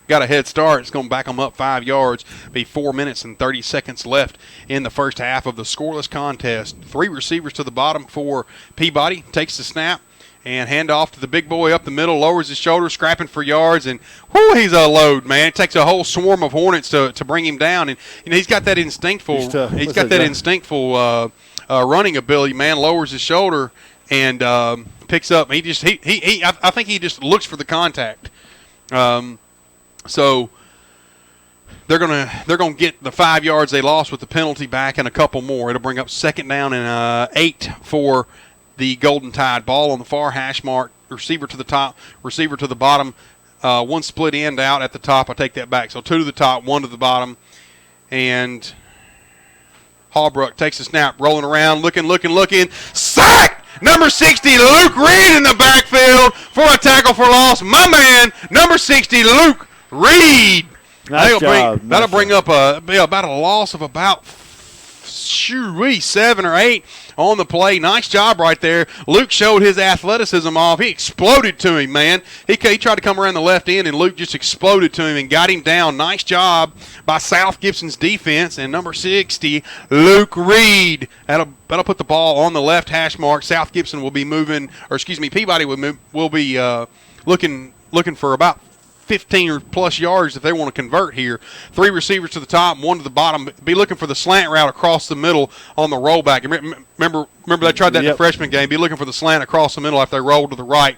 head start. It's going to back them up 5 yards. Be 4 minutes and 30 seconds left in the first half of the scoreless contest. 3 receivers to the bottom for Peabody. Takes the snap and hand off to the big boy up the middle. Lowers his shoulder, scrapping for yards, and whoo, he's a load, man. It takes a whole swarm of Hornets to bring him down, and he's got that instinctful. He's got that instinctful running ability, man. Lowers his shoulder and picks up. I think he just looks for the contact. So they're gonna get the 5 yards they lost with the penalty back and a couple more. It'll bring up 2nd down and 8 for the Golden Tide. Ball on the far hash mark. Receiver to the top, receiver to the bottom. 1 split end out at the top. I take that back. So 2 to the top, 1 to the bottom, and Hallbrook takes a snap, rolling around, looking. Sack! Number 60, Luke Reed in the backfield for a tackle for loss. My man, number 60, Luke Reed. That'll bring up about a loss of about 7 or 8 on the play. Nice job right there. Luke showed his athleticism off. He exploded to him, man. He tried to come around the left end, and Luke just exploded to him and got him down. Nice job by South Gibson's defense. And number 60, Luke Reed. That'll put the ball on the left hash mark. South Gibson will be Peabody will be looking for about 15 or plus yards if they want to convert here. 3 receivers to the top, 1 to the bottom. Be looking for the slant route across the middle on the rollback. Remember they tried that in the freshman game. Be looking for the slant across the middle after they roll to the right.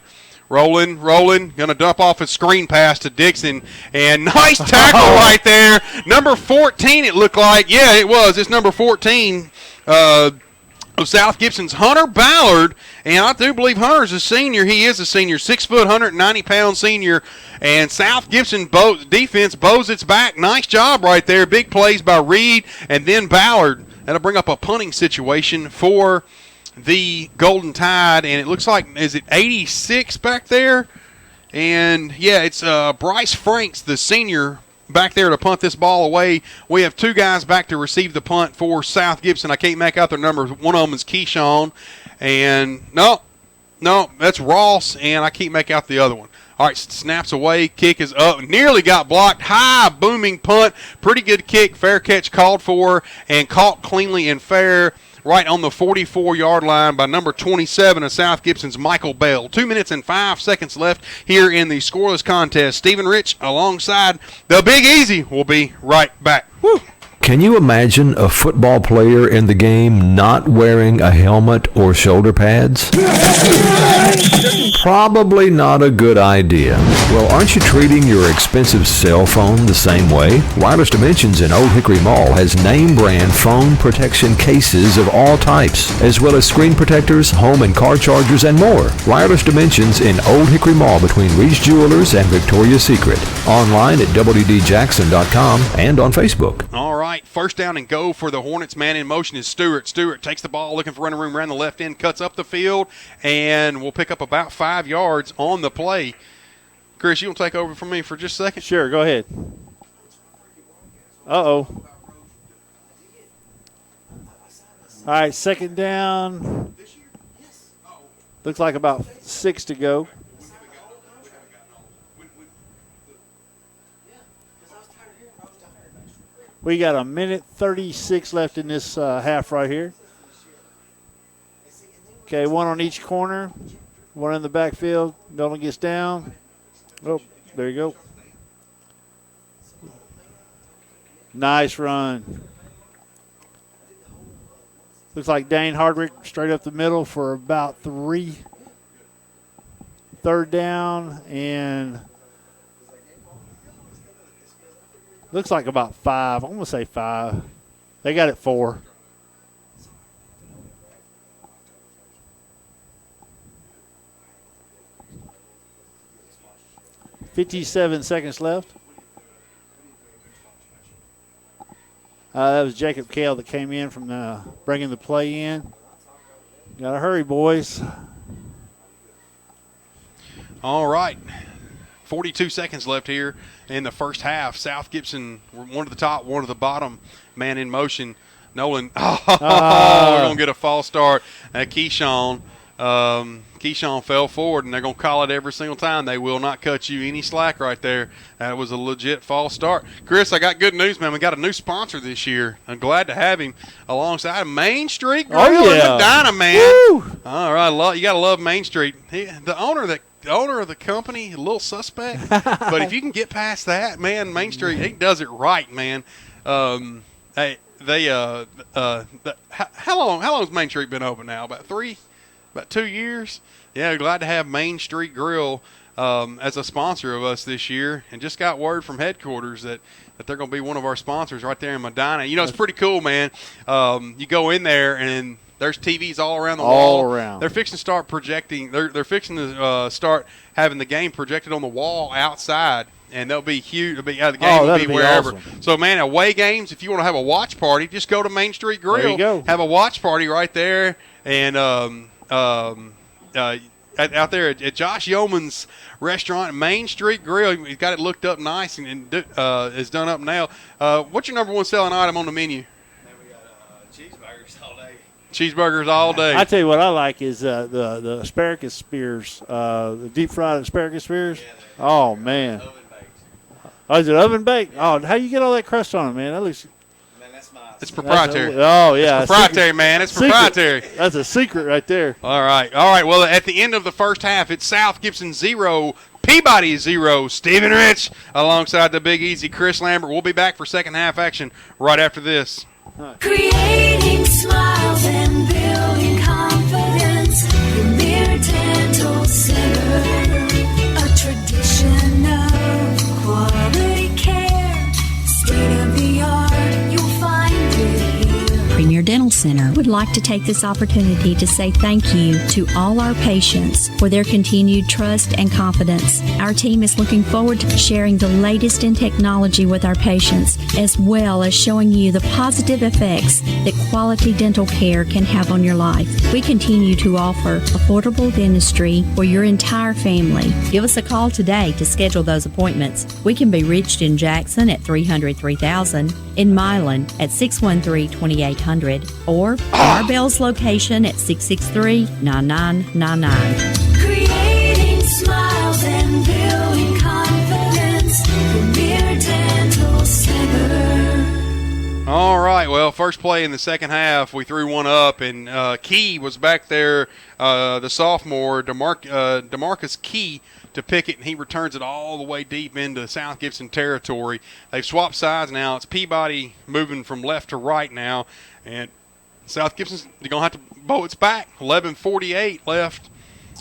Rolling, going to dump off a screen pass to Dixon. And nice tackle right there. Number 14 it looked like. Yeah, it was. It's number 14 of South Gibson's Hunter Ballard, and I do believe Hunter's a senior. He is a senior, 6 foot, 190-pound senior, and South Gibson defense bows its back. Nice job right there. Big plays by Reed and then Ballard. That'll bring up a punting situation for the Golden Tide, and it looks like, is it 86 back there? And, yeah, it's Bryce Franks, the senior, back there to punt this ball away. We have 2 guys back to receive the punt for South Gibson. I can't make out their numbers. One of them is Keyshawn. And no, that's Ross, and I can't make out the other one. All right, snaps away. Kick is up. Nearly got blocked. High, booming punt. Pretty good kick. Fair catch called for and caught cleanly and fair right on the 44-yard line by number 27 of South Gibson's Michael Bell. 2 minutes and 5 seconds left here in the scoreless contest. Stephen Rich alongside the Big Easy will be right back. Woo. Can you imagine a football player in the game not wearing a helmet or shoulder pads? Probably not a good idea. Well, aren't you treating your expensive cell phone the same way? Wireless Dimensions in Old Hickory Mall has name brand phone protection cases of all types, as well as screen protectors, home and car chargers, and more. Wireless Dimensions in Old Hickory Mall between Reed's Jewelers and Victoria's Secret. Online at WDJackson.com and on Facebook. All right, first down and go for the Hornets. Man in motion is Stewart. Stewart takes the ball, looking for running room around the left end, cuts up the field, and will pick up about 5 yards on the play. Chris, you want to take over from me for just a second? Sure, go ahead. Uh-oh. All right, second down. Looks like about 6 to go. We got a minute 36 left in this half right here. Okay, one on each corner. One in the backfield. Nolan gets down. Oh, there you go. Nice run. Looks like Dane Hardwick straight up the middle for about 3. Third down and looks like about 5. I'm going to say 5. They got it 4. $57 seconds left. That was Jacob Kale that came in from bringing the play in. Got to hurry, boys. All right. 42 seconds left here in the first half. South Gibson, one to the top, one to the bottom. Man in motion. Nolan, we're going to get a false start. Keyshawn fell forward, and they're going to call it every single time. They will not cut you any slack right there. That was a legit false start. Chris, I got good news, man. We got a new sponsor this year. I'm glad to have him alongside Main Street Grill in Medina, man. Woo! All right, you got to love Main Street. The owner of the company, a little suspect, but if you can get past that, man, Main Street, he does it right, man. How long's Main Street been open now? About 2 years? Yeah, glad to have Main Street Grill as a sponsor of us this year, and just got word from headquarters that they're going to be one of our sponsors right there in Medina. You know, it's pretty cool, man. You go in there and there's TVs all around the wall. All around. They're fixing to start projecting. They're fixing to start having the game projected on the wall outside, and they'll be huge. The game will be wherever. Awesome. So, man, away games, if you want to have a watch party, just go to Main Street Grill. There you go. Have a watch party right there, and out there at Josh Yeoman's restaurant at Main Street Grill. He's got it looked up nice and is done up now. What's your number one selling item on the menu? Cheeseburgers all day. Cheeseburgers all day. I tell you what I like is the asparagus spears, the deep fried asparagus spears. Oh, man. Oven baked. Oh, is it oven baked? Oh, how you get all that crust on it, man? That looks. Man, that's my. It's proprietary. Oh, yeah. It's proprietary, man. It's proprietary. That's a secret right there. All right. Well, at the end of the first half, it's South Gibson 0, Peabody 0. Stephen Rich alongside the Big Easy Chris Lambert. We'll be back for second half action right after this. Creating smiles and building confidence. Premier Dental Center. A tradition of quality care. State of the art, you'll find it here. Premier Dental Center would like to take this opportunity to say thank you to all our patients for their continued trust and confidence. Our team is looking forward to sharing the latest in technology with our patients, as well as showing you the positive effects that quality dental care can have on your life. We continue to offer affordable dentistry for your entire family. Give us a call today to schedule those appointments. We can be reached in Jackson at 300-3000, in Milan at 613-2800, or our Bell's location at 663-9999. Creating smiles and building confidence. Premier Dental Center. All right. Well, first play in the second half, we threw one up, and Key was back there, the sophomore, DeMarcus Key, to pick it, and he returns it all the way deep into South Gibson territory. They've swapped sides now. It's Peabody moving from left to right now, and South Gibson's going to have to bow its back. 11:48 left.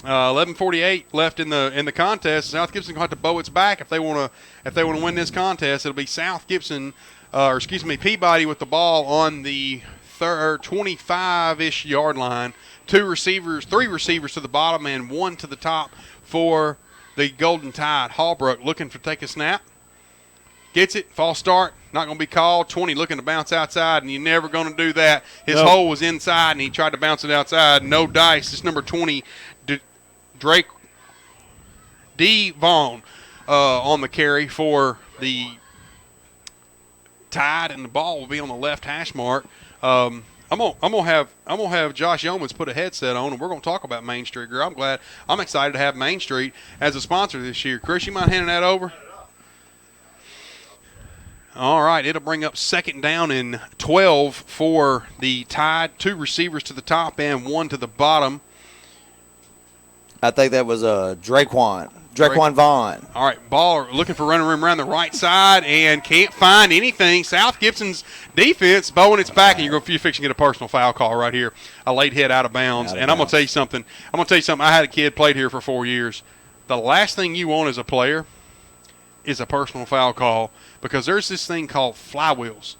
11:48 left in the contest. South Gibson's going to have to bow its back if they want to win this contest. It'll be South Gibson, Peabody with the ball on the 25-ish yard line. Three receivers to the bottom and one to the top for the Golden Tide. Hallbrook looking to take a snap. Gets it. False start. Not going to be called. 20 looking to bounce outside, and you're never going to do that. His hole was inside, and he tried to bounce it outside. No dice. It's number 20, Drake D. Vaughn on the carry for the tied, and the ball will be on the left hash mark. I'm gonna have Josh Yeomans put a headset on, and we're gonna talk about Main Street Grill. I'm excited to have Main Street as a sponsor this year. Chris, you mind handing that over? All right, it'll bring up 2nd down and 12 for the Tide. 2 receivers to the top and 1 to the bottom. I think that was Draquan Vaughn. All right, ball looking for running room around the right side and can't find anything. South Gibson's defense bowing its back, and you're fixing to get a personal foul call right here. A late hit out of bounds. I'm going to tell you something. I had a kid played here for 4 years. The last thing you want as a player is a personal foul call, because there's this thing called flywheels,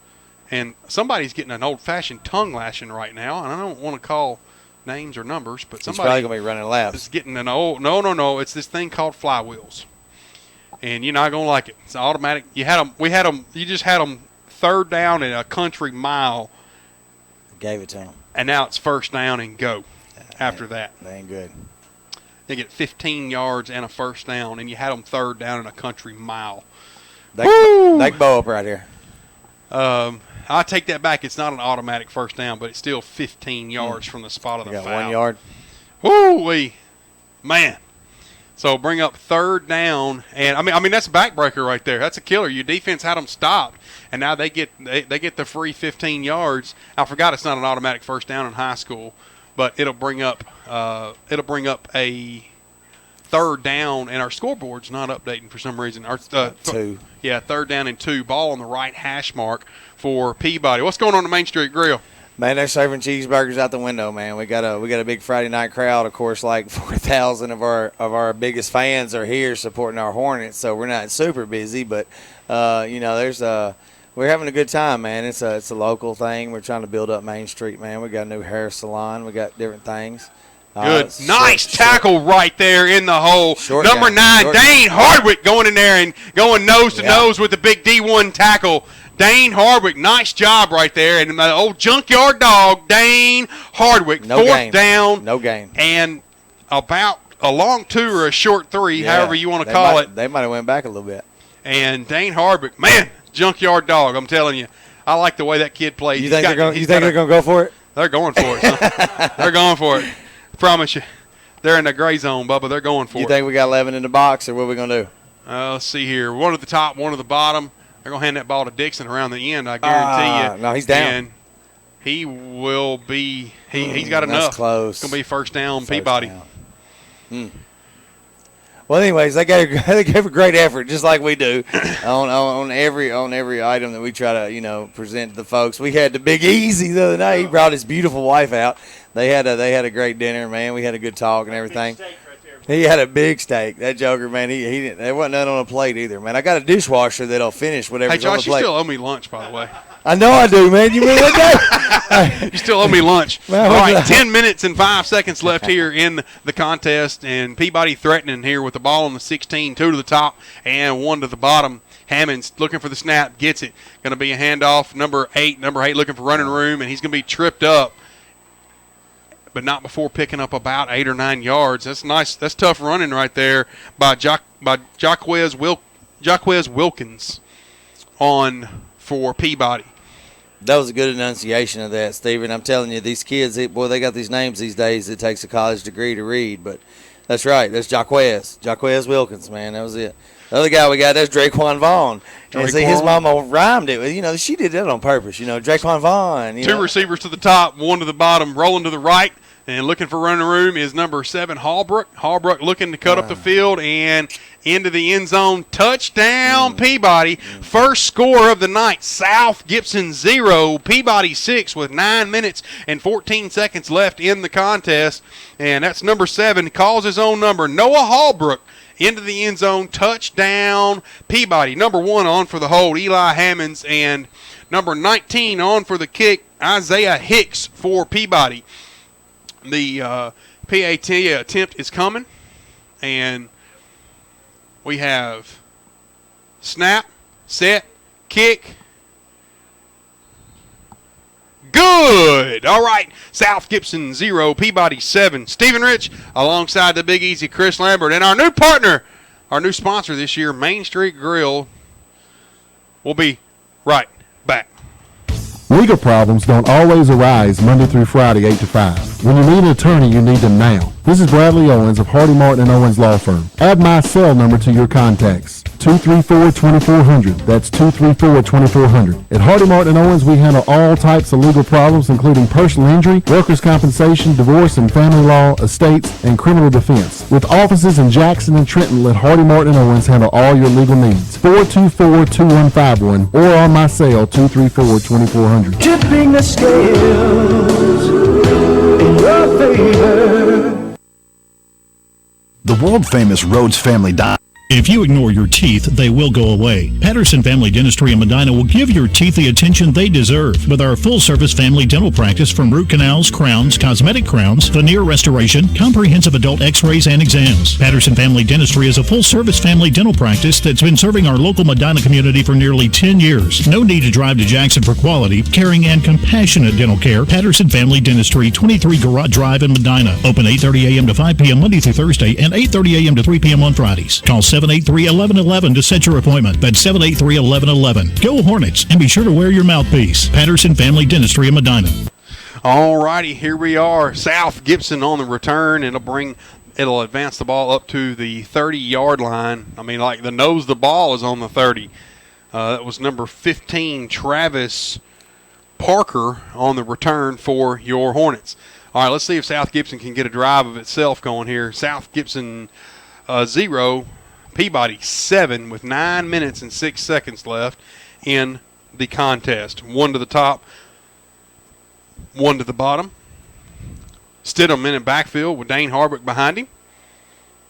and somebody's getting an old-fashioned tongue lashing right now, and I don't want to call names or numbers, but somebody probably gonna be running laps. is getting an old no. It's this thing called flywheels, and you're not gonna like it. It's automatic. You just had them 3rd down at a country mile. Gave it to them, and now it's 1st down and go. After that, they ain't good. They get 15 yards and a 1st down, and you had them 3rd down in a country mile. They bow up right here. I take that back. It's not an automatic 1st down, but it's still 15 yards from the spot of the foul. 1 yard. Woo-wee. Man. So bring up 3rd down, and I mean that's a backbreaker right there. That's a killer. Your defense had them stopped, and now they get the free 15 yards. I forgot it's not an automatic 1st down in high school, but it'll bring up a 3rd down, and our scoreboard's not updating for some reason. Our 2. Yeah, 3rd down and 2. Ball on the right hash mark for Peabody. What's going on at Main Street Grill? Man, they're serving cheeseburgers out the window, man. We got a big Friday night crowd. Of course, like 4,000 of our biggest fans are here supporting our Hornets, so we're not super busy, but we're having a good time, man. It's a local thing. We're trying to build up Main Street, man. We got a new hair salon. We got different things. Good. Nice tackle right there in the hole. Number 9, Dane Hardwick going in there and going nose to nose with the big D1 tackle. Dane Hardwick, nice job right there. And the old junkyard dog, Dane Hardwick, 4th down. No gain. And about a long 2 or a short 3, however you want to call it. They might have went back a little bit. And Dane Hardwick, man, junkyard dog, I'm telling you. I like the way that kid plays. You think they're going to go for it? They're going for it, son. They're going for it. Promise you. They're in the gray zone, Bubba. They're going for it. You think we got 11 in the box, or what are we going to do? Let's see here. 1 at the top, 1 at the bottom. They're going to hand that ball to Dixon around the end, I guarantee you. No, he's down. And he will be he's got enough. That's close. It's going to be 1st down, Peabody. Well, anyways, they gave a great effort, just like we do on every item that we try to present to the folks. We had the Big Easy the other night. He brought his beautiful wife out. They had a great dinner, man. We had a good talk and everything. He had a big steak. That joker, man. He didn't. There wasn't none on a plate either, man. I got a dishwasher that'll finish whatever's on the plate. Hey, Josh, you still owe me lunch, by the way. I know I do, man. You remember that? You still owe me lunch. All right, 10 minutes and 5 seconds left here in the contest, and Peabody threatening here with the ball on the 16, 2 to the top and 1 to the bottom. Hammonds looking for the snap, gets it. Going to be a handoff. Number 8 looking for running room, and he's going to be tripped up, but not before picking up about 8 or 9 yards. That's nice. That's tough running right there by Jaquez Wilkins on for Peabody. That was a good enunciation of that, Stephen. I'm telling you, these kids, they got these names these days. It takes a college degree to read, but that's right. That's Jaquez Wilkins, man. That was it. The other guy we got, that's Draquan Vaughn. And see, his mama rhymed it. She did that on purpose. Draquan Vaughn. 2 receivers to the top, 1 to the bottom, rolling to the right. And looking for running room is number 7, Hallbrook. Hallbrook looking to cut up the field and into the end zone. Touchdown, Peabody. First score of the night. South Gibson 0, Peabody 6 with 9 minutes and 14 seconds left in the contest. And that's number 7. Calls his own number, Noah Hallbrook. Into the end zone. Touchdown, Peabody. Number 1 on for the hold, Eli Hammonds. And number 19 on for the kick, Isaiah Hicks for Peabody. The PAT attempt is coming, and we have snap, set, kick. Good. All right. South Gibson 0, Peabody 7. Stephen Rich alongside the Big Easy Chris Lambert, and our new partner, our new sponsor this year, Main Street Grill, will be right back. Legal problems don't always arise Monday through Friday, 8 to 5. When you need an attorney, you need them now. This is Bradley Owens of Hardy Martin & Owens Law Firm. Add my cell number to your contacts. 234-2400. That's 234-2400. At Hardy Martin & Owens, we handle all types of legal problems, including personal injury, workers' compensation, divorce and family law, estates, and criminal defense. With offices in Jackson and Trenton, let Hardy Martin & Owens handle all your legal needs. 424-2151 or on my cell, 234-2400. Tipping the scales in your favor. The world-famous Rhodes Family Dentistry. If you ignore your teeth, they will go away. Patterson Family Dentistry in Medina will give your teeth the attention they deserve with our full-service family dental practice, from root canals, crowns, cosmetic crowns, veneer restoration, comprehensive adult x-rays, and exams. Patterson Family Dentistry is a full-service family dental practice that's been serving our local Medina community for nearly 10 years. No need to drive to Jackson for quality, caring, and compassionate dental care. Patterson Family Dentistry, 23 Garage Drive in Medina. Open 8:30 a.m. to 5 p.m. Monday through Thursday and 8:30 a.m. to 3 p.m. on Fridays. Call 783-1111 to set your appointment. That's 783-1111. Go Hornets, and be sure to wear your mouthpiece. Patterson Family Dentistry in Medina. All righty, here we are. South Gibson on the return. It'll advance the ball up to the 30-yard line. I mean, like, the nose of the ball is on the 30. That was number 15, Travis Parker, on the return for your Hornets. All right, let's see if South Gibson can get a drive of itself going here. South Gibson 0, Peabody 7, with 9 minutes and 6 seconds left in the contest. 1 to the top, 1 to the bottom. Stidham in the backfield with Dane Harbuck behind him.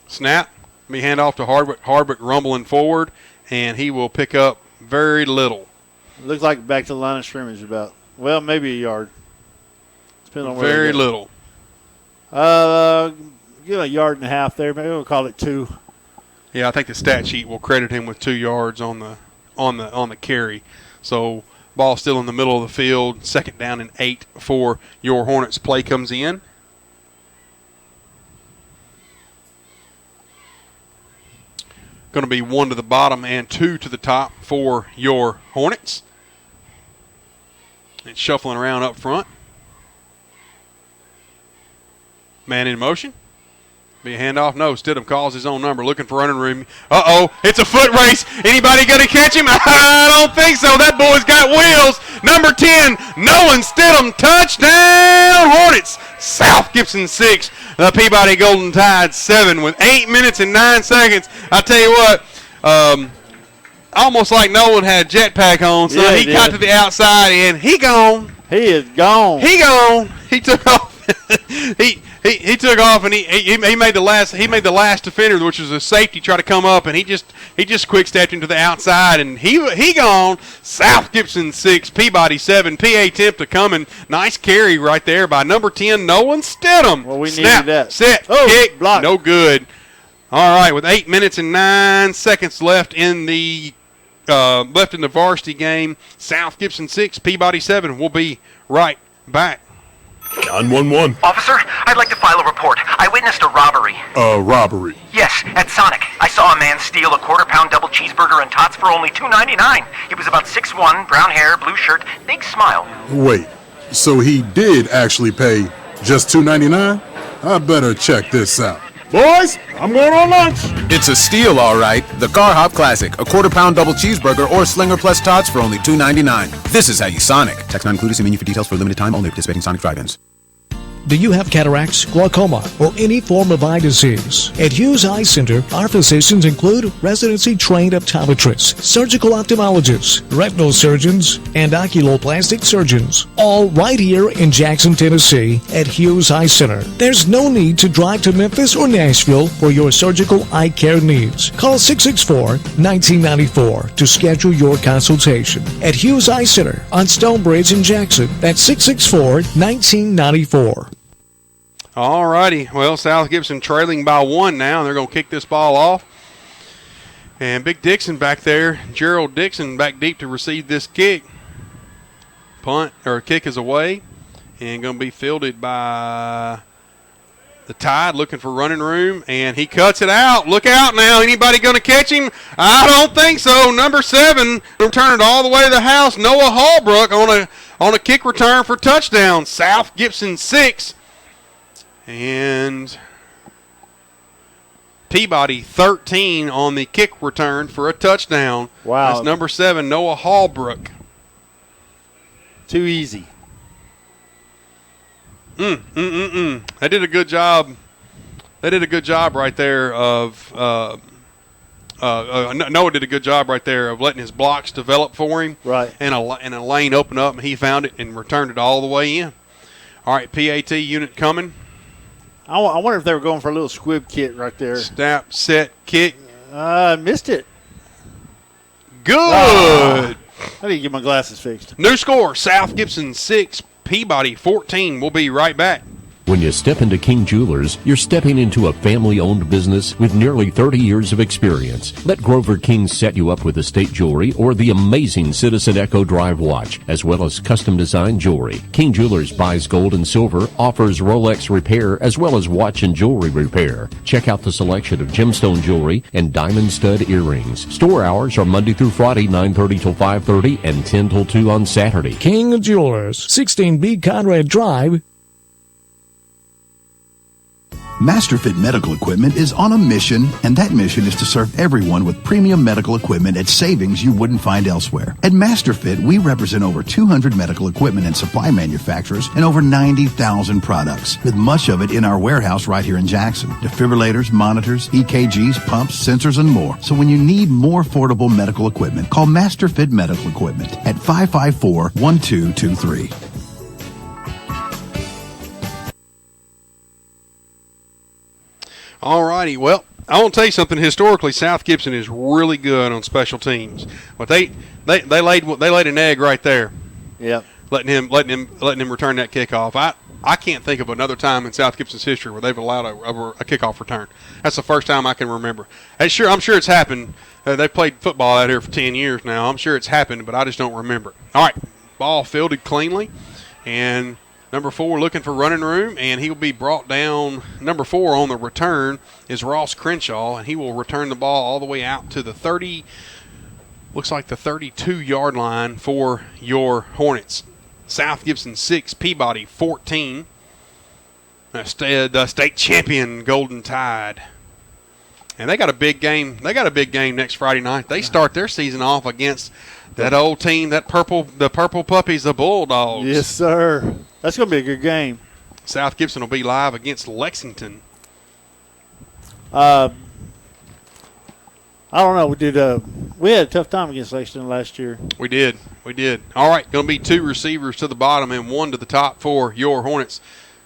Snap. Let me hand off to Harbuck. Harbuck rumbling forward, and he will pick up very little. Looks like back to the line of scrimmage about, well, maybe a yard. Depending on where very little. Give a yard and a half there. Maybe we'll call it 2. Yeah, I think the stat sheet will credit him with 2 yards on the carry. So ball still in the middle of the field. 2nd down and 8 for your Hornets. Play comes in. Going to be 1 to the bottom and 2 to the top for your Hornets. It's shuffling around up front. Man in motion. Be a handoff? No. Stidham calls his own number, looking for running room. Uh-oh. It's a foot race. Anybody going to catch him? I don't think so. That boy's got wheels. Number 10, Nolan Stidham. Touchdown, Hornets. South Gibson 6. The Peabody Golden Tide 7 with 8 minutes and 9 seconds. I tell you what, almost like Nolan had jetpack on. So yeah, he got to the outside, and he gone. He is gone. He gone. He took off. He took off, and he made the last defender, which was a safety, try to come up, and he just quick stepped into the outside, and he gone. South Gibson 6, Peabody 7. PA attempt to come, and nice carry right there by number 10, Nolan Stidham. Well, we Snap, needed that. Set, kick, block. No good. All right, with 8 minutes and 9 seconds left in the varsity game, South Gibson 6, Peabody 7. We'll be right back. 911. Officer, I'd like to file a report. I witnessed a robbery. A robbery? Yes, at Sonic. I saw a man steal a quarter-pound double cheeseburger and tots for only $2.99. He was about 6'1", brown hair, blue shirt, big smile. Wait, so he did actually pay just $2.99? I better check this out. Boys, I'm going on lunch. It's a steal, all right. The Car Hop Classic, a quarter-pound double cheeseburger or Slinger plus tots for only $2.99. This is how you Sonic. Text not included. See menu for details. For a limited time only. Participating Sonic drive-ins. Do you have cataracts, glaucoma, or any form of eye disease? At Hughes Eye Center, our physicians include residency-trained optometrists, surgical ophthalmologists, retinal surgeons, and oculoplastic surgeons, all right here in Jackson, Tennessee at Hughes Eye Center. There's no need to drive to Memphis or Nashville for your surgical eye care needs. Call 664-1994 to schedule your consultation. At Hughes Eye Center on Stonebridge in Jackson, that's 664-1994. All righty. Well, South Gibson trailing by 1 now, and they're going to kick this ball off. And Big Dixon back there, Gerald Dixon back deep to receive this kick. Kick is away, and going to be fielded by the Tide, looking for running room, and he cuts it out. Look out now. Anybody going to catch him? I don't think so. Number 7, turn it all the way to the house. Noah Hallbrook on a kick return for touchdown. South Gibson 6. And Peabody 13 on the kick return for a touchdown. Wow. That's number 7, Noah Hallbrook. Too easy. They did a good job. They did a good job right there of Noah did a good job right there of letting his blocks develop for him. Right. And a lane open up, and he found it and returned it all the way in. All right, PAT unit coming. I wonder if they were going for a little squib kit right there. Snap, set, kick. Missed it. Good. I need to get my glasses fixed. New score, South Gibson 6, Peabody 14. We'll be right back. When you step into King Jewelers, you're stepping into a family-owned business with nearly 30 years of experience. Let Grover King set you up with estate jewelry or the amazing Citizen Echo Drive watch, as well as custom-designed jewelry. King Jewelers buys gold and silver, offers Rolex repair, as well as watch and jewelry repair. Check out the selection of gemstone jewelry and diamond stud earrings. Store hours are Monday through Friday, 9:30 till 5:30 and 10 till 2 on Saturday. King Jewelers, 16B Conrad Drive. MasterFit Medical Equipment is on a mission, and that mission is to serve everyone with premium medical equipment at savings you wouldn't find elsewhere. At MasterFit, we represent over 200 medical equipment and supply manufacturers and over 90,000 products, with much of it in our warehouse right here in Jackson. Defibrillators, monitors, EKGs, pumps, sensors, and more. So when you need more affordable medical equipment, call MasterFit Medical Equipment at 554-1223. All righty. Well, I want to tell you something. Historically, South Gibson is really good on special teams. But they laid an egg right there. Yep. Letting him return that kickoff. I can't think of another time in South Gibson's history where they've allowed a kickoff return. That's the first time I can remember. I'm sure it's happened. They've played football out here for 10 years now. I'm sure it's happened, but I just don't remember it. All right. Ball fielded cleanly. And number 4 looking for running room, and he will be brought down. Number 4 on the return is Ross Crenshaw, and he will return the ball all the way out to the 32-yard line for your Hornets. South Gibson 6, Peabody 14. The state champion Golden Tide. And they got a big game. They got a big game next Friday night. They start their season off against that old team, the purple puppies, the Bulldogs. Yes, sir. That's going to be a good game. South Gibson will be live against Lexington. I don't know. We had a tough time against Lexington last year. We did. All right, going to be 2 receivers to the bottom and 1 to the top for your Hornets.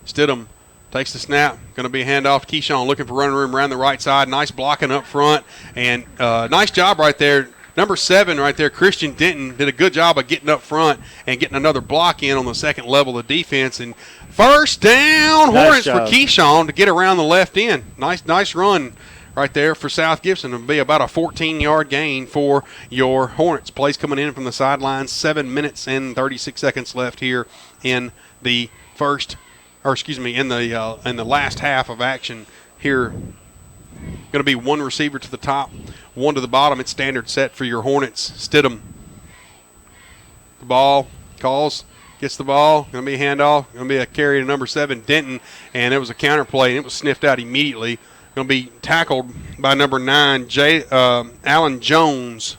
Stidham takes the snap. Going to be a handoff to Keyshawn, looking for running room around the right side. Nice blocking up front, and nice job right there. Number 7 right there, Christian Denton, did a good job of getting up front and getting another block in on the second level of defense. And first down, Hornets for Keyshawn to get around the left end. Nice run right there for South Gibson. It'll be about a 14-yard gain for your Hornets. Plays coming in from the sidelines. 7 minutes and 36 seconds left here in the in the last half of action here. Going to be 1 receiver to the top, 1 to the bottom. It's standard set for your Hornets. Stidham. The ball gets the ball. Going to be a handoff. Going to be a carry to number 7, Denton, and it was a counter play, and it was sniffed out immediately. Going to be tackled by number 9, Alan Jones,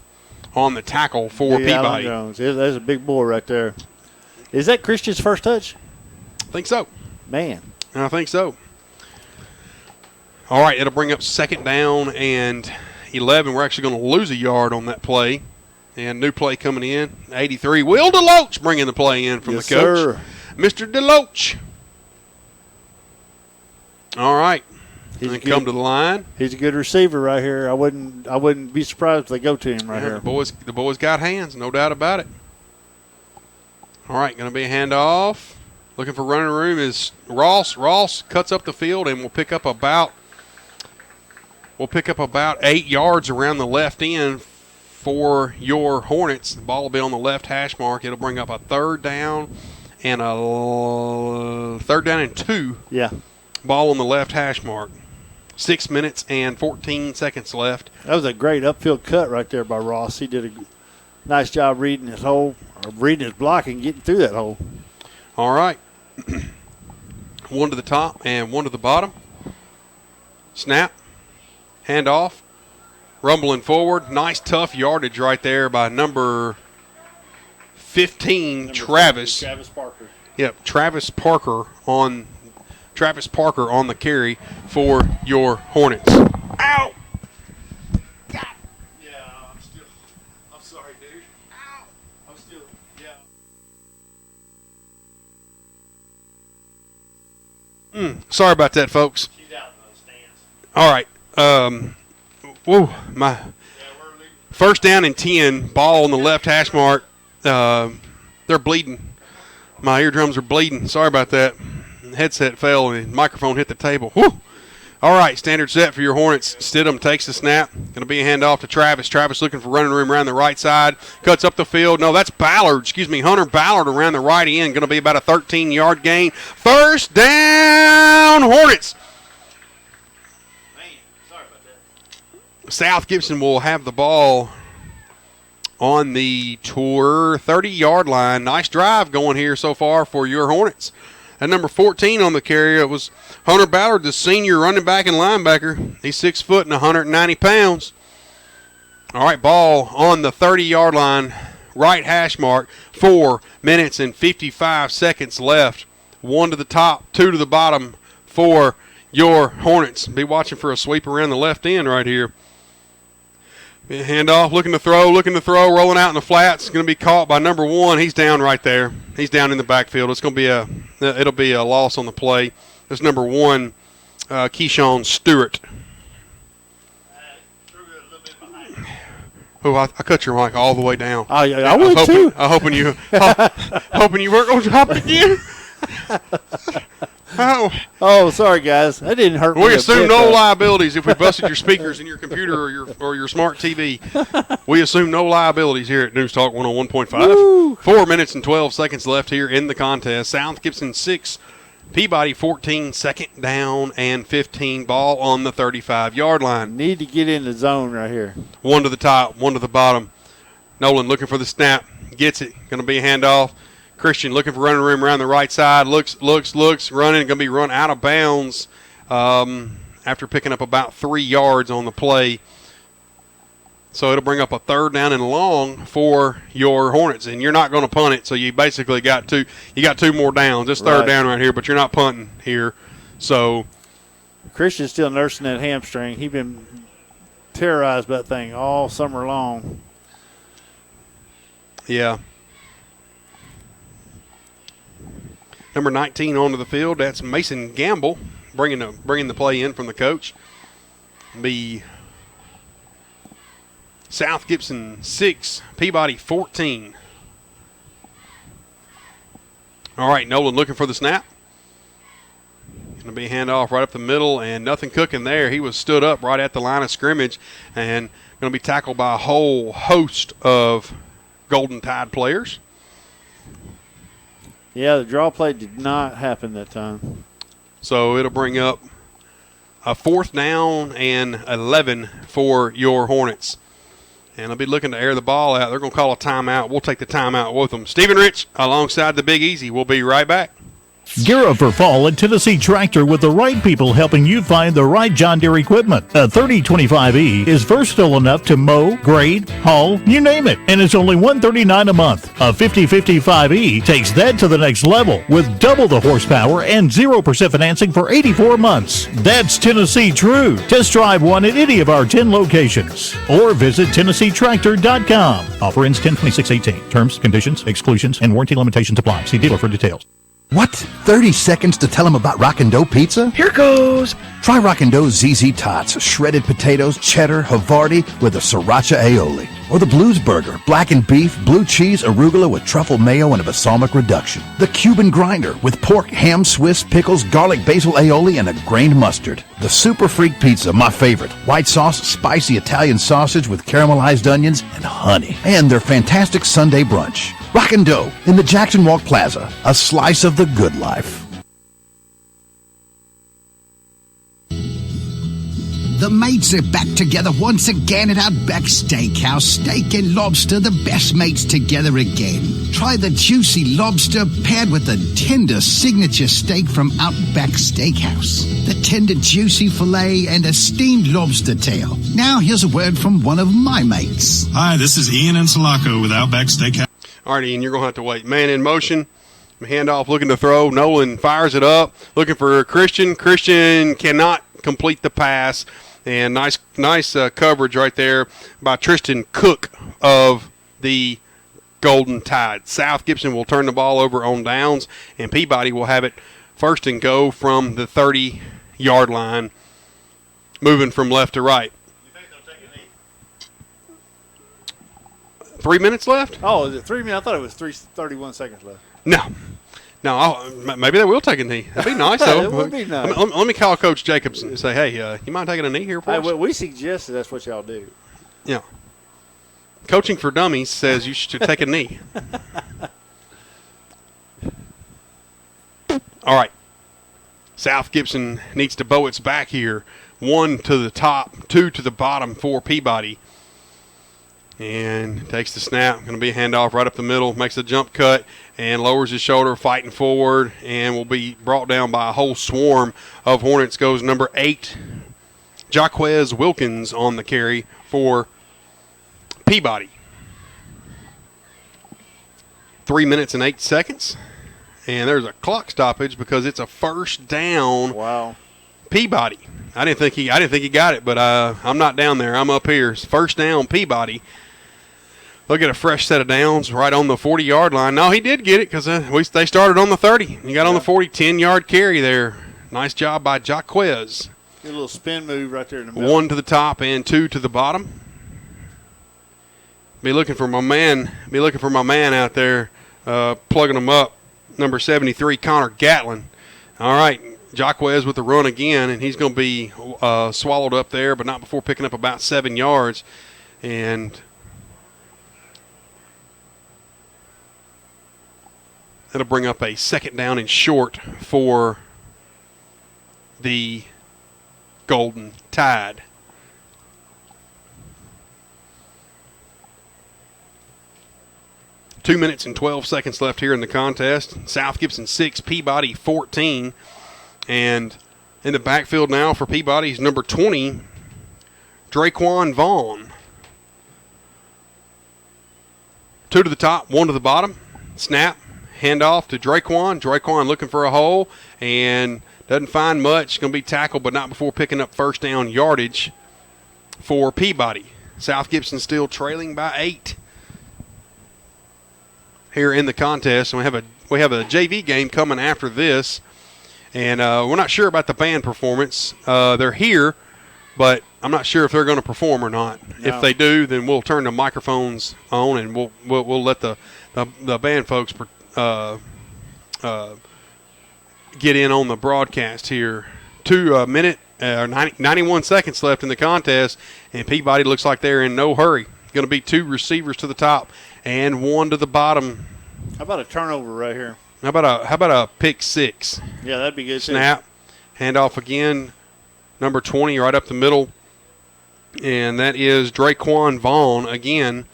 on the tackle for Peabody. Alan Jones. There's a big boy right there. Is that Christian's first touch? I think so. Man. I think so. All right, it'll bring up 2nd down and 11. We're actually going to lose a yard on that play. And new play coming in, 83. Will DeLoach bringing the play in from the coach. Sir. Mr. DeLoach. All right. Come to the line. He's a good receiver right here. I wouldn't be surprised if they go to him right here. The boys got hands, no doubt about it. All right, going to be a handoff. Looking for running room is Ross. Ross cuts up the field and will pick up about 8 yards around the left end for your Hornets. The ball will be on the left hash mark. It'll bring up a 3rd down and 2. Yeah. Ball on the left hash mark. 6 minutes and 14 seconds left. That was a great upfield cut right there by Ross. He did a nice job reading his hole. reading his block and getting through that hole. All right. One to the top and one to the bottom. Snap. Hand off. Rumbling forward. Nice, tough yardage right there by number 15, Travis. Travis Parker. Yep, Travis Parker on the carry for your Hornets. Ow! Yeah, I'm sorry, dude. Ow! I'm still, yeah. Sorry about that, folks. All right. My first down and 10. Ball on the left hash mark. They're bleeding. My eardrums are bleeding. Sorry about that. Headset fell and the microphone hit the table. Whew. All right, standard set for your Hornets. Stidham takes the snap. Going to be a handoff to Travis. Travis looking for running room around the right side. Cuts up the field. No, that's Ballard. Hunter Ballard around the right end. Going to be about a 13-yard gain. First down, Hornets. South Gibson will have the ball on the 30-yard line. Nice drive going here so far for your Hornets. At number 14 on the carry, it was Hunter Ballard, the senior running back and linebacker. He's 6 foot and 190 pounds. All right, ball on the 30-yard line, right hash mark. 4 minutes and 55 seconds left. 1 to the top, 2 to the bottom for your Hornets. Be watching for a sweep around the left end right here. Handoff, looking to throw, rolling out in the flats. Going to be caught by number 1. He's down right there. He's down in the backfield. It's going to be a loss on the play. There's number 1, Keyshawn Stewart. Oh, I cut your mic all the way down. Oh, yeah, I would too. I'm hoping you weren't going to drop it again. Oh, sorry, guys. That didn't hurt me. We assume no liabilities if we busted your speakers in your computer or your smart TV. We assume no liabilities here at News Talk 101.5. 4 minutes and 12 seconds left here in the contest. South Gibson 6, Peabody 14, second down and 15. Ball on the 35-yard line. Need to get in the zone right here. 1 to the top, 1 to the bottom. Nolan looking for the snap. Gets it. Going to be a handoff. Christian looking for running room around the right side. Looks, running. Going to be run out of bounds after picking up about 3 yards on the play. So it'll bring up a third down and long for your Hornets. And you're not going to punt it, so you basically got two more downs. This third down right here, but you're not punting here. So Christian's still nursing that hamstring. He's been terrorized by that thing all summer long. Yeah. Number 19 onto the field. That's Mason Gamble bringing the play in from the coach. Be South Gibson 6, Peabody 14. All right, Nolan looking for the snap. Going to be a handoff right up the middle, and nothing cooking there. He was stood up right at the line of scrimmage and going to be tackled by a whole host of Golden Tide players. Yeah, the draw play did not happen that time. So it'll bring up a 4th down and 11 for your Hornets. And they'll be looking to air the ball out. They're going to call a timeout. We'll take the timeout with them. Stephen Rich alongside the Big Easy. We'll be right back. Gear up for fall at Tennessee Tractor with the right people helping you find the right John Deere equipment. A 3025E is versatile enough to mow, grade, haul, you name it, and it's only $139 a month. A 5055E takes that to the next level with double the horsepower and 0% financing for 84 months. That's Tennessee True. Test drive one at any of our 10 locations or visit TennesseeTractor.com. Offer ends 10/26/18. Terms, conditions, exclusions, and warranty limitations apply. See dealer for details. What? 30 seconds to tell them about Rockin' Dough Pizza? Here goes. Try Rockin' Dough's ZZ Tots, shredded potatoes, cheddar, Havarti with a sriracha aioli. Or the Blues Burger, blackened beef, blue cheese, arugula with truffle mayo and a balsamic reduction. The Cuban Grinder with pork, ham, Swiss, pickles, garlic, basil aioli, and a grained mustard. The Super Freak Pizza, my favorite. White sauce, spicy Italian sausage with caramelized onions and honey. And their fantastic Sunday brunch. Rockin' Dough in the Jackson Walk Plaza, a slice of the good life. The mates are back together once again at Outback Steakhouse. Steak and lobster, the best mates together again. Try the juicy lobster paired with the tender signature steak from Outback Steakhouse. The tender, juicy filet and a steamed lobster tail. Now here's a word from one of my mates. Hi, this is Ian and Sulaco with Outback Steakhouse. All right, Ian, you're going to have to wait. Man in motion. Handoff looking to throw. Nolan fires it up. Looking for Christian. Christian cannot complete the pass. And nice coverage right there by Tristan Cook of the Golden Tide. South Gibson will turn the ball over on downs, and Peabody will have it first and go from the 30-yard line, moving from left to right. You think they'll take a knee? 3 minutes left? Oh, is it 3 minutes? I thought it was 31 seconds left. No, maybe they will take a knee. That'd be nice, though. It would be nice. Let me call Coach Jacobs and say, hey, you mind taking a knee here for us? Well, we suggested that's what y'all do. Yeah. Coaching for Dummies says you should take a knee. All right. South Gibson needs to bow its back here. 1 to the top, 2 to the bottom for Peabody. And takes the snap. Going to be a handoff right up the middle. Makes a jump cut and lowers his shoulder, fighting forward, and will be brought down by a whole swarm of Hornets. Goes number 8, Jaquez Wilkins on the carry for Peabody. 3 minutes and 8 seconds. And there's a clock stoppage because it's a first down. Wow. Peabody. I didn't think he got it, but I'm not down there. I'm up here. It's first down Peabody. Look at a fresh set of downs right on the 40-yard line. No, he did get it because they started on the 30. He got on the 40, 10-yard carry there. Nice job by Jaquez. Get a little spin move right there in the middle. 1 to the top and 2 to the bottom. Be looking for my man out there, plugging them up. Number 73, Connor Gatlin. All right, Jaquez with the run again, and he's going to be swallowed up there, but not before picking up about 7 yards. And that'll bring up a second down and short for the Golden Tide. Two minutes and 12 seconds left here in the contest. South Gibson 6, Peabody 14. And in the backfield now for Peabody is number 20, Draquan Vaughn. 2 to the top, 1 to the bottom. Snap, handoff to Draquan. Draquan looking for a hole and doesn't find much. Going to be tackled, but not before picking up first down yardage for Peabody. South Gibson still trailing by 8 here in the contest. And we have a JV game coming after this. And we're not sure about the band performance. They're here, but I'm not sure if they're going to perform or not. No. If they do, then we'll turn the microphones on and we'll let the band folks get in on the broadcast here. 91 seconds left in the contest, and Peabody looks like they're in no hurry. Going to be 2 receivers to the top and 1 to the bottom. How about a turnover right here? How about a pick 6? Yeah, that'd be good. Snap, handoff again, number 20 right up the middle, and that is Draquan Vaughn again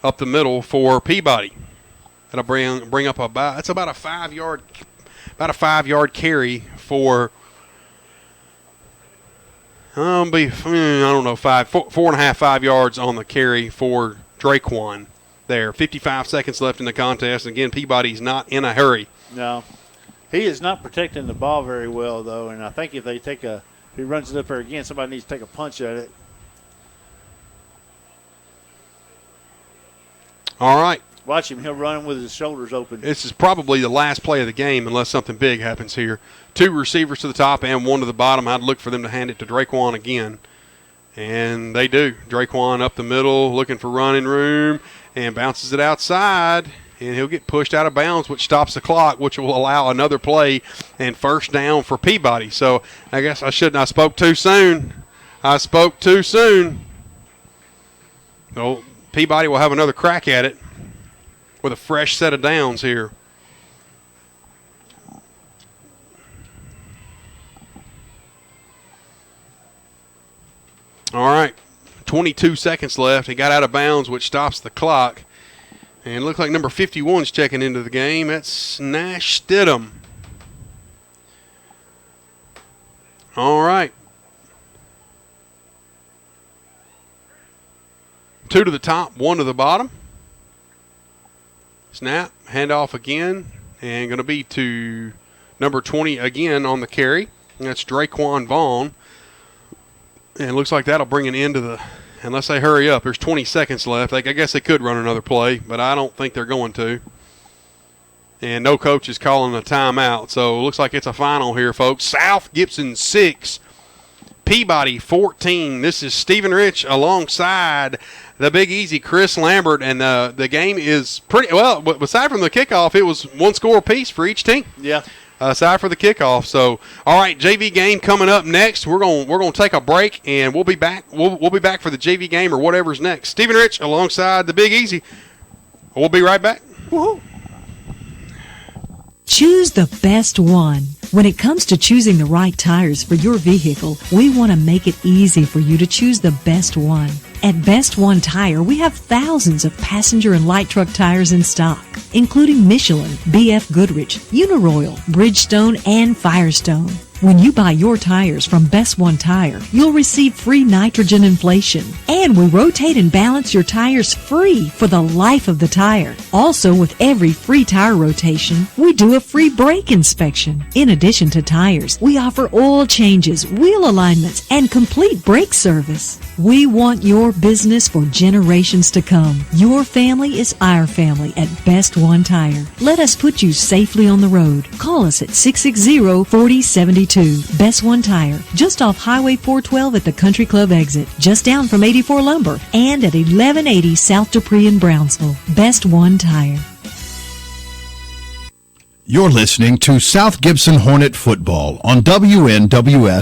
up the middle for Peabody. That'll bring up about a 5-yard carry for 4.5 yards on the carry for Draquan. There, 55 seconds left in the contest. Again, Peabody's not in a hurry. No, he is not protecting the ball very well though, and I think if he runs it up there again, somebody needs to take a punch at it. All right. Watch him. He'll run with his shoulders open. This is probably the last play of the game unless something big happens here. 2 receivers to the top and 1 to the bottom. I'd look for them to hand it to Draquan again. And they do. Draquan up the middle looking for running room and bounces it outside. And he'll get pushed out of bounds, which stops the clock, which will allow another play and first down for Peabody. So I guess I shouldn't. I spoke too soon. Well, Peabody will have another crack at it with a fresh set of downs here. All right, 22 seconds left. He got out of bounds, which stops the clock. And it looks like number 51 is checking into the game. That's Nash Stidham. All right. 2 to the top, 1 to the bottom. Snap, handoff again, and going to be to number 20 again on the carry. And that's Draquan Vaughn. And it looks like that'll bring an end to the, unless they hurry up. There's 20 seconds left. I guess they could run another play, but I don't think they're going to. And no coach is calling a timeout. So it looks like it's a final here, folks. South Gibson 6, Peabody 14. This is Stephen Rich alongside the Big Easy, Chris Lambert. And the game is pretty, well, aside from the kickoff, it was one score apiece for each team. Yeah. Aside for the kickoff. So, all right, JV game coming up next. We're going to take a break, and we'll be back. We'll be back for the JV game or whatever's next. Stephen Rich alongside the Big Easy. We'll be right back. Woo-hoo. Choose the best one. When it comes to choosing the right tires for your vehicle, we want to make it easy for you to choose the best one. At Best One Tire, we have thousands of passenger and light truck tires in stock, including Michelin, BF Goodrich, Uniroyal, Bridgestone, and Firestone. When you buy your tires from Best One Tire, you'll receive free nitrogen inflation. And we rotate and balance your tires free for the life of the tire. Also, with every free tire rotation, we do a free brake inspection. In addition to tires, we offer oil changes, wheel alignments, and complete brake service. We want your business for generations to come. Your family is our family at Best One Tire. Let us put you safely on the road. Call us at 660-4072. Best One Tire, just off Highway 412 at the Country Club exit, just down from 84 Lumber, and at 1180 South Dupree in Brownsville. Best One Tire. You're listening to South Gibson Hornet Football on WNWS.com.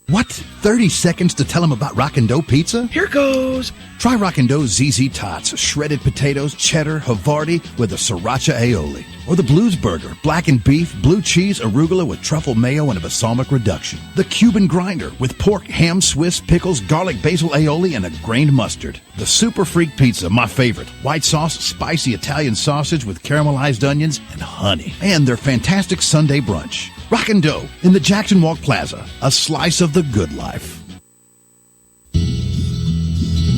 What? 30 seconds to tell them about Rockin' Dough Pizza? Here goes. Try Rockin' Dough's ZZ Tots, shredded potatoes, cheddar, Havarti with a sriracha aioli. Or the Blues Burger, blackened beef, blue cheese, arugula with truffle mayo and a balsamic reduction. The Cuban Grinder with pork, ham, Swiss, pickles, garlic, basil aioli, and a grained mustard. The Super Freak Pizza, my favorite. White sauce, spicy Italian sausage with caramelized onions and honey. And their fantastic Sunday brunch. Rockin' Dough in the Jackson Walk Plaza. A slice of the good life.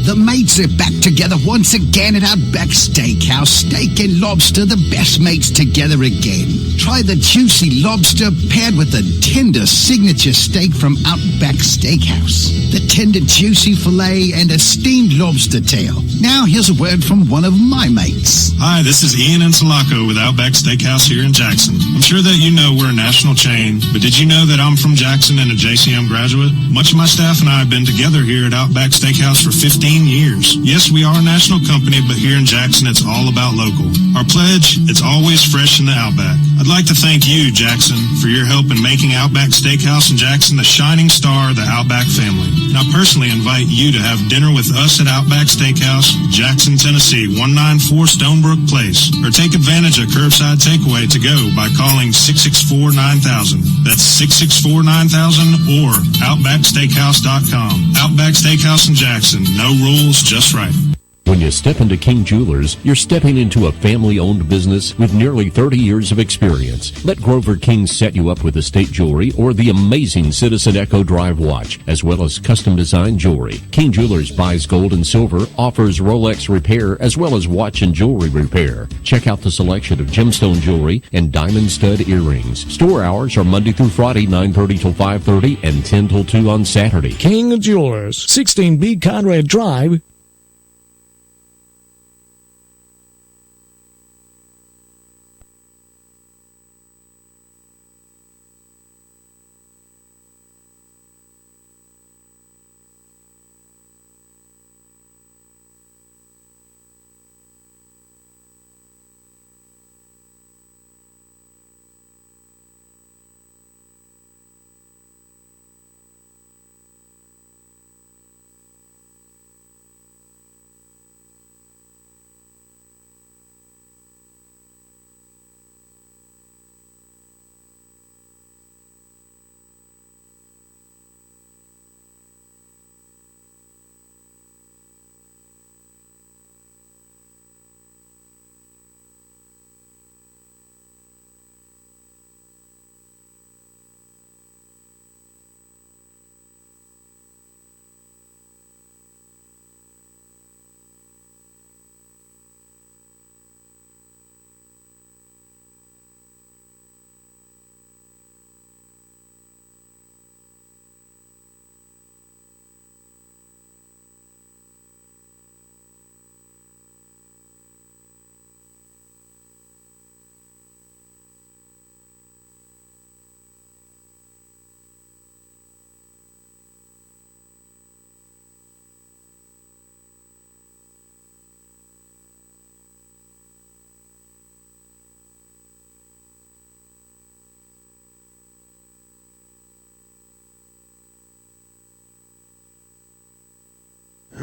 The mates are back together once again at Outback Steakhouse. Steak and lobster, the best mates together again. Try the juicy lobster paired with the tender signature steak from Outback Steakhouse. The tender juicy filet and a steamed lobster tail. Now here's a word from one of my mates. Hi, this is Ian Insulaco with Outback Steakhouse here in Jackson. I'm sure that you know we're a national chain, but did you know that I'm from Jackson and a JCM graduate? Much of my staff and I have been together here at Outback Steakhouse for 15 years. Yes, we are a national company, but here in Jackson, it's all about local. Our pledge, it's always fresh in the Outback. I'd like to thank you, Jackson, for your help in making Outback Steakhouse in Jackson the shining star of the Outback family. And I personally invite you to have dinner with us at Outback Steakhouse, Jackson, Tennessee, 194 Stonebrook Place, or take advantage of curbside takeaway to go by calling 664-9000. That's 664-9000 or OutbackSteakhouse.com. Outback Steakhouse in Jackson. No rules, just right. When you step into King Jewelers, you're stepping into a family-owned business with nearly 30 years of experience. Let Grover King set you up with estate jewelry or the amazing Citizen Echo Drive watch, as well as custom-designed jewelry. King Jewelers buys gold and silver, offers Rolex repair, as well as watch and jewelry repair. Check out the selection of gemstone jewelry and diamond stud earrings. Store hours are Monday through Friday, 9:30 till 5:30 and 10 till 2 on Saturday. King Jewelers, 16B Conrad Drive.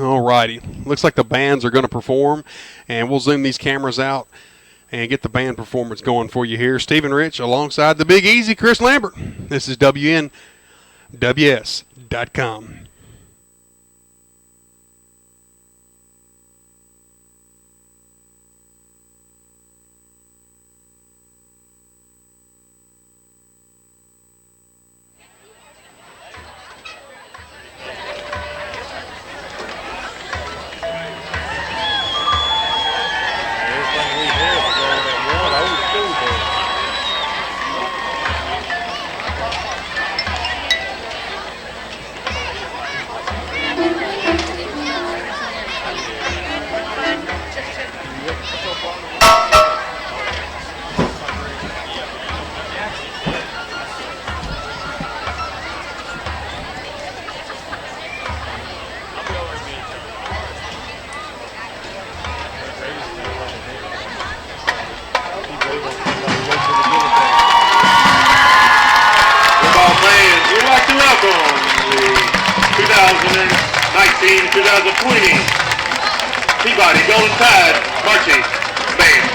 All righty. Looks like the bands are going to perform, and we'll zoom these cameras out and get the band performance going for you here. Stephen Rich alongside the Big Easy, Chris Lambert. This is WNWS.com. We'd like to welcome the 2019-2020 Peabody Golden Tide Marching Band.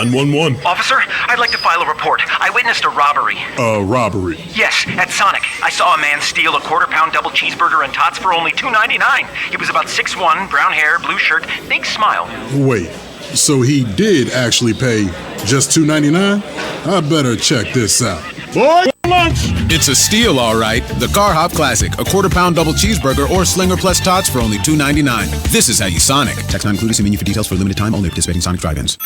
911. Officer, I'd like to file a report. I witnessed a robbery. A robbery. Yes, at Sonic. I saw a man steal a quarter-pound double cheeseburger and tots for only $2.99. He was about 6'1", brown hair, blue shirt, big smile. Wait, so he did actually pay just $2.99? I better check this out. Boy, lunch! It's a steal, all right. The Car Hop Classic, a quarter-pound double cheeseburger or Slinger Plus Tots for only $2.99. This is how you Sonic. Text not included. See menu for details for a limited time only at participating Sonic drive-ins.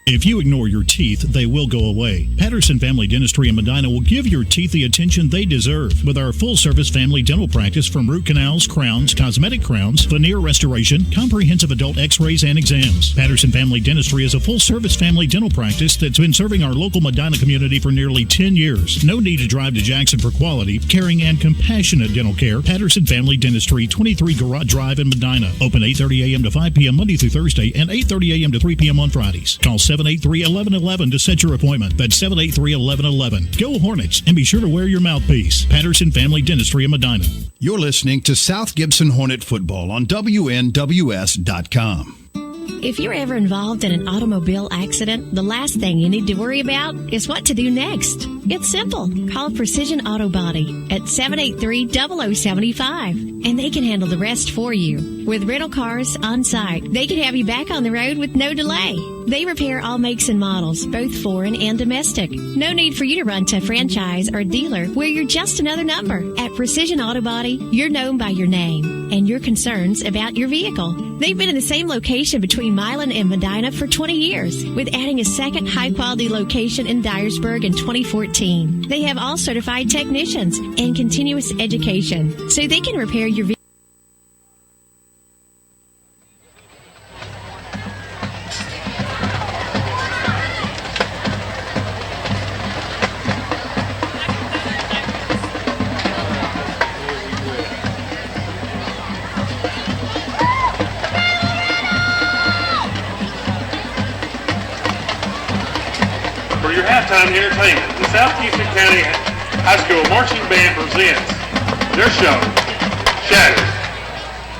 If you ignore your teeth, they will go away. Patterson Family Dentistry in Medina will give your teeth the attention they deserve with our full-service family dental practice from root canals, crowns, cosmetic crowns, veneer restoration, comprehensive adult x-rays, and exams. Patterson Family Dentistry is a full-service family dental practice that's been serving our local Medina community for nearly 10 years. No need to drive to Jackson for quality, caring, and compassionate dental care. Patterson Family Dentistry, 23 Garage Drive in Medina. Open 8:30 a.m. to 5 p.m. Monday through Thursday and 8:30 a.m. to 3 p.m. on Fridays. Call 783-1111 to set your appointment. That's 783-1111. Go Hornets, and be sure to wear your mouthpiece. Patterson Family Dentistry in Medina. You're listening to South Gibson Hornet Football on WNWS.com. If you're ever involved in an automobile accident, the last thing you need to worry about is what to do next. It's simple. Call Precision Auto Body at 783-0075, and they can handle the rest for you. With rental cars on site, they can have you back on the road with no delay. They repair all makes and models, both foreign and domestic. No need for you to run to a franchise or dealer where you're just another number. At Precision Auto Body, you're known by your name and your concerns about your vehicle. They've been in the same location between Milan and Medina for 20 years, with adding a second high-quality location in Dyersburg in 2014. They have all certified technicians and continuous education, so they can repair your vehicle. Halftime entertainment, the South Houston County High School Marching Band presents their show, Shattered.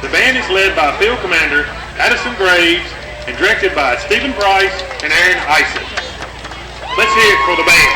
The band is led by Field Commander Addison Graves and directed by Stephen Price and Aaron Ison. Let's hear it for the band.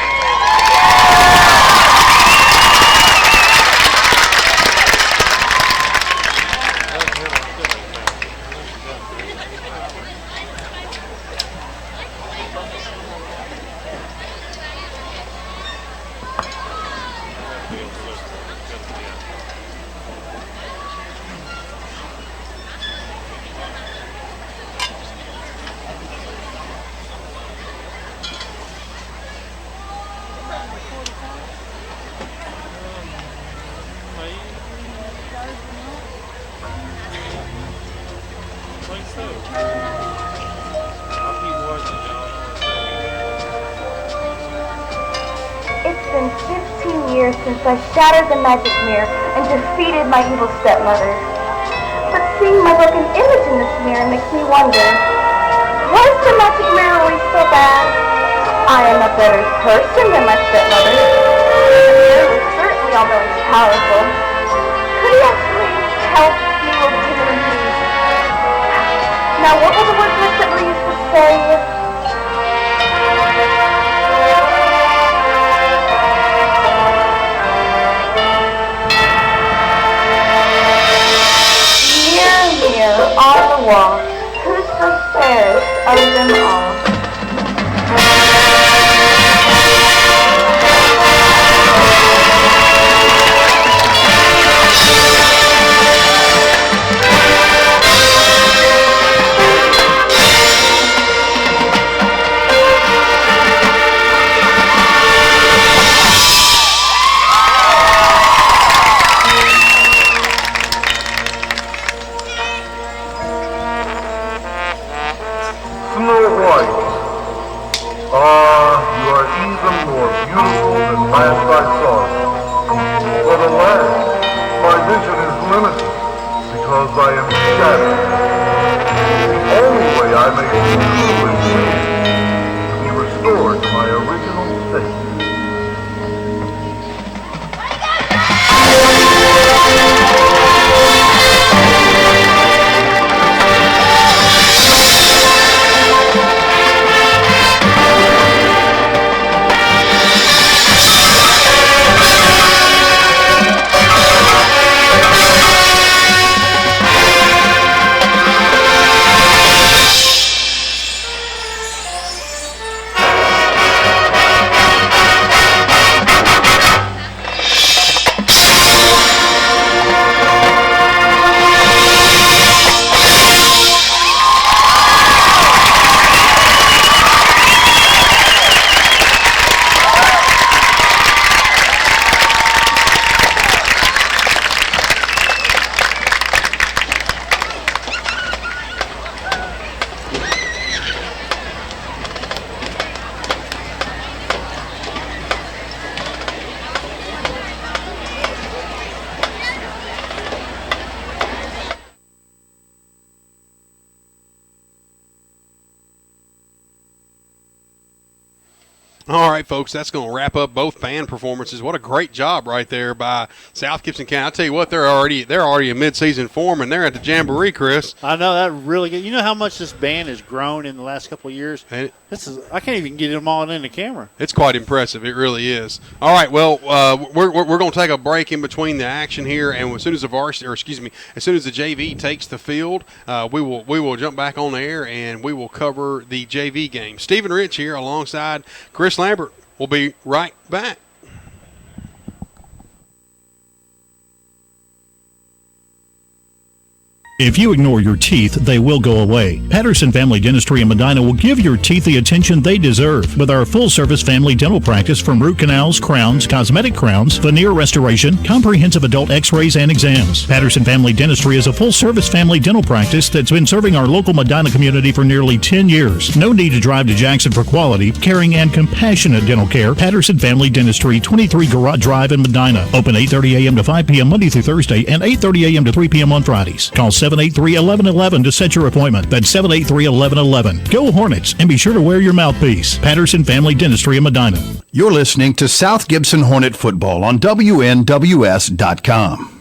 It's been 15 years since I shattered the magic mirror and defeated my evil stepmother. But seeing my broken image in this mirror makes me wonder, was the magic mirror really so bad? I am a better person than my stepmother. The mirror was certainly all-knowing and powerful. Could he actually help me overcome the disease? Now what were the words my stepmother used to say? On the wall, who's the fairest of them all? All right, folks, that's going to wrap up both band performances. What a great job right there by South Gibson County. I'll tell you what, they're already in mid-season form, and they're at the Jamboree, Chris. I know, that really good. You know how much this band has grown in the last couple of years? I can't even get them all in the camera. It's quite impressive. It really is. All right, well, we're going to take a break in between the action here, and as soon as the JV takes the field, we will jump back on the air, and we will cover the JV game. Stephen Rich here alongside Chris Lambert. We'll be right back. If you ignore your teeth, they will go away. Patterson Family Dentistry in Medina will give your teeth the attention they deserve with our full-service family dental practice from root canals, crowns, cosmetic crowns, veneer restoration, comprehensive adult x-rays, and exams. Patterson Family Dentistry is a full-service family dental practice that's been serving our local Medina community for nearly 10 years. No need to drive to Jackson for quality, caring, and compassionate dental care. Patterson Family Dentistry, 23 Garage Drive in Medina. Open 8:30 a.m. to 5 p.m. Monday through Thursday and 8:30 a.m. to 3 p.m. on Fridays. Call 783-1111 to set your appointment. That's 783-1111. Go Hornets, and be sure to wear your mouthpiece. Patterson Family Dentistry in Medina. You're listening to South Gibson Hornet Football on WNWS.com.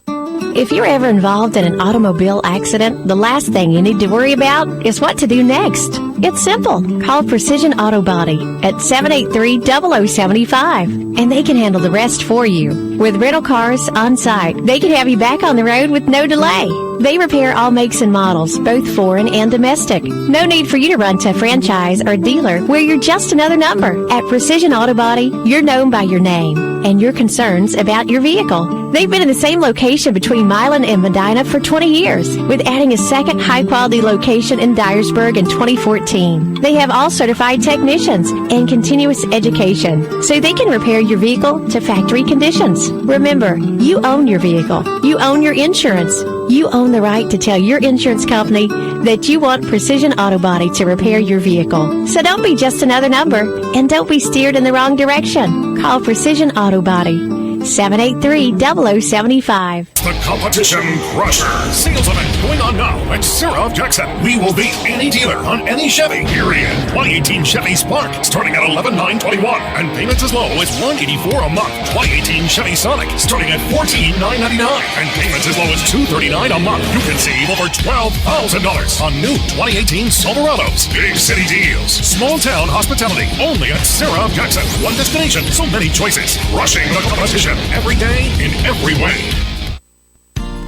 If you're ever involved in an automobile accident, the last thing you need to worry about is what to do next. It's simple. Call Precision Auto Body at 783-0075, and they can handle the rest for you. With rental cars on site, they can have you back on the road with no delay. They repair all makes and models, both foreign and domestic. No need for you to run to a franchise or dealer where you're just another number. At Precision Auto Body, you're known by your name and your concerns about your vehicle. They've been in the same location between Milan and Medina for 20 years, with adding a second high-quality location in Dyersburg in 2014. They have all certified technicians and continuous education, so they can repair your vehicle to factory conditions. Remember, you own your vehicle. You own your insurance. You own the right to tell your insurance company that you want Precision Auto Body to repair your vehicle. So don't be just another number, and don't be steered in the wrong direction. Call Precision Auto Body. 783-0075. The Competition Crusher sales event going on now at Sarah of Jackson. We will beat any dealer on any Chevy, period. 2018 Chevy Spark starting at $11,921 and payments as low as $184 a month. 2018 Chevy Sonic starting at $14,999 and payments as low as $239 a month. You can save over $12,000 on new 2018 Silverados. Big city deals, small town hospitality, only at Sarah of Jackson. One destination, so many choices. Crushing the competition. Every day, in every way.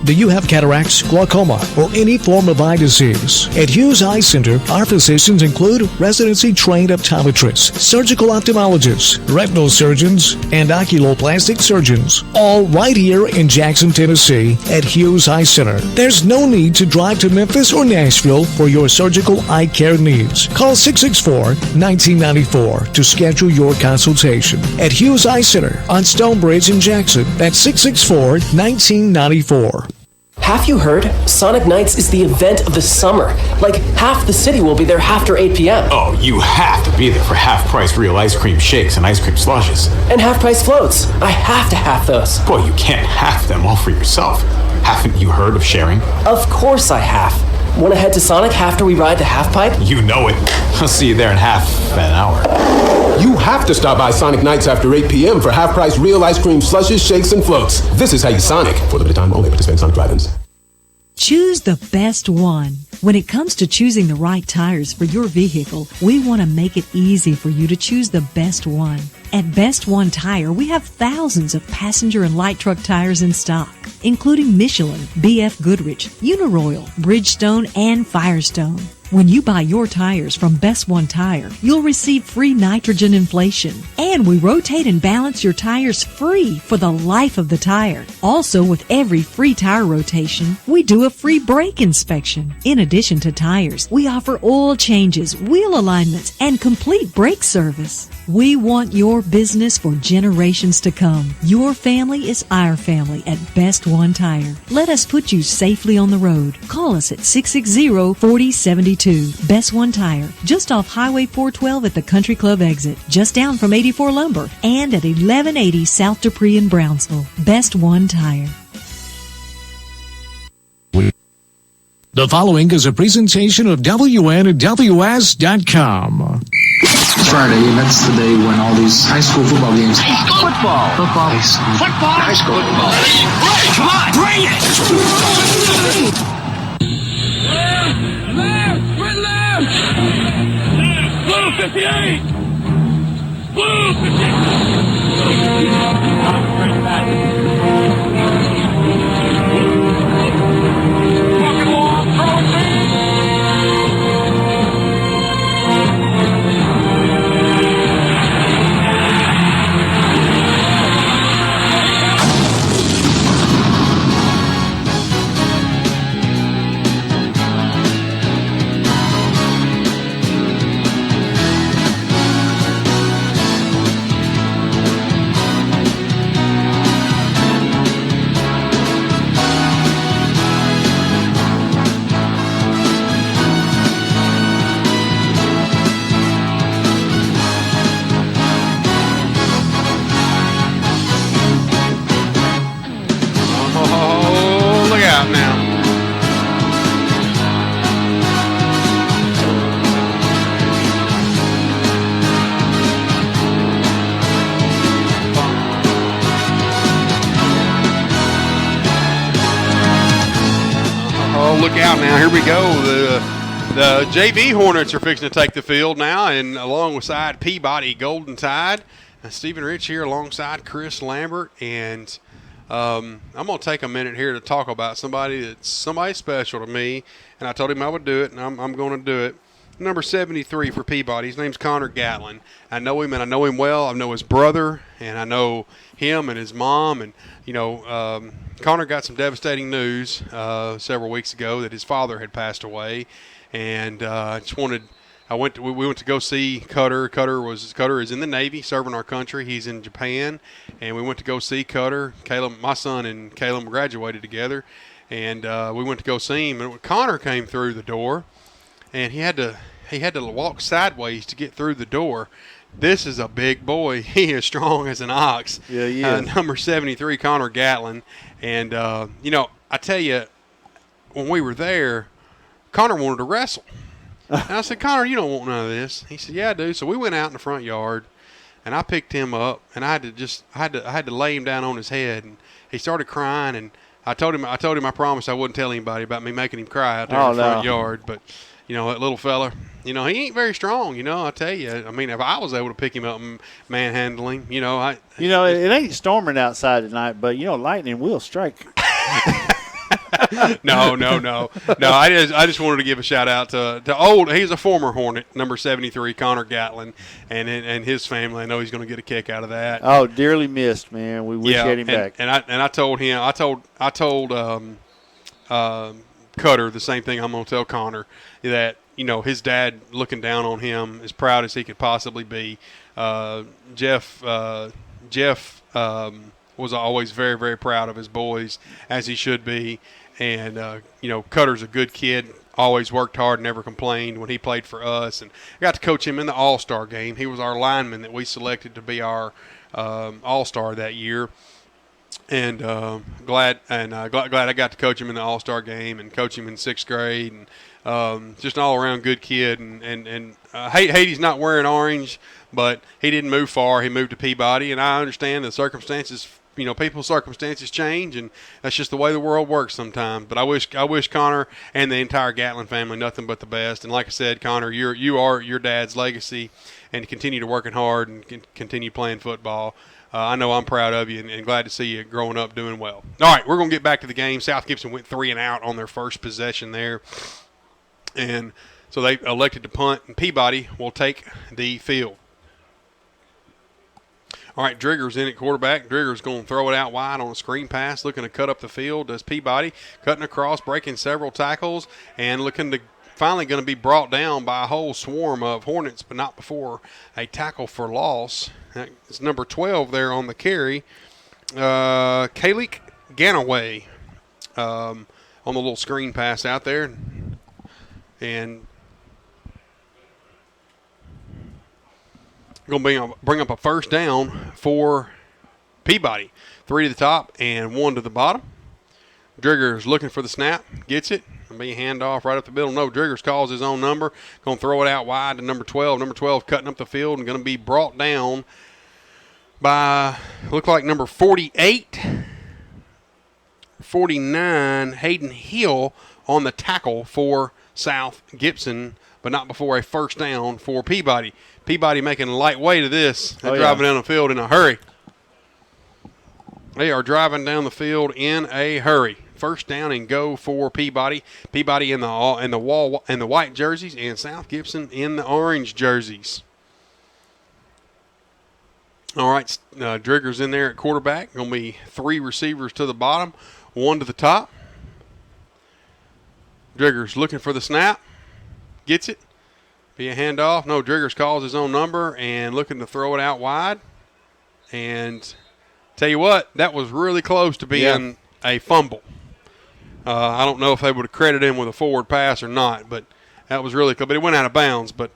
Do you have cataracts, glaucoma, or any form of eye disease? At Hughes Eye Center, our physicians include residency-trained optometrists, surgical ophthalmologists, retinal surgeons, and oculoplastic surgeons, all right here in Jackson, Tennessee at Hughes Eye Center. There's no need to drive to Memphis or Nashville for your surgical eye care needs. Call 664-1994 to schedule your consultation. At Hughes Eye Center on Stonebridge in Jackson, that's 664-1994. Have you heard? Sonic Nights is the event of the summer. Like, half the city will be there after 8 p.m. Oh, you have to be there for half-price real ice cream shakes and ice cream slushes. And half-price floats. I have to have those. Boy, you can't have them all for yourself. Haven't you heard of sharing? Of course I have. Want to head to Sonic after we ride the half-pipe? You know it. I'll see you there in half an hour. You have to stop by Sonic Nights after 8 p.m. for half-price real ice cream slushes, shakes, and floats. This is how you Sonic. For limited time only. Participate in Sonic drive-ins. Choose the best one. When it comes to choosing the right tires for your vehicle, we want to make it easy for you to choose the best one. At Best One Tire, we have thousands of passenger and light truck tires in stock, including Michelin, BF Goodrich, Uniroyal, Bridgestone, and Firestone. When you buy your tires from Best One Tire, you'll receive free nitrogen inflation. And we rotate and balance your tires free for the life of the tire. Also, with every free tire rotation, we do a free brake inspection. In addition to tires, we offer oil changes, wheel alignments, and complete brake service. We want your business for generations to come. Your family is our family at Best One Tire. Let us put you safely on the road. Call us at 660-4072. Best One Tire, just off Highway 412 at the Country Club exit, just down from 84 Lumber, and at 1180 South Dupree in Brownsville. Best One Tire. The following is a presentation of WNWS.com. Friday, and that's the day when all these high school football games. Football. High school. High school football. Come on, bring it! Blue 58! Blue 'em look out now. Here we go. The JV Hornets are fixing to take the field now, and alongside Peabody Golden Tide. Stephen Rich here alongside Chris Lambert, and I'm going to take a minute here to talk about somebody that's somebody special to me, and I told him I would do it, and I'm going to do it. Number 73 for Peabody. His name's Connor Gatlin. I know him, and I know him well. I know his brother, and I know him and his mom. And, you know, Connor got some devastating news several weeks ago that his father had passed away. And we went to go see Cutter. Cutter is in the Navy, serving our country. He's in Japan, and we went to go see Cutter. Caleb, my son, and Caleb graduated together, and we went to go see him. And Connor came through the door, and he had to walk sideways to get through the door. This is a big boy. He is strong as an ox. Yeah, he is. Number 73, Connor Gatlin, and you know, I tell you, when we were there, Connor wanted to wrestle. And I said, Connor, you don't want none of this. He said, yeah, I do. So we went out in the front yard, and I picked him up, and I had to lay him down on his head, and he started crying, and I told him I promised I wouldn't tell anybody about me making him cry out there in the front yard. But you know, that little fella, you know, he ain't very strong. You know, I tell you. I mean, if I was able to pick him up and manhandle him, you know, it ain't storming outside tonight, but you know, lightning will strike. No. I just wanted to give a shout out to he's a former Hornet, number 73, Connor Gatlin, and his family. I know he's going to get a kick out of that. Oh, dearly missed, man. We wish he had him back. And I told him, I told Cutter the same thing I'm going to tell Connor, that, you know, his dad looking down on him as proud as he could possibly be. Jeff was always very, very proud of his boys, as he should be. And, you know, Cutter's a good kid, always worked hard, never complained when he played for us. And I got to coach him in the All-Star game. He was our lineman that we selected to be our All-Star that year. And glad I got to coach him in the All-Star game and coach him in 6th grade. And just an all-around good kid. And Haiti's not wearing orange, but he didn't move far. He moved to Peabody, and I understand the circumstances. You know, people's circumstances change, and that's just the way the world works sometimes. But I wish Connor and the entire Gatlin family nothing but the best. And like I said, Connor, you are your dad's legacy, and continue to working hard and continue playing football. I know I'm proud of you and glad to see you growing up doing well. All right, we're going to get back to the game. South Gibson went 3 and out on their first possession there, and so they elected to punt, and Peabody will take the field. All right, Drigger's in at quarterback. Drigger's going to throw it out wide on a screen pass, looking to cut up the field. Does Peabody, cutting across, breaking several tackles, and looking to finally going to be brought down by a whole swarm of Hornets, but not before a tackle for loss. It's number 12 there on the carry. Kalik Ganaway on the little screen pass out there. And going to bring up a first down for Peabody. 3 to the top and 1 to the bottom. Driggers looking for the snap. Gets it. It'll be a handoff right up the middle. No, Driggers calls his own number. Going to throw it out wide to number 12. Number 12 cutting up the field and going to be brought down by, look like number 48, 49, Hayden Hill on the tackle for South Gibson, but not before a first down for Peabody. Peabody making a light way to this. They're driving down the field in a hurry. They are driving down the field in a hurry. First down and go for Peabody. Peabody in the white jerseys and South Gibson in the orange jerseys. All right, Driggers in there at quarterback. Going to be 3 receivers to the bottom, 1 to the top. Driggers looking for the snap. Gets it. Be a handoff. No, Driggers calls his own number and looking to throw it out wide. And tell you what, that was really close to being a fumble. I don't know if they would have credited him with a forward pass or not, but that was really close. But it went out of bounds. But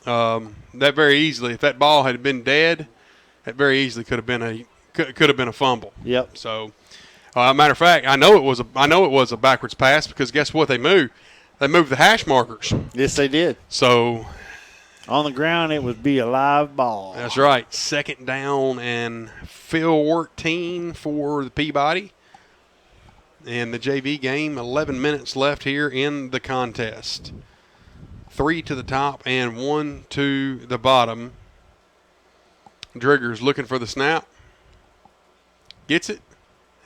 that very easily, if that ball had been dead, that very easily could have been a fumble. Yep. So, matter of fact, I know it was a backwards pass because guess what? They moved the hash markers. Yes, they did. So on the ground, it would be a live ball. That's right. Second down and 14 for the Peabody. And the JV game, 11 minutes left here in the contest. 3 to the top and 1 to the bottom. Driggers looking for the snap. Gets it.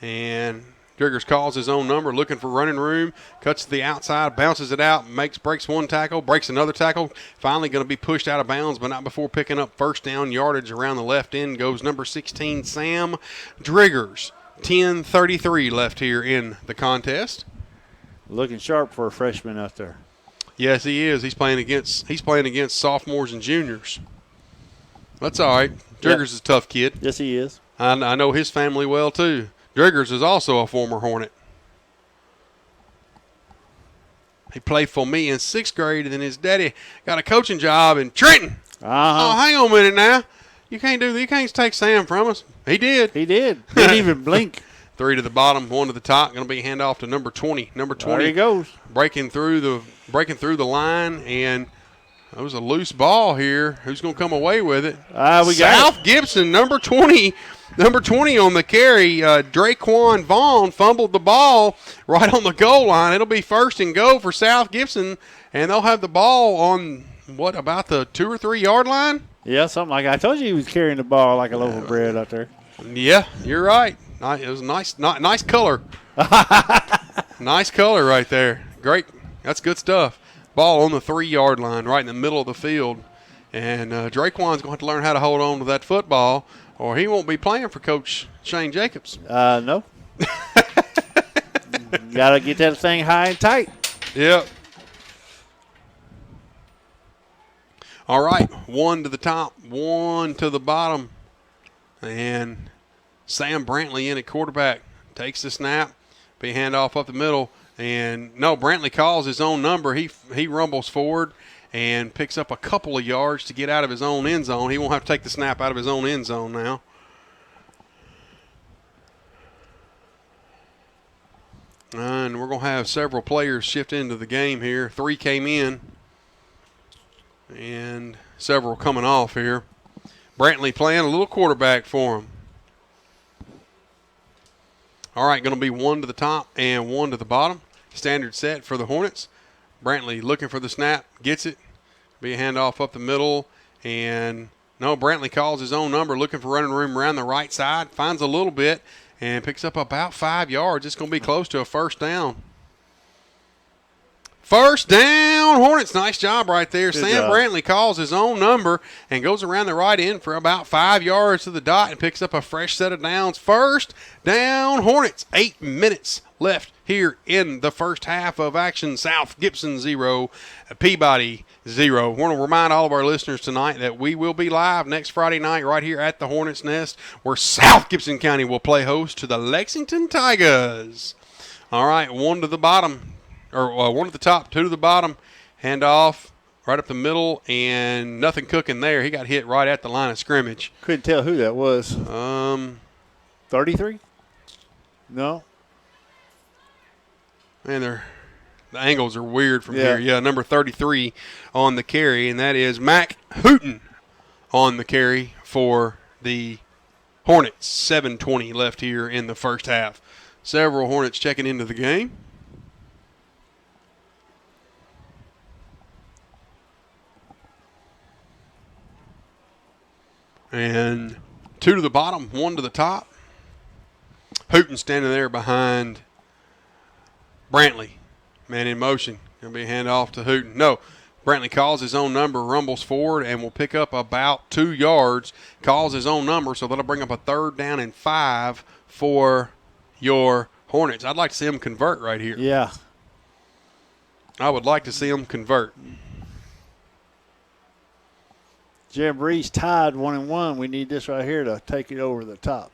And Driggers calls his own number, looking for running room. Cuts to the outside, bounces it out, breaks one tackle, breaks another tackle. Finally going to be pushed out of bounds, but not before picking up first down yardage around the left end. Goes number 16, Sam Driggers. 10:33 left here in the contest. Looking sharp for a freshman out there. Yes, he is. He's playing against sophomores and juniors. That's all right. Driggers is a tough kid. Yes, he is. I know his family well, too. Driggers is also a former Hornet. He played for me in 6th grade, and then his daddy got a coaching job in Trenton. Oh, hang on a minute now. You can't take Sam from us. He did. Didn't even blink. 3 to the bottom, 1 to the top. Going to be handoff to number 20. Number 20. There he goes. Breaking through the line, and it was a loose ball here. Who's going to come away with it? South Gibson, number 20. Number 20 on the carry, Draquan Vaughn fumbled the ball right on the goal line. It'll be first and go for South Gibson, and they'll have the ball on, about the 2 or 3 yard line? Yeah, something like that. I told you he was carrying the ball like a loaf of bread out there. Yeah, you're right. It was nice color. Nice color right there. Great. That's good stuff. Ball on the 3 yard line right in the middle of the field. And Draquan's going to have to learn how to hold on to that football, or he won't be playing for Coach Shane Jacobs. No. Got to get that thing high and tight. Yep. All right, 1 to the top, 1 to the bottom. And Sam Brantley in at quarterback. Takes the snap, be handoff up the middle. And, no, Brantley calls his own number. He rumbles forward and picks up a couple of yards to get out of his own end zone. He won't have to take the snap out of his own end zone now. And we're going to have several players shift into the game here. 3 came in. And several coming off here. Brantley playing a little quarterback for him. All right, going to be 1 to the top and 1 to the bottom. Standard set for the Hornets. Brantley looking for the snap, gets it. Be a handoff up the middle. And, no, Brantley calls his own number, looking for running room around the right side. Finds a little bit and picks up about 5 yards. It's going to be close to a first down. First down, Hornets. Nice job right there. Sam Brantley calls his own number and goes around the right end for about 5 yards to the dot and picks up a fresh set of downs. First down, Hornets. 8 minutes left here in the first half of action. South Gibson 0, Peabody 0. We want to remind all of our listeners tonight that we will be live next Friday night right here at the Hornets Nest, where South Gibson County will play host to the Lexington Tigers. All right, 1 to the bottom. Or 1 to the top, 2 to the bottom, handoff right up the middle, and nothing cooking there. He got hit right at the line of scrimmage. Couldn't tell who that was. 33? No. Man, the angles are weird from here. Yeah, number 33 on the carry, and that is Mac Hooten on the carry for the Hornets. 7:20 left here in the first half. Several Hornets checking into the game. And 2 to the bottom, 1 to the top. Hooten standing there behind Brantley. Man in motion. Going to be a handoff to Hooten. No, Brantley calls his own number, rumbles forward, and will pick up about 2 yards. Calls his own number, so that'll bring up a 3rd down and 5 for your Hornets. I'd like to see them convert right here. Yeah. I would like to see them convert. Jamboree's tied 1-1. We need this right here to take it over the top.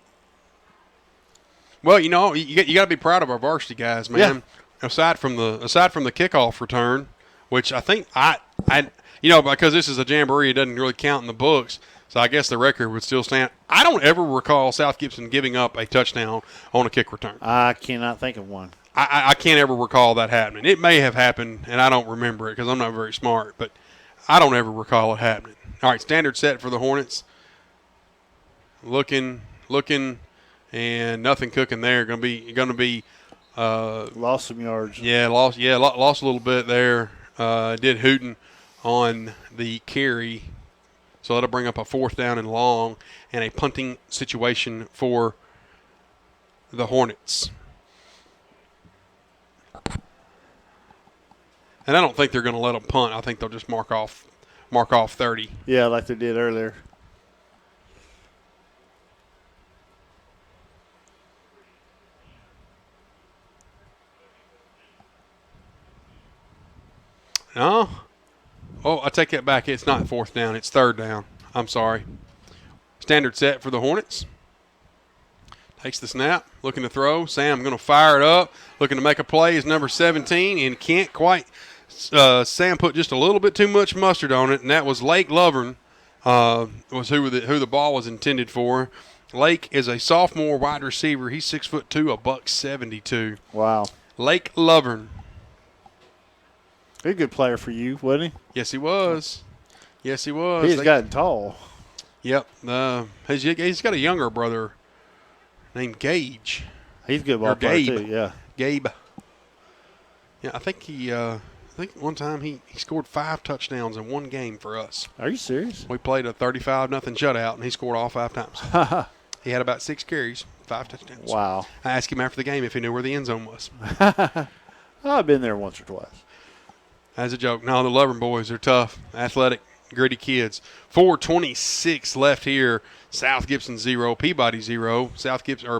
Well, you know, you got to be proud of our varsity guys, man. Yeah. Aside from the kickoff return, which I think because this is a Jamboree, it doesn't really count in the books. So I guess the record would still stand. I don't ever recall South Gibson giving up a touchdown on a kick return. I cannot think of one. I can't ever recall that happening. It may have happened, and I don't remember it because I'm not very smart, but I don't ever recall it happening. All right, standard set for the Hornets. Looking, and nothing cooking there. Going to be. Lost some yards. Yeah, lost a little bit there. Did Hooten on the carry, so that'll bring up a 4th down and long and a punting situation for the Hornets. And I don't think they're going to let them punt. I think they'll just mark off 30. Yeah, like they did earlier. No. Oh, I take that back. It's not 4th down. It's 3rd down. I'm sorry. Standard set for the Hornets. Takes the snap. Looking to throw. Sam going to fire it up. Looking to make a play is number 17 and can't quite. Sam put just a little bit too much mustard on it, and that was Lake Lovern was who the ball was intended for. Lake is a sophomore wide receiver. He's 6'2", $172. Wow. Lake Lovern. He's a good player for you, wasn't he? Yes, he was. Yes, he was. He's gotten tall. Yep. He's got a younger brother named Gage. He's a good ball player too, yeah. Gabe. Yeah, I think one time he scored 5 touchdowns in one game for us. Are you serious? We played a 35-0 shutout, and he scored all 5 times. He had about 6 carries, 5 touchdowns. Wow. I asked him after the game if he knew where the end zone was. I've been there once or twice. As a joke. No, the Lovern boys are tough, athletic, gritty kids. 4:26 left here. South Gibson 0, Peabody 0.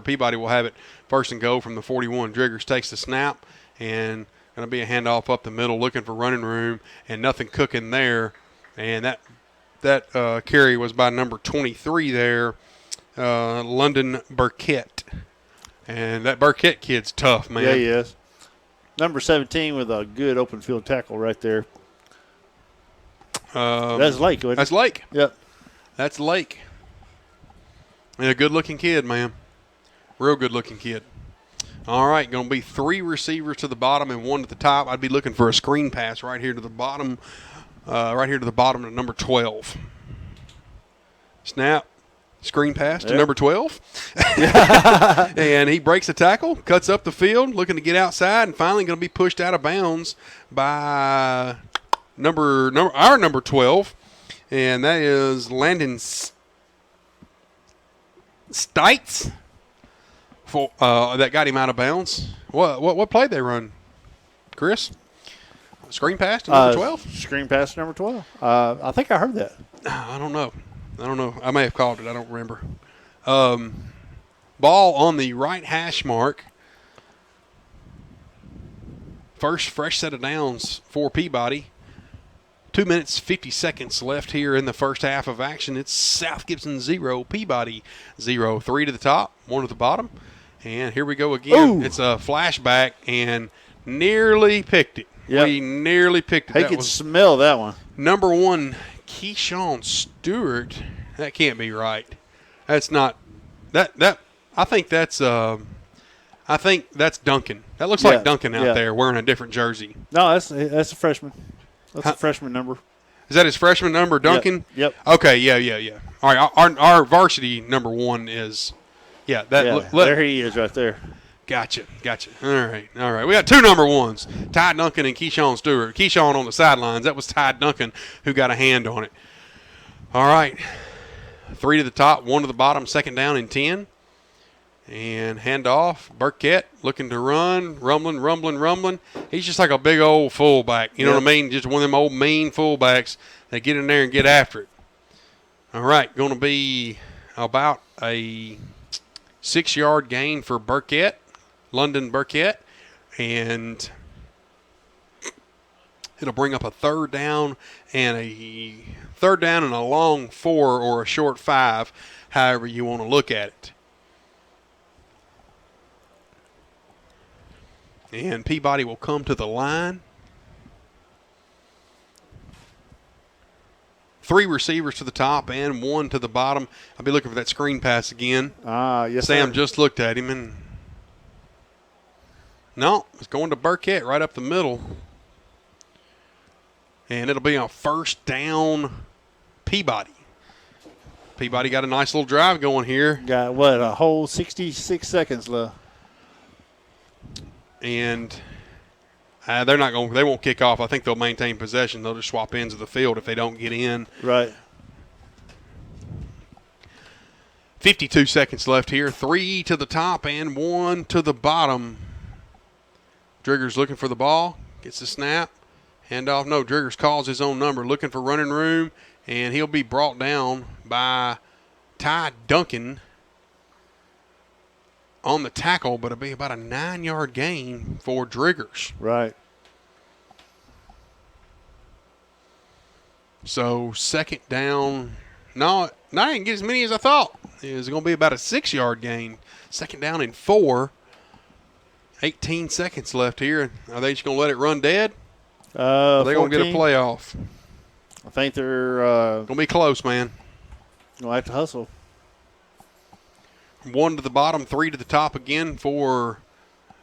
Peabody will have it 1st and goal from the 41. Driggers takes the snap and going to be a handoff up the middle, looking for running room, and nothing cooking there. And that carry was by number 23 there, London Burkett. And that Burkett kid's tough, man. Yeah, he is. Number 17 with a good open field tackle right there. That's Lake, wasn't it? That's Lake. Yep. That's Lake. And a good-looking kid, man. Real good-looking kid. All right, going to be 3 receivers to the bottom and 1 to the top. I'd be looking for a screen pass right here to the bottom, to number 12. Snap. Screen pass to number 12. And he breaks the tackle, cuts up the field, looking to get outside, and finally going to be pushed out of bounds by our number 12. And that is Landon Stites that got him out of bounds. What play they run, Chris? Screen pass to number 12? Screen pass to number 12. I think I heard that. I don't know. I may have called it. I don't remember. Ball on the right hash mark. First fresh set of downs for Peabody. 2 minutes, 50 seconds left here in the first half of action. It's South Gibson 0, Peabody 0. 3 to the top, 1 to the bottom. And here we go again. Ooh. It's a flashback and nearly picked it. Yep. We nearly picked it. He could smell that one. Number 1, Keyshawn Stewart. That can't be right. That's not that. I think that's I think that's Duncan. That looks like Duncan out there wearing a different jersey. No, that's a freshman. That's a freshman number. Is that his freshman number, Duncan? Yep. Okay, yeah. All right, our varsity number 1 is, there he is right there. Gotcha. All right. We got 2 number 1s, Ty Duncan and Keyshawn Stewart. Keyshawn on the sidelines. That was Ty Duncan who got a hand on it. All right. 3 to the top, 1 to the bottom, second down and 10. And hand off. Burkett looking to run, rumbling. He's just like a big old fullback. You know what I mean? Just one of them old mean fullbacks that get in there and get after it. All right. Going to be about a 6-yard gain for Burkett. London Burkett, and it'll bring up a third down and a long 4 or a short 5, however you want to look at it. And Peabody will come to the line. 3 receivers to the top and 1 to the bottom. I'll be looking for that screen pass again. Yes, Sam sir. just looked at him and no, it's going to Burkett right up the middle. And it'll be a first down Peabody. Peabody got a nice little drive going here. Got, a whole 66 seconds left. And they won't kick off. I think they'll maintain possession. They'll just swap ends of the field if they don't get in. Right. 52 seconds left here. 3 to the top and 1 to the bottom. Driggers looking for the ball. Gets the snap. Handoff. No, Driggers calls his own number. Looking for running room. And he'll be brought down by Ty Duncan on the tackle, but it'll be about a 9-yard gain for Driggers. Right. So second down. No, I didn't get as many as I thought. It's going to be about a 6-yard gain. Second down and 4. 18 seconds left here. Are they just going to let it run dead? Are they going to get a playoff? I think they're going to be close, man. Going to have to hustle. 1 to the bottom, 3 to the top again for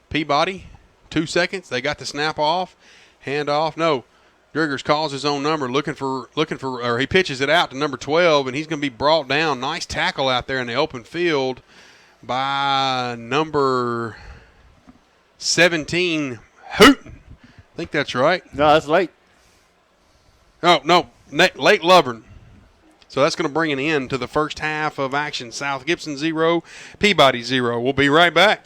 Peabody. 2 seconds. They got the snap off. Hand off. No. Driggers calls his own number, looking for, or he pitches it out to number 12, and he's going to be brought down. Nice tackle out there in the open field by number 17, Hooten. I think that's right. No, that's late. Oh, no, late Lovern. So that's going to bring an end to the first half of action. South Gibson 0, Peabody 0. We'll be right back.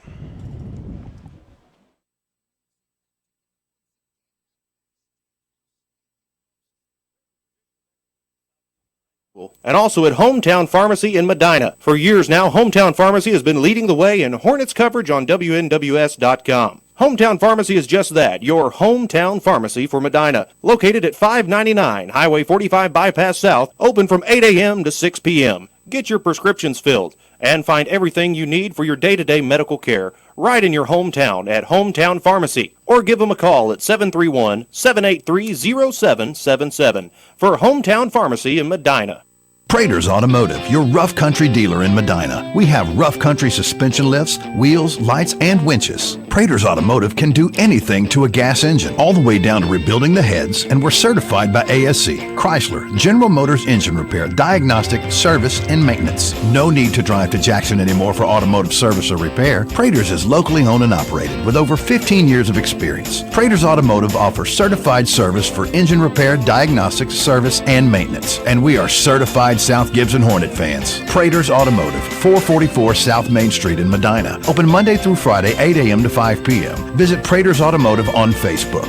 And also at Hometown Pharmacy in Medina. For years now, Hometown Pharmacy has been leading the way in Hornets coverage on WNWS.com. Hometown Pharmacy is just that, your hometown pharmacy for Medina. Located at 599 Highway 45 Bypass South, open from 8 a.m. to 6 p.m. Get your prescriptions filled and find everything you need for your day-to-day medical care right in your hometown at Hometown Pharmacy. Or give them a call at 731-783-0777 for Hometown Pharmacy in Medina. Prater's Automotive, your rough country dealer in Medina. We have rough country suspension lifts, wheels, lights, and winches. Prater's Automotive can do anything to a gas engine, all the way down to rebuilding the heads, and we're certified by ASC, Chrysler, General Motors engine repair, diagnostic, service, and maintenance. No need to drive to Jackson anymore for automotive service or repair. Prater's is locally owned and operated with over 15 years of experience. Prater's Automotive offers certified service for engine repair, diagnostics, service, and maintenance. And we are certified South Gibson Hornet fans. Prater's Automotive, 444 South Main Street in Medina. Open Monday through Friday, 8 a.m. to 5 p.m. Visit Prater's Automotive on Facebook.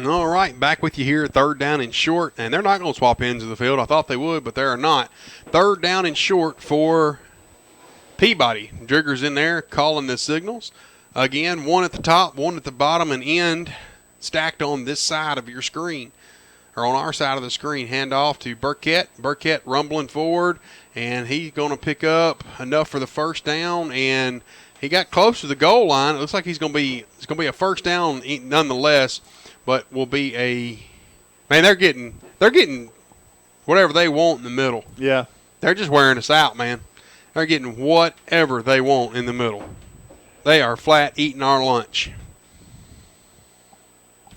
All right, back with you here, third down and short. And they're not going to swap ends of the field. I thought they would, but they're not. Third down and short for Peabody. Driggers in there calling the signals. Again, 1 at the top, 1 at the bottom, and end stacked on this side of your screen. Or on our side of the screen. Hand off to Burkett. Burkett rumbling forward, and he's going to pick up enough for the first down, and he got close to the goal line. It looks like it's going to be a first down nonetheless, but will be a – man, they're getting whatever they want in the middle. Yeah. They're just wearing us out, man. They're getting whatever they want in the middle. They are flat eating our lunch.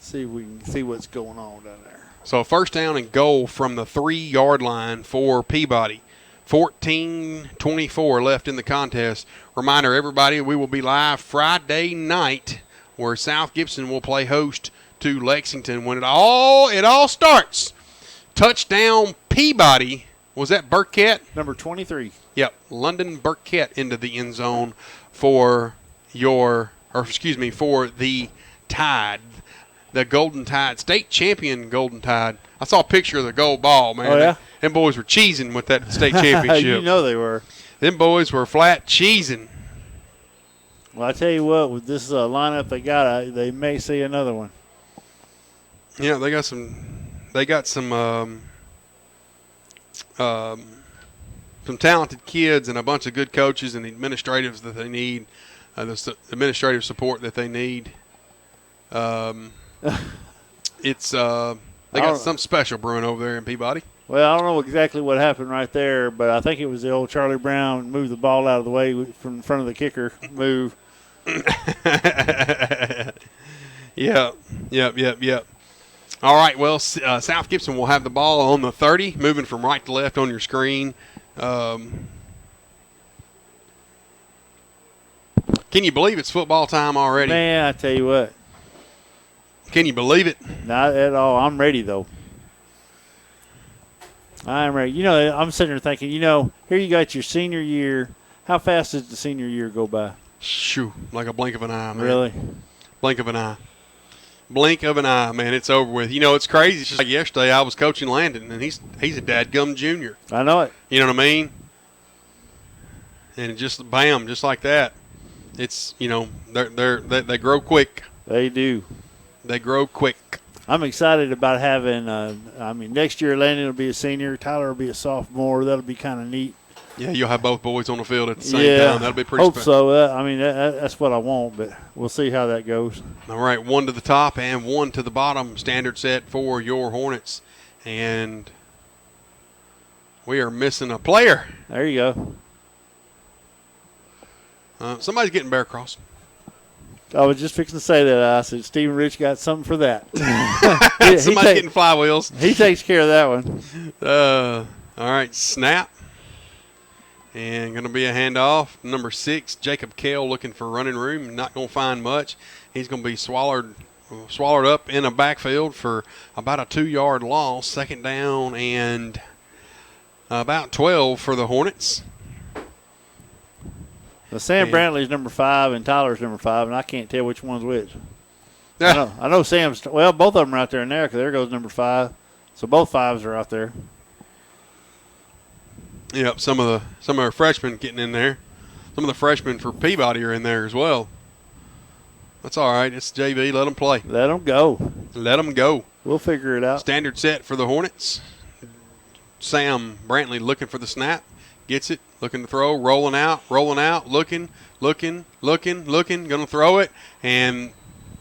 See if we can see what's going on down there. So first down and goal from the 3-yard line for Peabody. 14:24 left in the contest. Reminder, everybody, we will be live Friday night where South Gibson will play host to Lexington when it all starts. Touchdown Peabody. Was that Burkett? Number 23. Yep, London Burkett into the end zone for the Tide. The Golden Tide, state champion Golden Tide. I saw a picture of the gold ball, man. Oh, yeah? Them boys were cheesing with that state championship. You know they were. Them boys were flat cheesing. Well, I tell you what, with this lineup they got, they may see another one. Yeah, they got some talented kids and a bunch of good coaches and administratives that they need, the administrative support that they need. They got something special brewing over there in Peabody. Well, I don't know exactly what happened right there, but I think it was the old Charlie Brown moved the ball out of the way from in front of the kicker move. Yep. All right, well, South Gibson will have the ball on the 30, moving from right to left on your screen. Can you believe it's football time already? Man, I tell you what. Can you believe it? Not at all. I'm ready, though. I'm ready. You know, I'm sitting there thinking, here you got your senior year. How fast does the senior year go by? Shoo, like a blink of an eye, man. Really? Blink of an eye. Blink of an eye, man. It's over with. It's crazy. It's just like yesterday I was coaching Landon, and he's a dadgum junior. I know it. You know what I mean? And it just, bam, just like that. It's, they grow quick. They do. They grow quick. I'm excited about having, next year Landon will be a senior. Tyler will be a sophomore. That'll be kind of neat. Yeah, you'll have both boys on the field at the same time. That'll be pretty Hope so. That's what I want, but we'll see how that goes. All right, one to the top and one to the bottom. Standard set for your Hornets. And we are missing a player. There you go. Somebody's getting bear crossed. I was just fixing to say that. I said, Stephen Rich got something for that. Somebody's getting flywheels. He takes care of that one. All right, snap. And going to be a handoff. Number 6, Jacob Kale looking for running room. Not going to find much. He's going to be swallowed up in a backfield for about a 2-yard loss. Second down and about 12 for the Hornets. Well, Sam Brantley's number 5 and Tyler's number 5, and I can't tell which one's which. I know Sam's – well, both of them are out there in there because there goes number 5. So both 5s are out there. Yep, some of our freshmen getting in there. Some of the freshmen for Peabody are in there as well. That's all right. It's JV. Let them play. Let them go. Let them go. We'll figure it out. Standard set for the Hornets. Sam Brantley looking for the snap. Gets it. Looking to throw. Rolling out. Looking. Going to throw it. And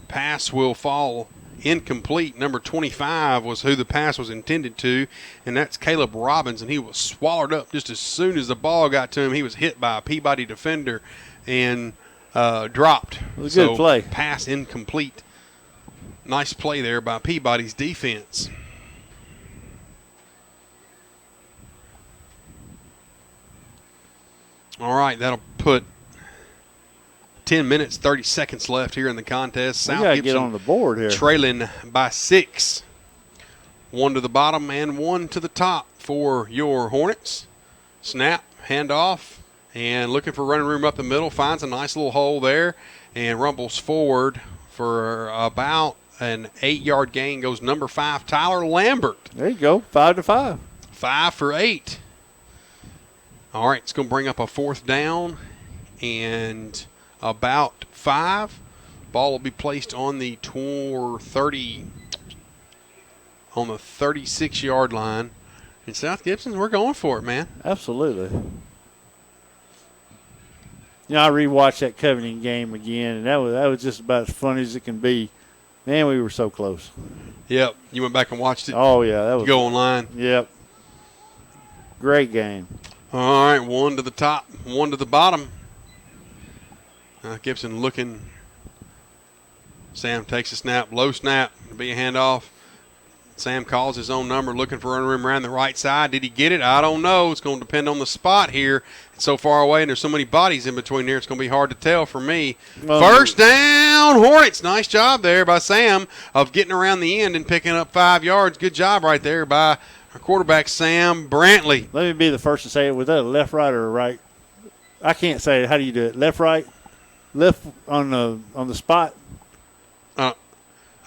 pass will fall incomplete. Number 25 was who the pass was intended to, and that's Caleb Robbins, and he was swallowed up just as soon as the ball got to him. He was hit by a Peabody defender and dropped. It was a good play. Pass incomplete. Nice play there by Peabody's defense. All right, that'll put 10 minutes, 30 seconds left here in the contest. South Gibson get on the board here. Trailing by 6. One to the bottom and one to the top for your Hornets. Snap, handoff, and looking for running room up the middle. Finds a nice little hole there and rumbles forward for about an 8-yard gain. Goes number 5, Tyler Lambert. There you go, 5 to 5. 5 for 8. All right, it's going to bring up a 4th down and about 5. Ball will be placed on the 36-yard line. In South Gibson, we're going for it, man. Absolutely. I rewatched that Covington game again, and that was just about as funny as it can be. Man, we were so close. Yep. You went back and watched it? Oh, yeah. That was. Go online? Yep. Great game. All right, one to the top, one to the bottom. Gibson looking. Sam takes a snap, low snap, to be a handoff. Sam calls his own number, looking for running room around the right side. Did he get it? I don't know. It's going to depend on the spot here. It's so far away, and there's so many bodies in between there, it's going to be hard to tell for me. First down, Hornets. Nice job there by Sam of getting around the end and picking up 5 yards. Good job right there by our quarterback, Sam Brantley. Let me be the first to say it. Was that a left, right, or a right? I can't say it. How do you do it? Left, right? Left on the spot?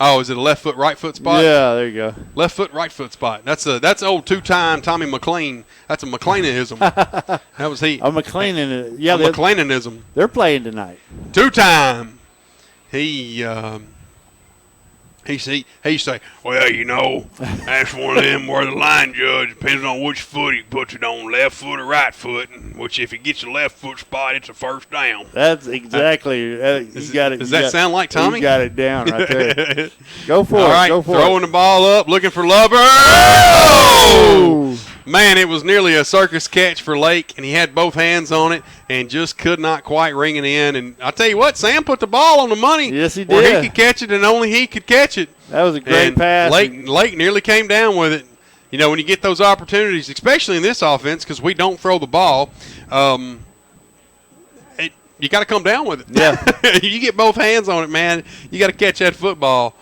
Is it a left foot, right foot spot? Yeah, there you go. Left foot, right foot spot. That's old 2-time Tommy McLean. That's a McLeanism. That was he. A McLean. Yeah, a McLeanism. They're playing tonight. 2-time. He say, well, you know, that's one of them where the line judge, depends on which foot he puts it on, left foot or right foot, which if he gets a left foot spot, it's a first down. That's exactly. You got it. Does that sound like Tommy? You got it down right there. Go for it. All right, go for throwing it. the ball up, looking for Lover. Oh! Man, it was nearly a circus catch for Lake, and he had both hands on it and just could not quite ring it in. And I'll tell you what, Sam put the ball on the money. Yes, he did. Where he could catch it and only he could catch it. That was a great pass. Lake nearly came down with it. You know, when you get those opportunities, especially in this offense, because we don't throw the ball, you got to come down with it. Yeah. You get both hands on it, man. You got to catch that football.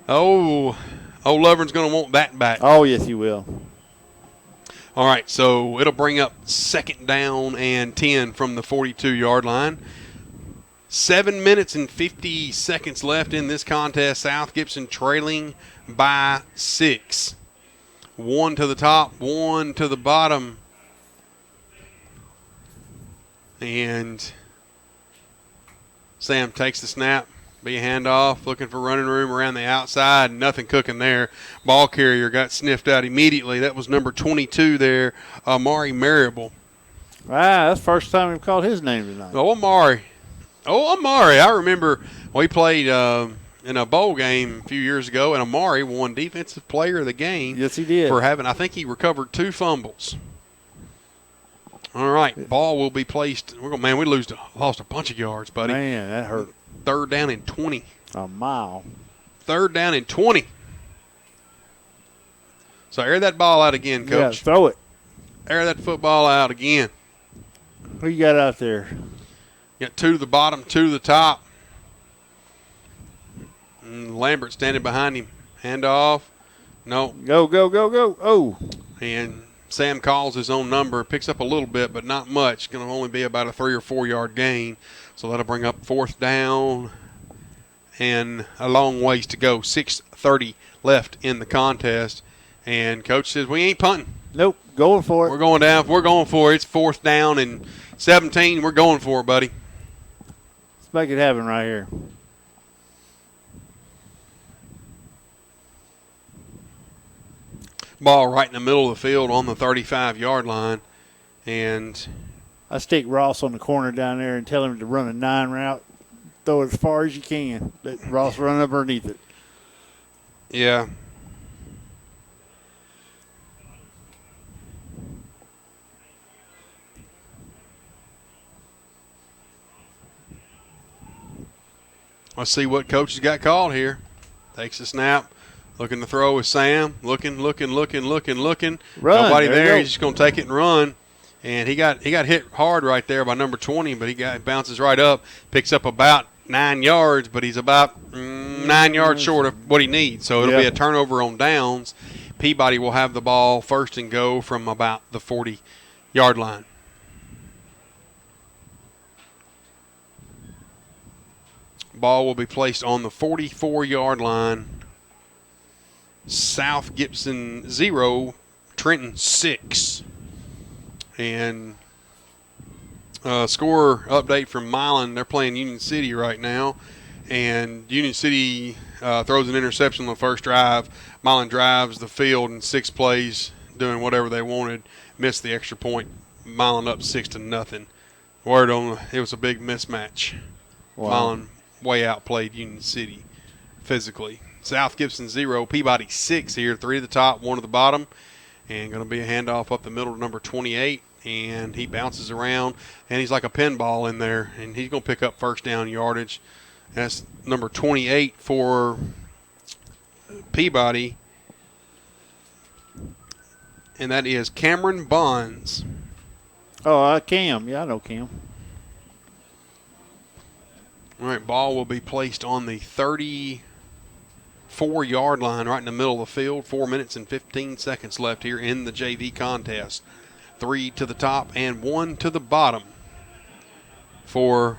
Oh, Lovern's going to want that back. Oh, yes, he will. All right, so it'll bring up 2nd down and 10 from the 42-yard line. 7 minutes and 50 seconds left in this contest. South Gibson trailing by 6. 1 to the top, 1 to the bottom. And Sam takes the snap. Be a handoff, looking for running room around the outside. Nothing cooking there. Ball carrier got sniffed out immediately. That was number 22 there, Amari Marable. Wow, that's the first time we've called his name tonight. Oh, Amari. I remember we played in a bowl game a few years ago, and Amari won Defensive Player of the Game. Yes, he did. For having, I think he recovered 2 fumbles. All right, ball will be placed. We lost a bunch of yards, buddy. Man, that hurt. 3rd down and 20. A mile. 3rd down and 20. So air that ball out again, Coach. Yeah, throw it. Air that football out again. Who you got out there? You got 2 to the bottom, 2 to the top. And Lambert standing behind him. Hand off. No. Go. Oh. And Sam calls his own number. Picks up a little bit, but not much. Going to only be about a 3 or 4 yard gain. So that'll bring up 4th down and a long ways to go. 6:30 left in the contest. And Coach says, we ain't punting. Nope, going for it. We're going down. We're going for it. It's 4th down and 17. We're going for it, buddy. Let's make it happen right here. Ball right in the middle of the field on the 35-yard line. And I stick Ross on the corner down there and tell him to run a 9 route. Throw it as far as you can. Let Ross run underneath it. Yeah. Let's see what Coach has got called here. Takes a snap. Looking to throw with Sam. Looking. Run. Nobody there. He's just going to take it and run. And he got hit hard right there by number 20, but he bounces right up, picks up about 9 yards, but he's about 9 yards short of what he needs. So it'll be a turnover on downs. Peabody will have the ball 1st and go from about the 40-yard line. Ball will be placed on the 44-yard line. South Gibson 0, Trenton 6. And score update from Milan. They're playing Union City right now. And Union City throws an interception on the first drive. Milan drives the field in 6 plays, doing whatever they wanted. Missed the extra point. Milan up 6-0. Word on it was a big mismatch. Wow. Milan way outplayed Union City physically. South Gibson 0, Peabody 6 here. 3 to the top, 1 to the bottom. And going to be a handoff up the middle to number 28. and he bounces around, and he's like a pinball in there, and he's going to pick up first down yardage. That's number 28 for Peabody, and that is Cameron Bonds. Oh, Cam. Yeah, I know Cam. All right, ball will be placed on the 34-yard line right in the middle of the field. 4 minutes and 15 seconds left here in the JV contest. 3 to the top and 1 to the bottom for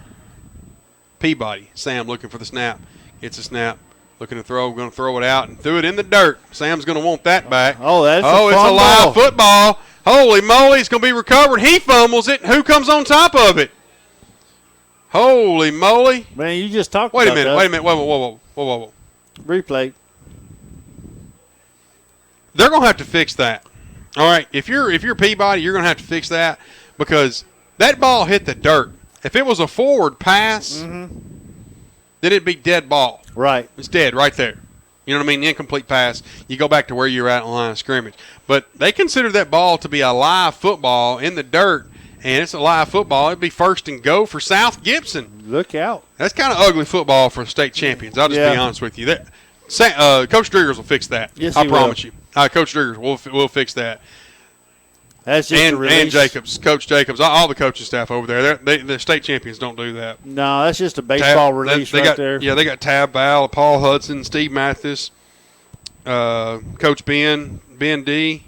Peabody. Sam looking for the snap. Gets a snap. Looking to throw. Going to throw it out and threw it in the dirt. Sam's going to want that back. Oh, that's it's a live football. Holy moly, it's going to be recovered. He fumbles it. Who comes on top of it? Holy moly. Man, you just talked Wait about a minute. that. Wait a minute. Whoa. Replay. They're going to have to fix that. All right, if you're Peabody, you're going to have to fix that because that ball hit the dirt. If it was a forward pass, then it'd be dead ball. Right. It's dead right there. You know what I mean? Incomplete pass. You go back to where you're at on the line of scrimmage. But they consider that ball to be a live football in the dirt, and it's a live football. It'd be first and go for South Gibson. Look out. That's kind of ugly football for state champions. I'll just be honest with you. Coach Driggers will fix that. Yes, I he promise will. you. Coach Driggers will fix that. That's just a release. And Jacobs, Coach Jacobs, all the coaching staff over there. The state champions don't do that. No, that's just a baseball release right there. Yeah, they got Tab Val, Paul Hudson, Steve Mathis, Coach Ben D,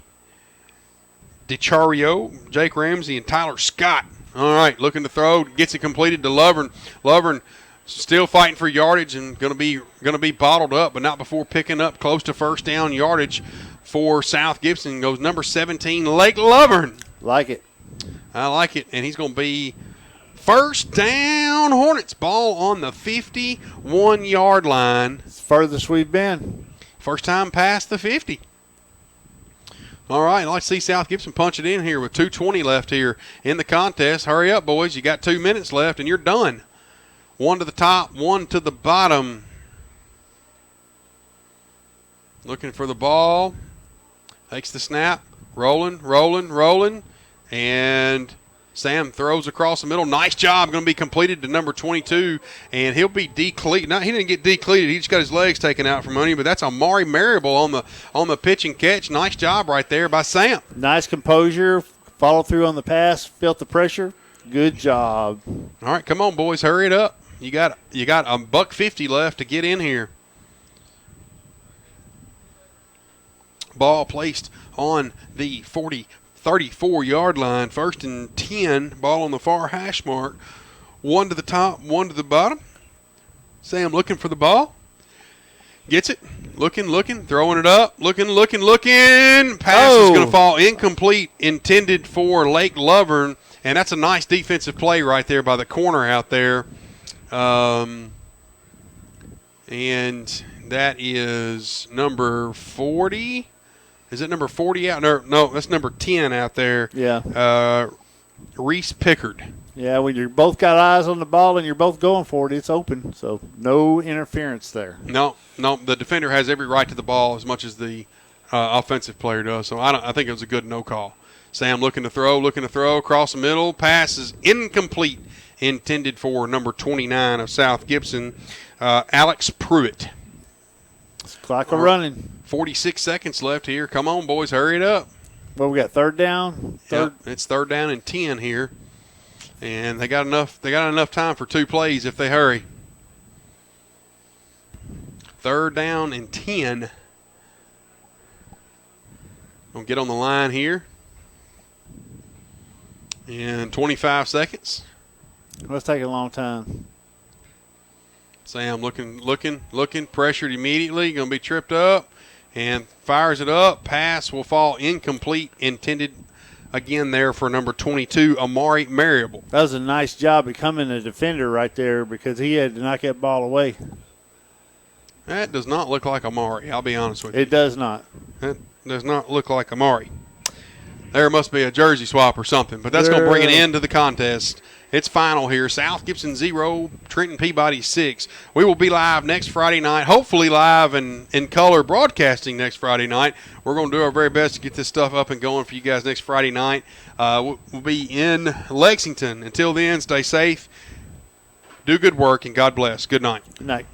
DiChario, Jake Ramsey, and Tyler Scott. All right, looking to throw, gets it completed to Lovern. Lovern still fighting for yardage and going to be bottled up, but not before picking up close to first down yardage for South Gibson. Goes number 17, Lake Lovern. Like it. I like it, and he's going to be first down Hornets. Ball on the 51-yard line. It's the furthest we've been. First time past the 50. All right, I'd like to see South Gibson punch it in here with 2:20 left here in the contest. Hurry up, boys. You got 2 minutes left, and you're done. 1 to the top, 1 to the bottom. Looking for the ball. Takes the snap. Rolling. And Sam throws across the middle. Nice job. Going to be completed to number 22. And he'll be decleated. No, he didn't get decleated. He just got his legs taken out from under him. But that's Amari Marable on the pitch and catch. Nice job right there by Sam. Nice composure. Follow through on the pass. Felt the pressure. Good job. All right, come on, boys. Hurry it up. You got $1.50 left to get in here. Ball placed on the 34-yard line. First and 10. Ball on the far hash mark. 1 to the top, 1 to the bottom. Sam looking for the ball. Gets it. Looking. Throwing it up. Looking. Pass is going to fall incomplete. Intended for Lake Lovern. And that's a nice defensive play right there by the corner out there. And that is number 40. Is it number 40 out there? No, that's number 10 out there. Yeah. Reese Pickard. Yeah, when you're both got eyes on the ball and you're both going for it, it's open. So no interference there. No. The defender has every right to the ball as much as the offensive player does. So I think it was a good no call. Sam looking to throw across the middle. Pass is incomplete. Intended for number 29 of South Gibson, Alex Pruitt. Clock running. 46 seconds left here. Come on, boys, hurry it up. Well, we got third down. Yep, it's third down and 10 here, and they got enough time for 2 plays if they hurry. Third down and 10. Gonna get on the line here. And 25 seconds. Let's take a long time. Sam looking, pressured immediately, going to be tripped up, and fires it up. Pass will fall incomplete, intended again there for number 22, Amari Marable. That was a nice job becoming a defender right there because he had to knock that ball away. That does not look like Amari, I'll be honest with you. It does not. That does not look like Amari. There must be a jersey swap or something, but that's going to bring an end to the contest It's final here. South Gibson 0, Trenton Peabody 6. We will be live next Friday night, hopefully live and in color broadcasting next Friday night. We're going to do our very best to get this stuff up and going for you guys next Friday night. We'll be in Lexington. Until then, stay safe, do good work, and God bless. Good night. Good night.